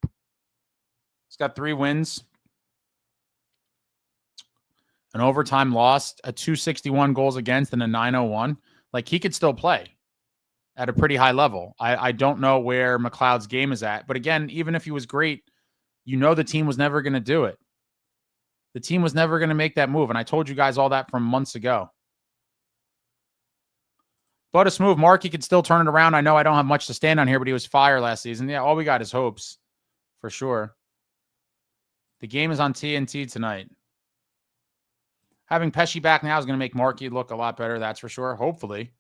He's got 3 wins, an overtime loss, a 261 goals against, and a 901. Like, he could still play at a pretty high level. I don't know where McLeod's game is at. But again, even if he was great, the team was never going to do it. The team was never going to make that move. And I told you guys all that from months ago. But a smooth Markey could still turn it around. I know I don't have much to stand on here, but he was fire last season. Yeah, all we got is hopes, for sure. The game is on TNT tonight. Having Pesci back now is going to make Markey look a lot better, that's for sure. Hopefully.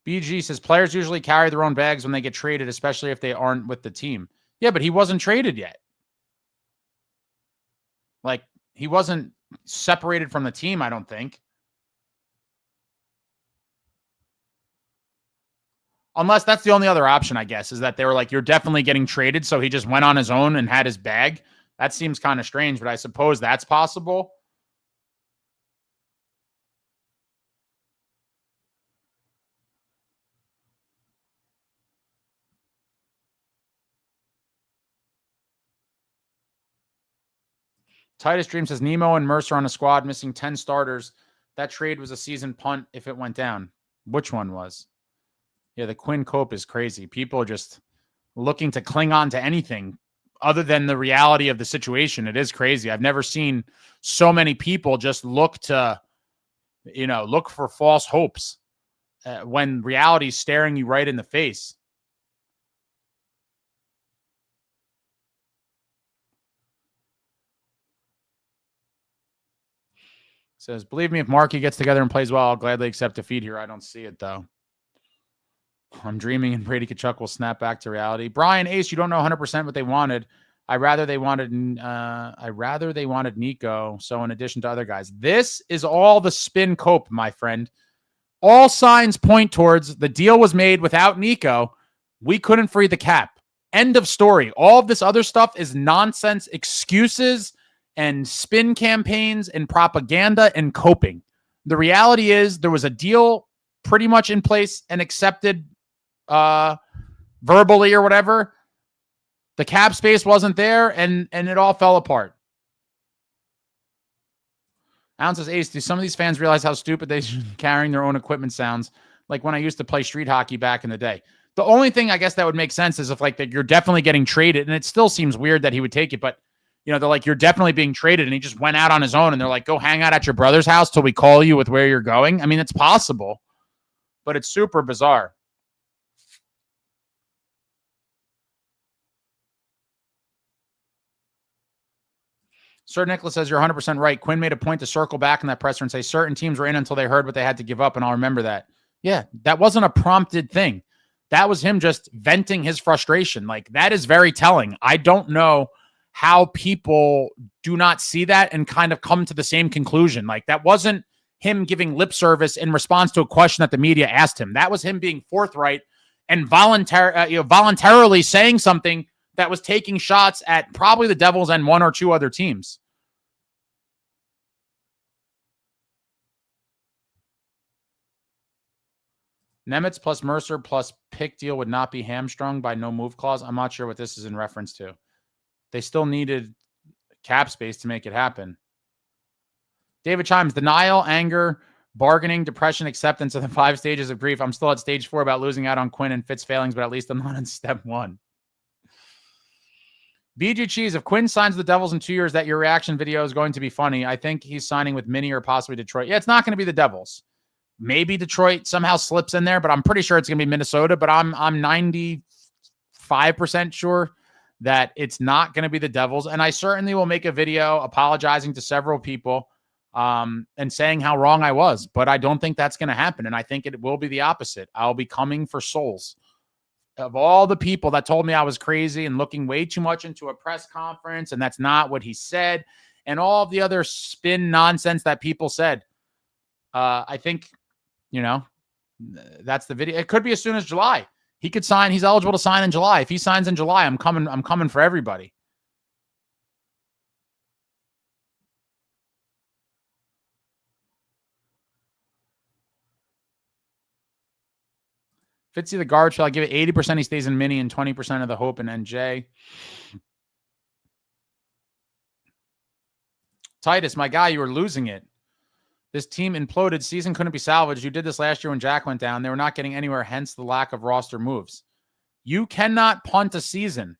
BG says players usually carry their own bags when they get traded, especially if they aren't with the team. Yeah, but he wasn't traded yet. Like, he wasn't separated from the team, I don't think. Unless that's the only other option, I guess, is that they were like, you're definitely getting traded, so he just went on his own and had his bag. That seems kind of strange, but I suppose that's possible. Titus Dream says Nemo and Mercer on a squad missing 10 starters. That trade was a season punt if it went down. Which one was? Yeah, the Quinn Cope is crazy. People are just looking to cling on to anything other than the reality of the situation. It is crazy. I've never seen so many people just look to, look for false hopes when reality is staring you right in the face. Says, believe me, if Markey gets together and plays well, I'll gladly accept defeat here. I don't see it, though. I'm dreaming and Brady Kachuk will snap back to reality. Brian Ace, you don't know 100% what they wanted. I rather they wanted Nico. So in addition to other guys, this is all the spin cope, my friend. All signs point towards the deal was made without Nico. We couldn't free the cap. End of story. All of this other stuff is nonsense, excuses and spin campaigns and propaganda and coping. The reality is there was a deal pretty much in place and accepted verbally or whatever. The cap space wasn't there and it all fell apart. Alan says, Ace, do some of these fans realize how stupid they carrying their own equipment sounds? Like when I used to play street hockey back in the day. The only thing I guess that would make sense is if like that you're definitely getting traded, and it still seems weird that he would take it, but they're like, you're definitely being traded. And he just went out on his own. And they're like, go hang out at your brother's house till we call you with where you're going. I mean, it's possible, but it's super bizarre. Sir Nicholas says, you're 100% right. Quinn made a point to circle back in that presser and say certain teams were in until they heard what they had to give up. And I'll remember that. Yeah, that wasn't a prompted thing. That was him just venting his frustration. Like, that is very telling. I don't know how people do not see that and kind of come to the same conclusion. Like, that wasn't him giving lip service in response to a question that the media asked him. That was him being forthright and voluntarily saying something that was taking shots at probably the Devils and one or two other teams. Nemitz plus Mercer plus pick deal would not be hamstrung by no move clause. I'm not sure what this is in reference to. They still needed cap space to make it happen. David Chimes, denial, anger, bargaining, depression, acceptance of the 5 stages of grief. I'm still at stage 4 about losing out on Quinn and Fitz failings, but at least I'm not on step 1. BG Cheese, if Quinn signs the Devils in 2 years, that your reaction video is going to be funny. I think he's signing with Minnie or possibly Detroit. Yeah, it's not going to be the Devils. Maybe Detroit somehow slips in there, but I'm pretty sure it's going to be Minnesota. But I'm 95% sure that it's not going to be the Devils. And I certainly will make a video apologizing to several people and saying how wrong I was. But I don't think that's going to happen. And I think it will be the opposite. I'll be coming for souls. Of all the people that told me I was crazy and looking way too much into a press conference, and that's not what he said, and all of the other spin nonsense that people said, I think, that's the video. It could be as soon as July. He could sign. He's eligible to sign in July. If he signs in July, I'm coming for everybody. Fitzy the guard, shall I give it 80% he stays in Mini and 20% of the hope in NJ? Titus, my guy, you were losing it. This team imploded. Season couldn't be salvaged. You did this last year when Jack went down. They were not getting anywhere, hence the lack of roster moves. You cannot punt a season.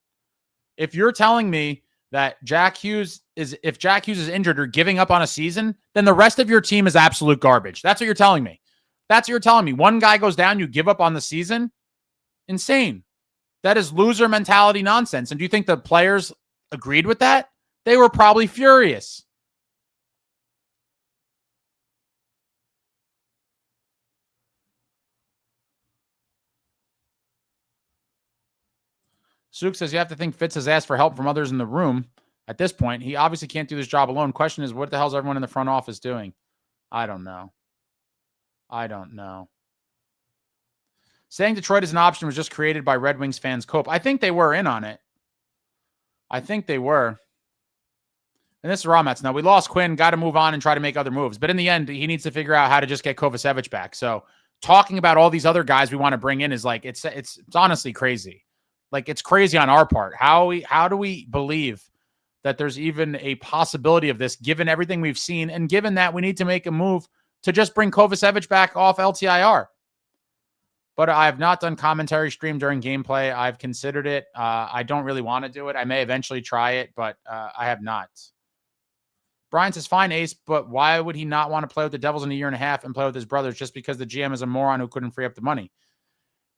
If you're telling me that if Jack Hughes is injured or giving up on a season, then the rest of your team is absolute garbage. That's what you're telling me. That's what you're telling me. One guy goes down, you give up on the season? Insane. That is loser mentality nonsense. And do you think the players agreed with that? They were probably furious. Suk says you have to think Fitz has asked for help from others in the room. At this point, he obviously can't do this job alone. Question is, what the hell is everyone in the front office doing? I don't know. Saying Detroit is an option was just created by Red Wings fans' cope. I think they were in on it. I think they were. And this is Ramats. Now, we lost Quinn, got to move on and try to make other moves. But in the end, he needs to figure out how to just get Kovacevic back. So talking about all these other guys we want to bring in is like, it's honestly crazy. Like, it's crazy on our part. How do we believe that there's even a possibility of this, given everything we've seen, and given that we need to make a move to just bring Kovacevic back off LTIR? But I have not done commentary stream during gameplay. I've considered it. I don't really want to do it. I may eventually try it, but I have not. Brian says, fine, Ace, but why would he not want to play with the Devils in a year and a half and play with his brothers just because the GM is a moron who couldn't free up the money?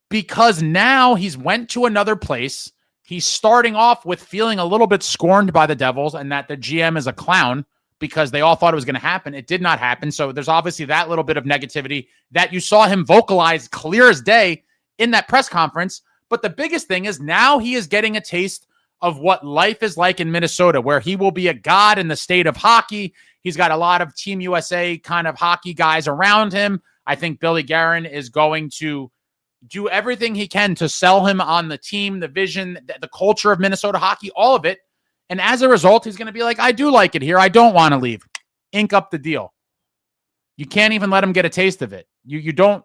Because now he's went to another place. He's starting off with feeling a little bit scorned by the Devils and that the GM is a clown because they all thought it was going to happen. It did not happen. So there's obviously that little bit of negativity that you saw him vocalize clear as day in that press conference. But the biggest thing is now he is getting a taste of what life is like in Minnesota, where he will be a god in the state of hockey. He's got a lot of Team USA kind of hockey guys around him. I think Billy Guerin is going to do everything he can to sell him on the team, the vision, the culture of Minnesota hockey, all of it. And as a result, he's going to be like, I do like it here. I don't want to leave. Ink up the deal. You can't even let him get a taste of it. You don't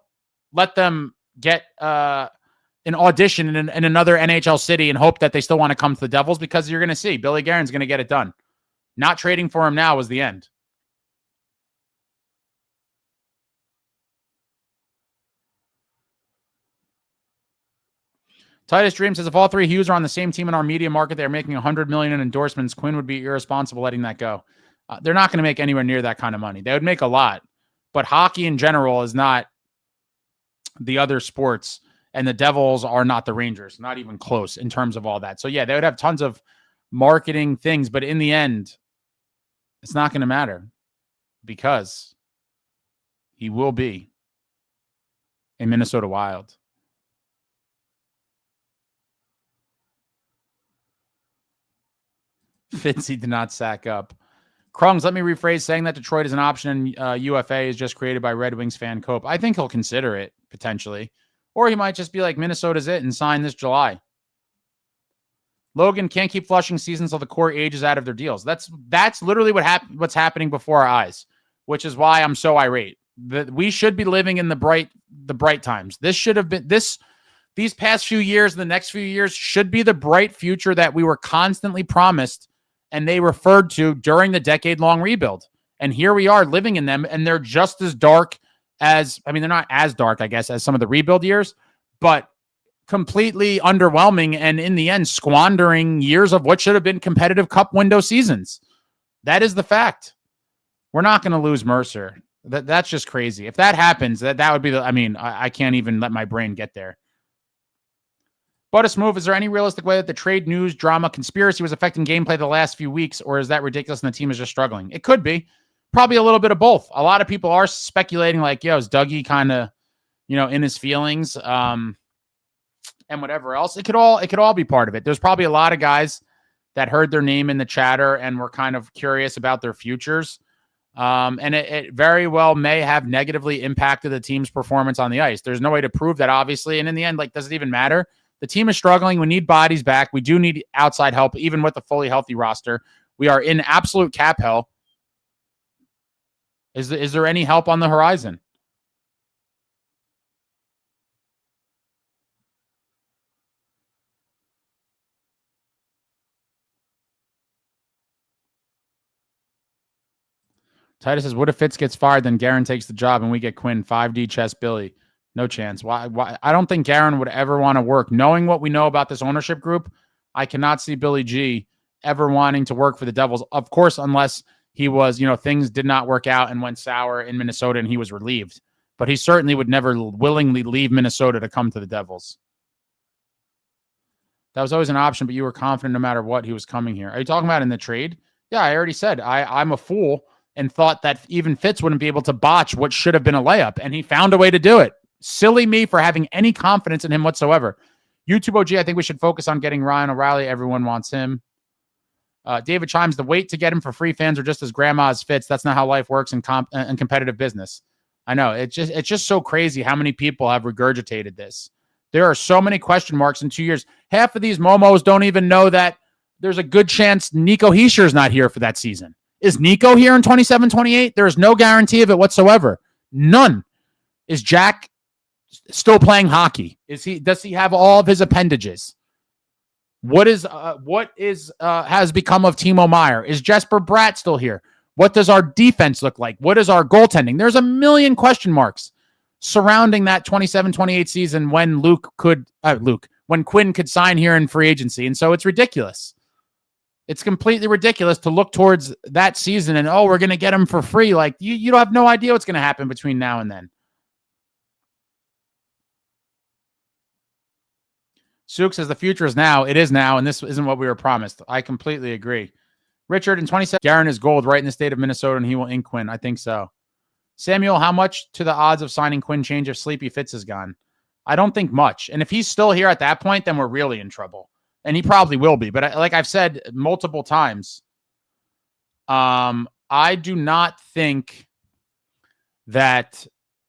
let them get an audition in another NHL city and hope that they still want to come to the Devils, because you're going to see Billy Guerin's going to get it done. Not trading for him now was the end. Titus Dream says, if all three Hughes are on the same team in our media market, they're making $100 million in endorsements. Quinn would be irresponsible letting that go. They're not going to make anywhere near that kind of money. They would make a lot, but hockey in general is not the other sports, and the Devils are not the Rangers, not even close in terms of all that. So yeah, they would have tons of marketing things, but in the end, it's not going to matter because he will be a Minnesota Wild. Fitzy did not sack up. Krungs, let me rephrase. Saying that Detroit is an option and UFA is just created by Red Wings fan Cope. I think he'll consider it, potentially. Or he might just be like, Minnesota's it, and sign this July. Logan can't keep flushing seasons until the core ages out of their deals. That's literally what's happening before our eyes, which is why I'm so irate. We should be living in the bright times. This should have been these past few years, the next few years should be the bright future that we were constantly promised and they referred to during the decade-long rebuild. And here we are living in them, and they're just as dark as, I mean, they're not as dark, I guess, as some of the rebuild years, but completely underwhelming and in the end squandering years of what should have been competitive cup window seasons. That is the fact. We're not going to lose Mercer. That's just crazy. If that happens, that would be I can't even let my brain get there. But a smooth, is there any realistic way that the trade news drama conspiracy was affecting gameplay the last few weeks, or is that ridiculous and the team is just struggling? It could be. Probably a little bit of both. A lot of people are speculating like, is Dougie kind of, in his feelings and whatever else. It could all be part of it. There's probably a lot of guys that heard their name in the chatter and were kind of curious about their futures. And it very well may have negatively impacted the team's performance on the ice. There's no way to prove that, obviously. And in the end, does it even matter? The team is struggling. We need bodies back. We do need outside help, even with a fully healthy roster. We are in absolute cap hell. Is there any help on the horizon? Titus says, what if Fitz gets fired, then Guerin takes the job and we get Quinn, 5D chess Billy? No chance. Why? I don't think Guerin would ever want to work. Knowing what we know about this ownership group, I cannot see Billy G ever wanting to work for the Devils. Of course, unless he was, things did not work out and went sour in Minnesota and he was relieved. But he certainly would never willingly leave Minnesota to come to the Devils. That was always an option, but you were confident no matter what he was coming here. Are you talking about in the trade? Yeah, I already said I'm a fool and thought that even Fitz wouldn't be able to botch what should have been a layup, and he found a way to do it. Silly me for having any confidence in him whatsoever. YouTube OG, I think we should focus on getting Ryan O'Reilly. Everyone wants him. David Chimes, the wait to get him for free fans are just as grandma's Fitz. That's not how life works in competitive business. I know. It's just so crazy how many people have regurgitated this. There are so many question marks in 2 years. Half of these Momos don't even know that there's a good chance Nico Heischer's not here for that season. Is Nico here in 27-28? There is no guarantee of it whatsoever. None. Is Jack still playing hockey? Does he have all of his appendages? What has become of Timo Meier? Is Jesper Bratt still here? What does our defense look like? What is our goaltending? There's a million question marks surrounding that 27-28 season when when Quinn could sign here in free agency. And so it's ridiculous. It's completely ridiculous to look towards that season and, we're going to get him for free. Like you don't have no idea what's going to happen between now and then. Suk says the future is now. It is now, and this isn't what we were promised. I completely agree. Richard, in 27, Guerin is gold right in the state of Minnesota, and he will ink Quinn. I think so. Samuel, how much to the odds of signing Quinn change if Sleepy Fitz is gone? I don't think much. And if he's still here at that point, then we're really in trouble. And he probably will be. But like I've said multiple times, I do not think that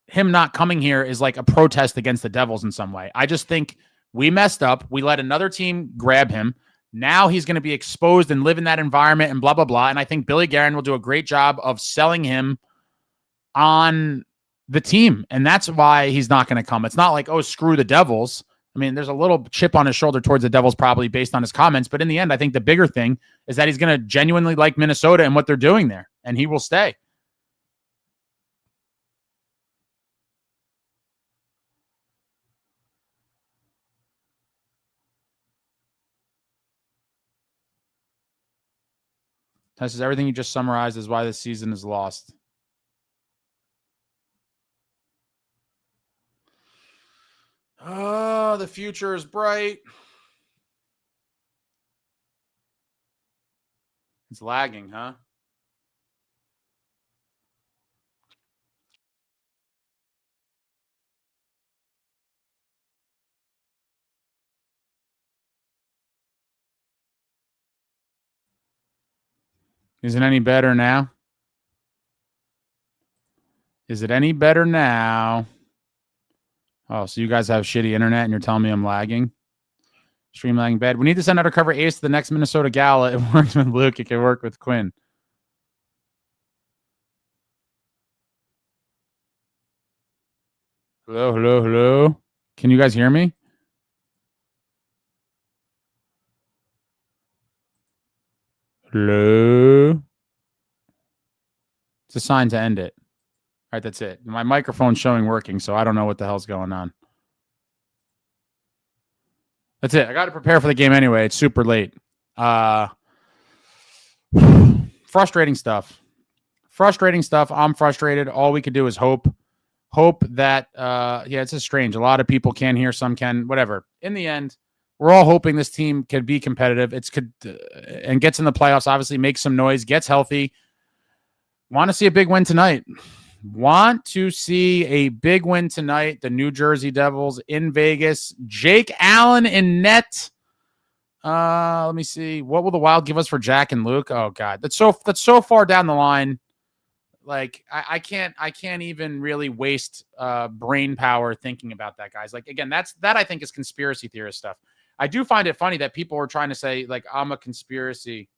him not coming here is like a protest against the Devils in some way. I just think we messed up. We let another team grab him. Now he's going to be exposed and live in that environment and blah, blah, blah. And I think Billy Guerin will do a great job of selling him on the team. And that's why he's not going to come. It's not like, screw the Devils. I mean, there's a little chip on his shoulder towards the Devils probably based on his comments. But in the end, I think the bigger thing is that he's going to genuinely like Minnesota and what they're doing there. And he will stay. This is everything you just summarized is why this season is lost. Oh, the future is bright. It's lagging, huh? Is it any better now? Is it any better now? Oh, so you guys have shitty internet and you're telling me I'm lagging? Stream lagging bad. We need to send undercover ace to the next Minnesota Gala. It works with Luke. It can work with Quinn. Hello, hello, hello. Can you guys hear me? Hello. It's a sign to end it. All right, that's it. My microphone's showing working, so I don't know what the hell's going on. That's it. I got to prepare for the game anyway. It's super late. Frustrating stuff. I'm frustrated. All we could do is hope that, it's just strange. A lot of people can hear, some can, whatever. In the end, we're all hoping this team could be competitive. And gets in the playoffs, obviously makes some noise, gets healthy. Want to see a big win tonight. The New Jersey Devils in Vegas. Jake Allen in net. Let me see. What will the Wild give us for Jack and Luke? Oh God, that's so far down the line. Like I can't even really waste brain power thinking about that, guys. Like again, that I think is conspiracy theorist stuff. I do find it funny that people are trying to say like I'm a conspiracy.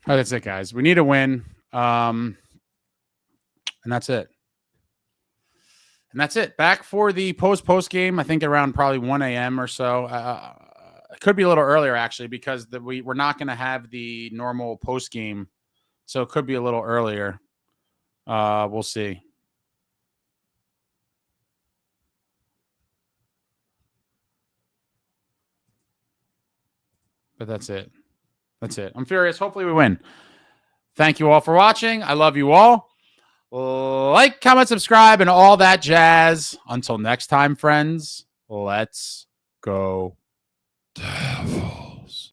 Oh, that's it, guys. We need a win. And that's it. And that's it. Back for the post game, I think around probably 1 a.m. or so. It could be a little earlier, actually, because we're not going to have the normal post game. So it could be a little earlier. We'll see. But that's it. That's it. I'm furious. Hopefully we win. Thank you all for watching. I love you all. Like, comment, subscribe, and all that jazz. Until next time, friends, let's go Devils.